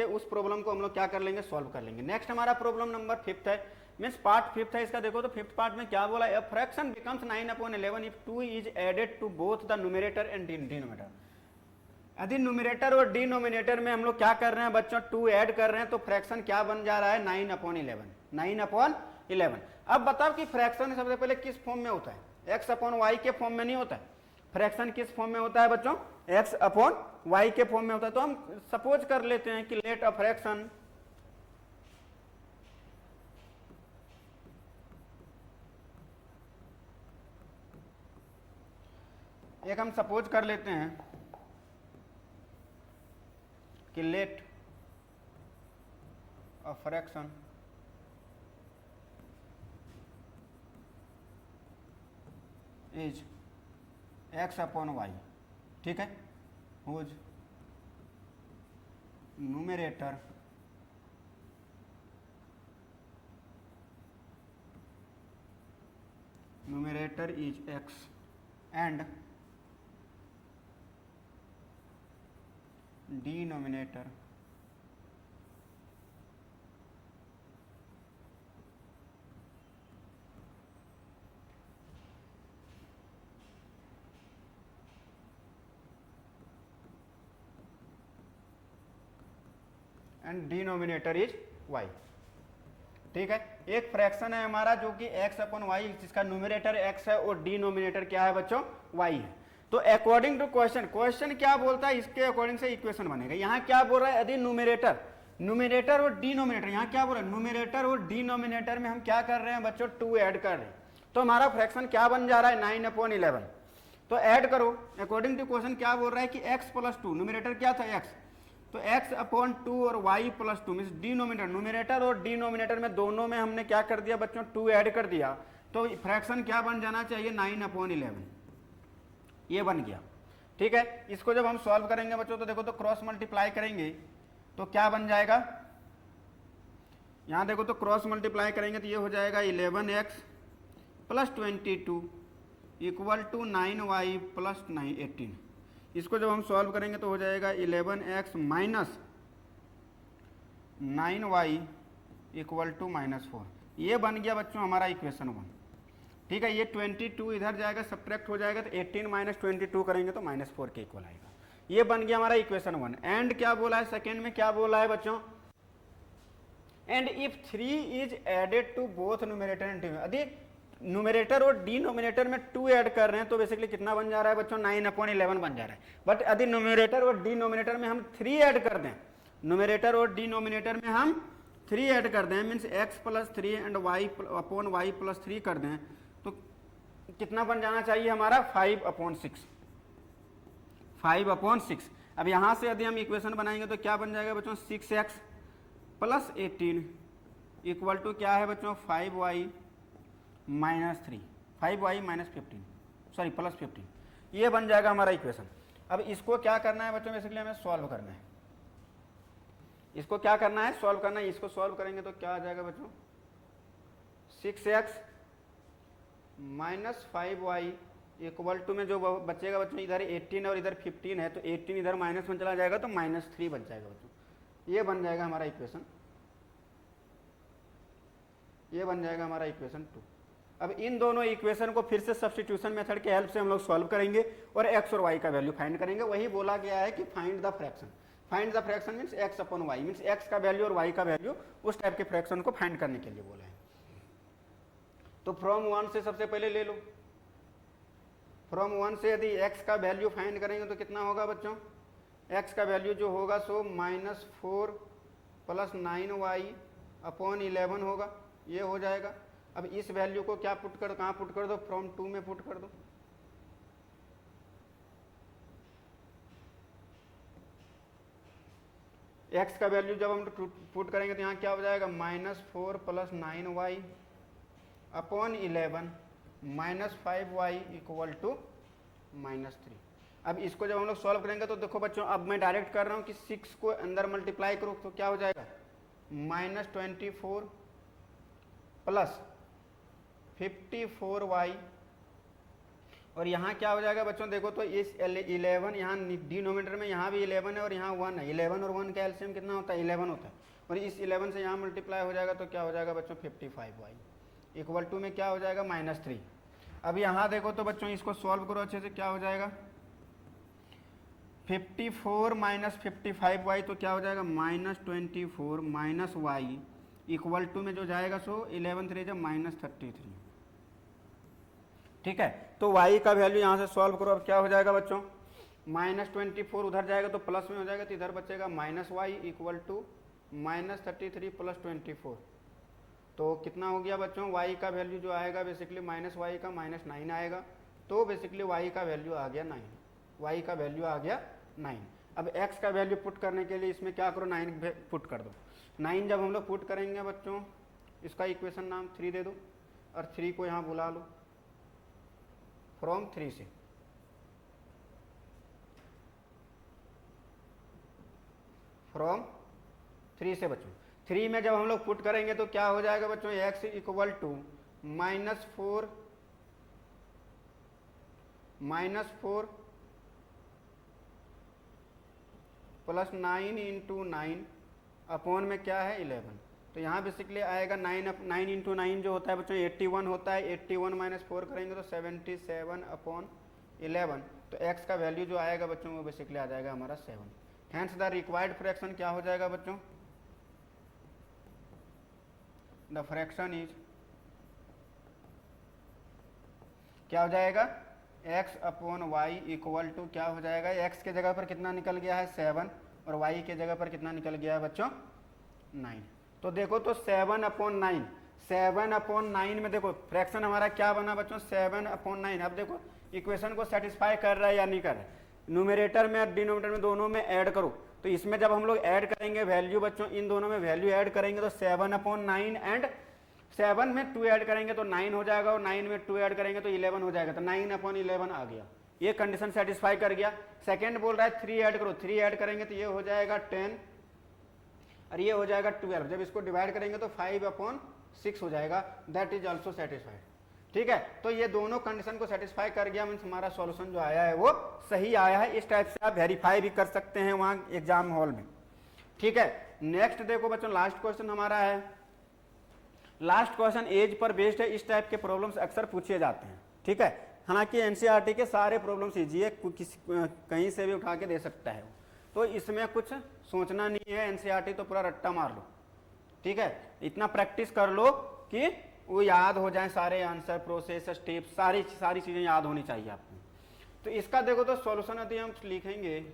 उस प्रॉब्लम को हम लोग क्या कर लेंगे, सॉल्व कर लेंगे। नेक्स्ट हमारा प्रॉब्लम नंबर 5 है, मीन्स पार्ट 5 है इसका। देखो तो 5th पार्ट में क्या बोला, a fraction becomes 9/11 if 2 is added to both the numerator and denominator. यदि न्यूमरेटर और डिनोमिनेटर में हम लोग क्या कर रहे हैं बच्चों, 2 ऐड कर रहे हैं, तो फ्रैक्शन क्या बन जा रहा है, 9/11। 9/11। अब बताओ कि फ्रैक्शन सबसे पहले किस फॉर्म में होता है, x/y के फॉर्म में नहीं होता है। फ्रैक्शन किस फॉर्म में होता है बच्चों, x/y के फॉर्म में होता है। तो हम सपोज कर लेते हैं कि लेट अ फ्रैक्शन एक हम सपोज कर लेते हैं कि late a fraction is x/y, ठीक है, whose numerator is x and denominator and denominator is y। ठीक है, एक फ्रैक्शन है हमारा जो कि x/y, जिसका न्यूमरेटर x है और डिनोमिनेटर क्या है बच्चों, y है। तो अकॉर्डिंग टू क्वेश्चन क्या बोलता है, इसके अकॉर्डिंग से इक्वेशन बनेगा। यहाँ क्या बोल रहा है, यदि न्यूमरेटर और डिनोमिनेटर, यहाँ क्या बोल रहा है, न्यूमरेटर और डिनोमिनेटर में हम क्या कर रहे हैं बच्चों, 2 ऐड कर रहे हैं, तो हमारा फ्रैक्शन क्या बन जा रहा है, 9/11। तो ऐड करो, अकॉर्डिंग टू क्वेश्चन क्या बोल रहा है कि x+2, न्यूमरेटर क्या था x, तो x/2 और y+2 मीन्स न्यूमरेटर और डिनोमिनेटर में दोनों में हमने क्या कर दिया बच्चों, 2 ऐड कर दिया, तो फ्रैक्शन क्या बन जाना चाहिए, 9/11। ये बन गया। ठीक है, इसको जब हम सॉल्व करेंगे बच्चों तो देखो तो क्रॉस मल्टीप्लाई करेंगे तो क्या बन जाएगा, यहां देखो तो क्रॉस मल्टीप्लाई करेंगे तो ये हो जाएगा 11x + 22 = 9y + 18। इसको जब हम सॉल्व करेंगे तो हो जाएगा 11x - 9y = -4। ये बन गया बच्चों हमारा इक्वेशन 1। ठीक है, ये 22 इधर जाएगा, सब्ट्रैक्ट हो जाएगा, तो 18 - 22 करेंगे तो -4 के इक्वल आएगा। ये बन गया हमारा इक्वेशन 1। एंड क्या बोला है, सेकेंड में क्या बोला है बच्चों, and if 3 is added to both numerator and denominator. यदि न्यूमरेटर और डिनोमिनेटर में 2 ऐड कर रहे हैं तो बेसिकली कितना बन जा रहा है बच्चों, 9/11 बन जा रहा है। बट यदि न्यूमरेटर और डिनोमिनेटर में हम 3 ऐड कर दें, न्यूमरेटर और डिनोमिनेटर में हम 3 ऐड कर दें, मीन्स x+3 एंड y/y+3 कर दें, तो कितना बन जाना चाहिए हमारा, 5/6। 5/6। अब यहां से यदि हम इक्वेशन बनाएंगे तो क्या बन जाएगा बच्चों, 6x + 18 = क्या है बच्चों, 5y - 3, 5y - 15, सॉरी +15। ये बन जाएगा हमारा इक्वेशन। अब इसको क्या करना है बच्चों, बेसिकली हमें सॉल्व करना है। इसको क्या करना है, सॉल्व करना है। इसको सॉल्व करेंगे तो क्या आ जाएगा बच्चों, 6x - 5y = में जो बचेगा बच्चों, इधर 18 और इधर 15 है, तो 18 इधर -1 चला जाएगा तो -3 बच जाएगा बच्चों। ये बन जाएगा हमारा इक्वेशन, ये बन जाएगा हमारा इक्वेशन 2। अब इन दोनों इक्वेशन को फिर से सब्स्टिट्यूशन मेथड के हेल्प से हम लोग सॉल्व करेंगे और x और y का वैल्यू फाइंड करेंगे। वही बोला गया है कि find the fraction. Find the fraction means x/y, means x का वैल्यू और y का वैल्यू, उस टाइप के फ्रैक्शन को फाइंड करने के लिए बोला है। तो फ्रॉम 1 से सबसे पहले ले लो। फ्रॉम 1 से यदि x का वैल्यू फाइंड करेंगे तो कितना होगा बच्चों, x का वैल्यू जो होगा सो -4 + 9y/11 होगा, ये हो जाएगा। अब इस वैल्यू को क्या पुट कर, कहाँ पुट कर दो, फ्रॉम 2 में पुट कर दो। एक्स का वैल्यू जब हम पुट करेंगे तो यहाँ क्या हो जाएगा, -4 + 9y upon 11 -5y equal to -3। अब इसको जब हम लोग सॉल्व करेंगे तो देखो बच्चों, अब मैं डायरेक्ट कर रहा हूँ कि 6 को अंदर मल्टीप्लाई करो तो क्या हो जाएगा, -24 + 54y, और यहाँ क्या हो जाएगा बच्चों, देखो तो इस 11 यहाँ डिनोमिनेटर में यहाँ भी 11 है और यहाँ 1 है। 11 और 1 का एलसीएम कितना होता है, 11 होता है, और इस 11 से यहाँ मल्टीप्लाई हो जाएगा तो क्या हो जाएगा बच्चों, 55y इक्वल टू में क्या हो जाएगा, -3। अब यहाँ देखो तो बच्चों इसको सॉल्व करो अच्छे से, क्या हो जाएगा, 54 - 55y तो क्या हो जाएगा, -24 - y इक्वल टू में जो जाएगा सो 11 3 जब -33। ठीक है, तो y का वैल्यू यहाँ से सॉल्व करो। अब क्या हो जाएगा बच्चों, -24 उधर जाएगा तो प्लस में हो जाएगा, तो इधर बचेगा -y इक्वल टू -33 + 24। तो कितना हो गया बच्चों, y का वैल्यू जो आएगा बेसिकली -y का -9 आएगा, तो बेसिकली y का वैल्यू आ गया 9, y का वैल्यू आ गया 9। अब x का वैल्यू पुट करने के लिए इसमें क्या करो, 9 पुट कर दो। 9 जब हम लोग पुट करेंगे बच्चों, इसका इक्वेशन नाम 3 दे दो, और 3 को यहाँ बुला लो फ्रॉम 3 से। फ्रॉम 3 से बच्चों, 3 में जब हम लोग पुट करेंगे तो क्या हो जाएगा बच्चों, x इक्वल टू -4 + 9 × 9 अपॉन में क्या है 11। तो यहाँ बेसिकली आएगा 9 × 9 जो होता है बच्चों 81 होता है, 81 - 4 करेंगे तो 77 अपॉन 11। तो x का वैल्यू जो आएगा बच्चों वो बेसिकली आ जाएगा हमारा 7। हैंस द रिक्वायर्ड फ्रैक्शन क्या हो जाएगा बच्चों, द फ्रैक्शन इज क्या हो जाएगा, x upon y equal to क्या हो जाएगा, x के जगह पर कितना निकल गया है 7, और y के जगह पर कितना निकल गया है बच्चों 9। तो देखो तो 7/9, 7/9 में देखो फ्रैक्शन हमारा क्या बना बच्चों, 7/9। अब देखो इक्वेशन को सेटिस्फाई कर रहा है या नहीं कर रहा है, न्यूमरेटर में और डिनोमिनेटर में दोनों में ऐड करो। तो इसमें जब हम लोग ऐड करेंगे वैल्यू बच्चों, इन दोनों में वैल्यू ऐड करेंगे तो 7/9 एंड 7 में 2 ऐड करेंगे तो 9 हो जाएगा, और 9 में 2 ऐड करेंगे तो 11 हो जाएगा। तो 9/11 आ गया, ये कंडीशन सेटिस्फाई कर गया। सेकंड बोल रहा है 3 ऐड करो, 3 ऐड करेंगे तो ये हो जाएगा 10 और ये हो जाएगा 12। जब इसको डिवाइड करेंगे तो 5/6 हो जाएगा, दैट इज ऑल्सो सेटिस्फाइड। ठीक है, तो ये दोनों कंडीशन को सेटिस्फाई कर गया, मीन्स हमारा सॉल्यूशन जो आया है वो सही आया है। इस टाइप से आप वेरीफाई भी कर सकते हैं वहां एग्जाम हॉल में। ठीक है, नेक्स्ट देखो बच्चों, लास्ट क्वेश्चन हमारा है। लास्ट क्वेश्चन एज पर बेस्ड है, इस टाइप के प्रॉब्लम्स अक्सर पूछे जाते हैं। ठीक है, हालांकि एनसीईआरटी के सारे प्रॉब्लम्स इजी है, कहीं से भी उठा के दे सकता है, तो इसमें कुछ सोचना नहीं है। एनसीईआरटी तो पूरा रट्टा मार लो। ठीक है, इतना प्रैक्टिस कर लो कि वो याद हो जाए, सारे आंसर, प्रोसेस, स्टेप, सारी चीजें याद होनी चाहिए आपको। तो इसका देखो तो सॉल्यूशन यदि हम लिखेंगे,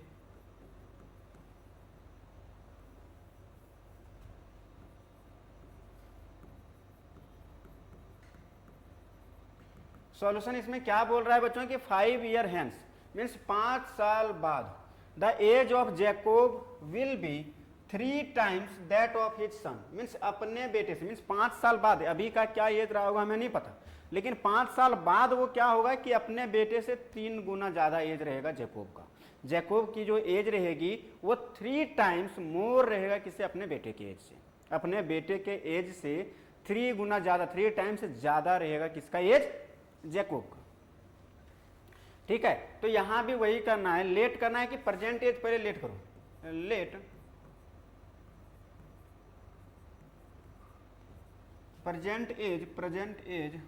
सॉल्यूशन इसमें क्या बोल रहा है बच्चों कि 5 ईयर हैंस मीन्स 5 साल बाद the age of Jacob will be 3 times that of his son. Means अपने बेटे से, मीन्स 5 साल बाद, अभी का क्या एज रहा होगा हमें नहीं पता, लेकिन 5 साल बाद वो क्या होगा कि अपने बेटे से 3 गुना ज्यादा एज रहेगा जैकोब का। जैकोब की जो एज रहेगी वो 3 टाइम्स मोर रहेगा किससे, अपने बेटे की एज से। अपने बेटे के एज से 3 गुना ज्यादा, 3 टाइम्स ज्यादा रहेगा किसका एज, जैकोब का। ठीक है, तो यहां भी वही करना है, लेट करना है कि प्रेजेंट एज, पहले लेट करो, let present age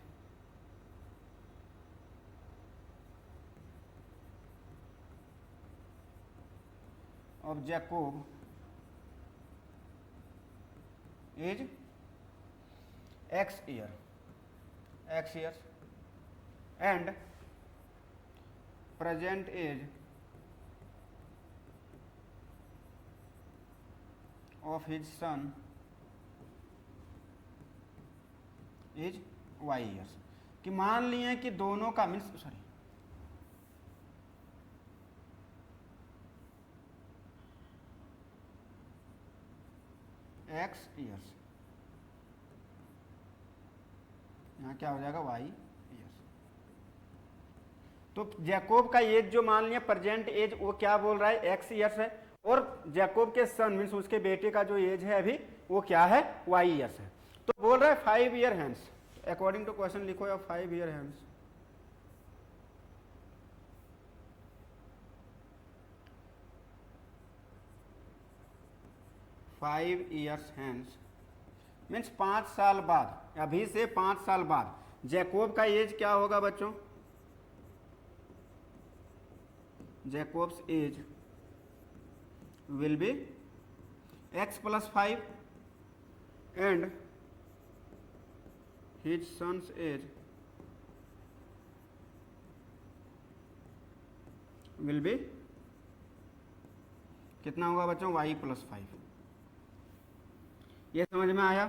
of Jacob is x years and present age of his son is y years। कि मान लिए कि दोनों का मीन्स एक्स ईयर्स, यहाँ क्या हो जाएगा वाई ईयर्स। तो जैकोब का एज जो मान लिया प्रेजेंट एज वो क्या बोल रहा है एक्स ईयर्स है, और जैकोब के सन मीन्स उसके बेटे का जो एज है अभी वो क्या है वाई ईयर्स है। तो बोल रहा है 5 year hence, according to question लिखो या 5 year hence. Five years hence means 5 साल बाद, अभी से 5 साल बाद जैकोब का एज क्या होगा बच्चों, Jacob's age will be x+5 and his son's age will be कितना होगा बच्चों y+5। ये समझ में आया?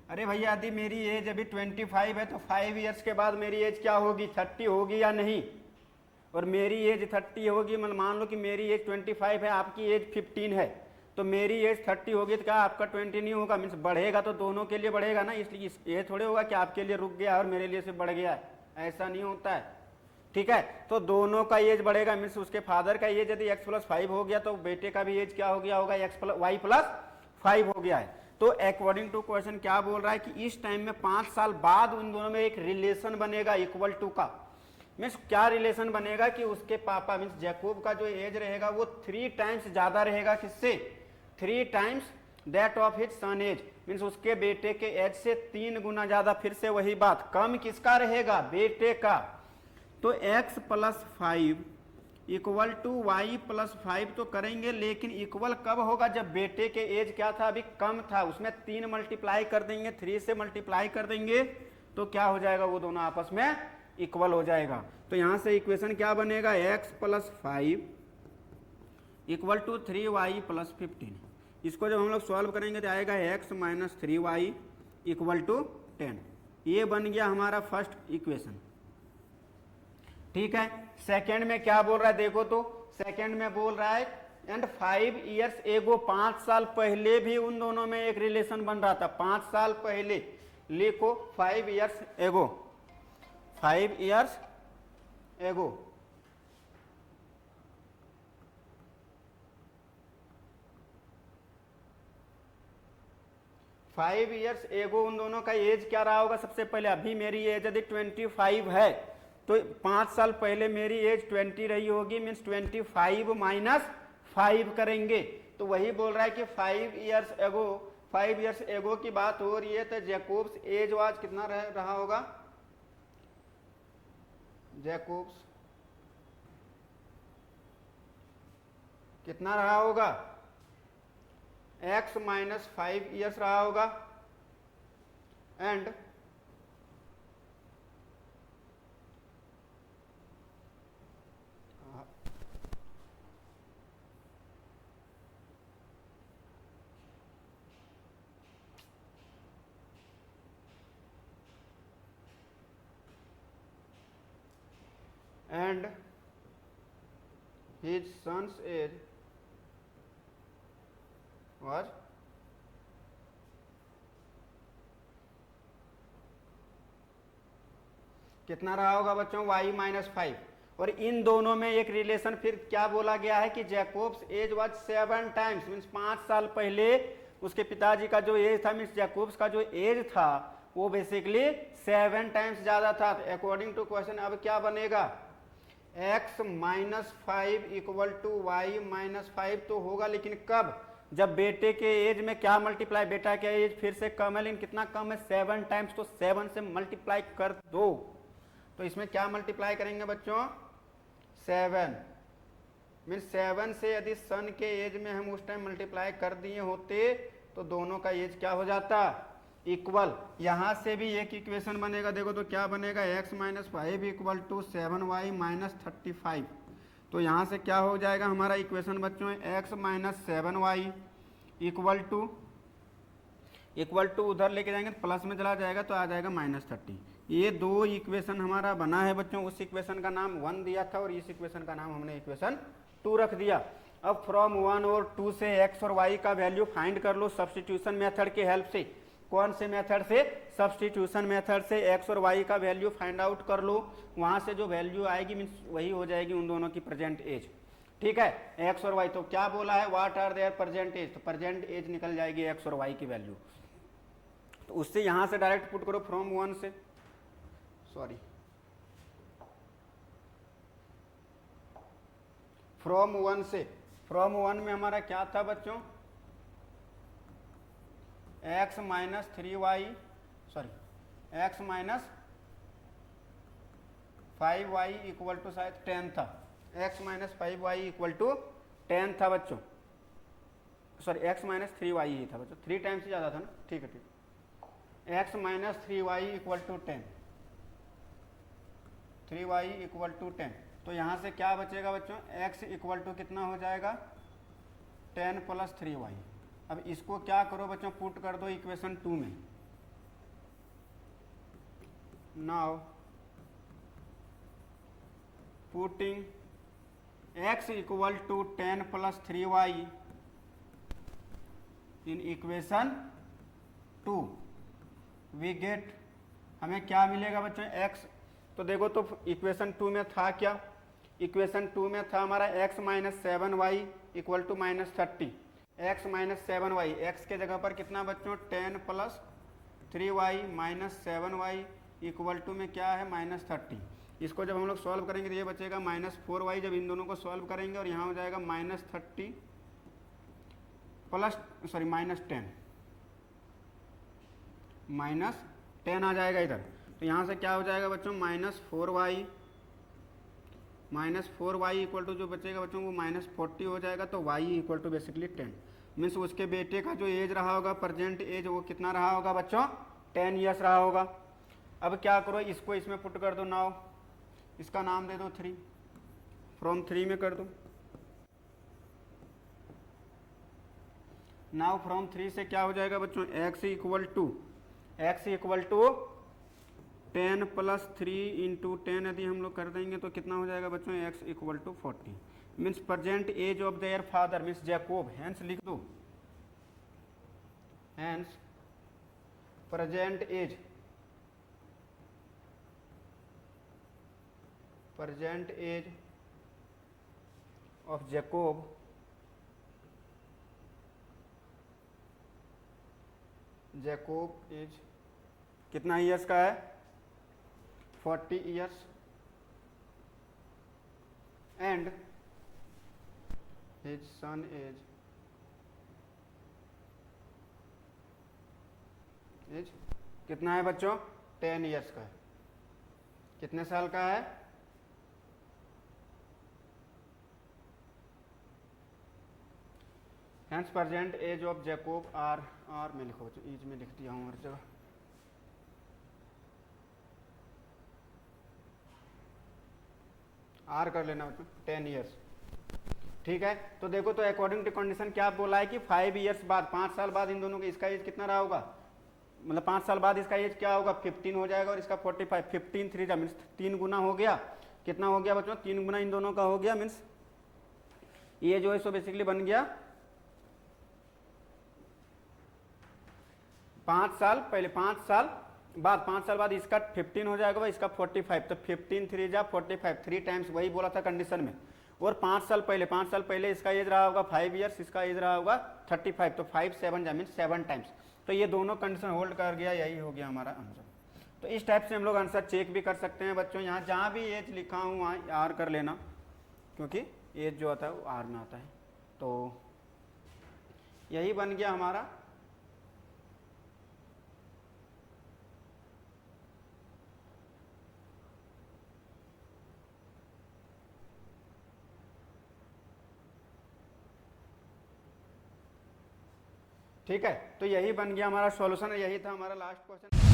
अरे भैया यदि मेरी एज अभी 25 है तो 5 ईयर्स के बाद मेरी एज क्या होगी 30 होगी या नहीं, और मेरी एज 30 होगी, मान लो कि मेरी एज 25 है, आपकी एज 15 है, तो मेरी एज 30 होगी तो क्या आपका 20 नहीं होगा, मीन्स बढ़ेगा तो दोनों के लिए बढ़ेगा ना, इसलिए ये थोड़े होगा कि आपके लिए रुक गया और मेरे लिए सिर्फ बढ़ गया है, ऐसा नहीं होता है। ठीक है, तो दोनों का एज बढ़ेगा, मीन्स उसके फादर का एज यदि x+5 हो गया तो बेटे का भी एज क्या हो गया होगा y+5 हो गया है। तो अकॉर्डिंग टू क्वेश्चन क्या बोल रहा है कि इस टाइम में 5 साल बाद उन दोनों में एक रिलेशन बनेगा इक्वल टू का, मीन्स क्या रिलेशन बनेगा कि उसके पापा मीन्स जैकोब का जो एज रहेगा वो 3 टाइम्स ज्यादा रहेगा, किससे 3 times that of his son age, means उसके बेटे के एज से 3 गुना ज्यादा। फिर से वही बात, कम किसका रहेगा बेटे का। तो x+5 इक्वल टू y+5 तो करेंगे, लेकिन इक्वल कब होगा जब बेटे के एज क्या था अभी कम था, उसमें 3 मल्टीप्लाई कर देंगे, 3 से मल्टीप्लाई कर देंगे तो क्या हो जाएगा वो दोनों आपस में इक्वल हो जाएगा। तो यहां से इक्वेशन क्या बनेगा x+5 इक्वल टू 3y+15। इसको जब हम लोग सॉल्व करेंगे तो आएगा x - 3y इक्वल टू 10। ये बन गया हमारा फर्स्ट इक्वेशन। ठीक है, सेकंड में क्या बोल रहा है देखो, तो सेकंड में बोल रहा है एंड 5 ईयर्स एगो, 5 साल पहले भी उन दोनों में एक रिलेशन बन रहा था, 5 साल पहले लिखो 5 years ago, 5 years ago. Five years ago उन दोनों का एज क्या रहा होगा सबसे पहले, अभी मेरी एज यदि 25 है तो 5 साल पहले मेरी एज 20 रही होगी, मीन्स 25 - 5 करेंगे। तो वही बोल रहा है कि 5 ईयर्स एगो की बात हो रही है, तो जैकोब्स एज वाज कितना रहा होगा, जैकोब्स कितना रहा होगा x - 5 ईयर्स रहा होगा, and his son's age was कितना रहा होगा बच्चों y - 5। और इन दोनों में एक रिलेशन फिर क्या बोला गया है कि Jacob's age was 7 times, means 5 साल पहले उसके पिताजी का जो एज था, मीन्स जैकोब्स का जो एज था वो बेसिकली 7 टाइम्स ज्यादा था। अकॉर्डिंग टू क्वेश्चन अब क्या बनेगा, x - 5 इक्वल टू y - 5 तो होगा, लेकिन कब, जब बेटे के एज में क्या मल्टीप्लाई, बेटा का एज फिर से कम है लेकिन कितना कम है 7 टाइम्स, तो 7 से मल्टीप्लाई कर दो। तो इसमें क्या मल्टीप्लाई करेंगे बच्चों 7, मीन्स 7 से यदि सन के एज में हम उस टाइम मल्टीप्लाई कर दिए होते तो दोनों का एज क्या हो जाता इक्वल। यहां से भी एक इक्वेशन बनेगा, देखो तो क्या बनेगा x - 5 इक्वल टू 7y - 35। तो यहां से क्या हो जाएगा हमारा इक्वेशन बच्चों x - 7y इक्वल टू उधर लेके जाएंगे तो प्लस में चला जाएगा तो आ जाएगा -30। ये दो इक्वेशन हमारा बना है बच्चों। उस इक्वेशन का नाम 1 दिया था और इस इक्वेशन का नाम हमने इक्वेशन 2 रख दिया। अब फ्रॉम 1 और 2 से x और y का वैल्यू फाइंड कर लो सब्स्टिट्यूशन मेथड की हेल्प से। कौन से मेथड से? सब्स्टिट्यूशन मेथड से x और y का वैल्यू फाइंड आउट कर लो। वहां से जो वैल्यू आएगी मीन्स वही हो जाएगी उन दोनों की प्रेजेंट एज। ठीक है, x और y तो क्या बोला है, what are their present age, तो प्रेजेंट एज निकल जाएगी x और y की वैल्यू। तो उससे यहां से डायरेक्ट पुट करो फ्रॉम 1 से, सॉरी फ्रॉम 1 से। फ्रॉम 1 में हमारा क्या था बच्चों, x minus 3y, sorry x minus 5y equal to शायद 10 था। x minus 5y equal to 10 था बच्चों, सॉरी x माइनस 3y ही था बच्चों, 3 टाइम्स ही ज़्यादा था ना। ठीक है, ठीक, x minus 3y equal to 10, 3y equal to 10। तो यहाँ से क्या बचेगा बच्चों, x इक्वल टू कितना हो जाएगा, 10 प्लस 3y। अब इसको क्या करो बच्चों, पुट कर दो इक्वेशन 2 में। Now putting x equal to 10 plus 3y in equation 2 we get, हमें क्या मिलेगा बच्चों, x। तो देखो तो इक्वेशन 2 में था क्या, इक्वेशन 2 में था हमारा x minus 7y equal to minus 30। x minus 7y, x के जगह पर कितना बच्चों, 10 plus 3y minus 7y equal to में क्या है, माइनस 30। इसको जब हम लोग सॉल्व करेंगे तो ये बचेगा माइनस 4y, जब इन दोनों को सॉल्व करेंगे और यहाँ हो जाएगा minus 30 plus sorry minus 10, minus 10 आ जाएगा इधर। तो यहाँ से क्या हो जाएगा बच्चों, माइनस 4y इक्वल टू जो बचेगा बच्चों वो माइनस 40 हो जाएगा। तो y equal to basically 10, means उसके बेटे का जो एज रहा होगा, प्रेजेंट एज, वो कितना रहा होगा बच्चों, 10 ईयर्स रहा होगा। अब क्या करो, इसको इसमें पुट कर दो। नाउ इसका नाम दे दो 3, फ्रॉम 3 में कर दो। नाउ फ्रॉम 3 से क्या हो जाएगा बच्चों, x equal to 10 plus 3 into 10 यदि हम लोग कर देंगे तो कितना हो जाएगा बच्चों, x equal to 40। Means present age of their father means Jacob, hence लिख दो, hence present age of Jacob age कितना ईयर्स का है, 40 years, and his son age कितना है बच्चों, 10 ईयर्स का है। कितने साल का है, hence present age of Jacob are में लिखो बच्चों, एज में लिख दिया हूँ हर जगह। आर कर लेना बच्चों, 10 ईयर्स। ठीक है, तो देखो तो अकॉर्डिंग टू कंडीशन क्या बोला है कि 5 ईयर्स बाद, 5 साल बाद इन दोनों का इसका एज कितना रहा होगा, मतलब 5 साल बाद इसका एज क्या होगा, 15 हो जाएगा और इसका 45, 15 3 मीन्स 3 गुना हो गया। कितना हो गया बच्चों, 3 गुना इन दोनों का हो गया। मीन्स ये जो है सो बेसिकली बन गया 5 साल पहले, 5 साल बाद, 5 साल बाद इसका 15 हो जाएगा, इसका 45। तो 15 3 जा 45, 3 टाइम्स वही बोला था कंडीशन में। और 5 साल पहले इसका एज रहा होगा 5 ईयर्स, इसका एज रहा होगा 35। तो 5 7 जा मीन 7 टाइम्स। तो ये दोनों कंडीशन होल्ड कर गया, यही हो गया हमारा आंसर। तो इस टाइप से हम लोग आंसर चेक भी कर सकते हैं बच्चों। यहाँ जहाँ भी एज लिखा हूँ वहाँ आर कर लेना, क्योंकि एज जो आता है वो आर में आता है। तो यही बन गया हमारा ठीक है। तो यही बन गया हमारा सॉल्यूशन, यही था हमारा लास्ट क्वेश्चन।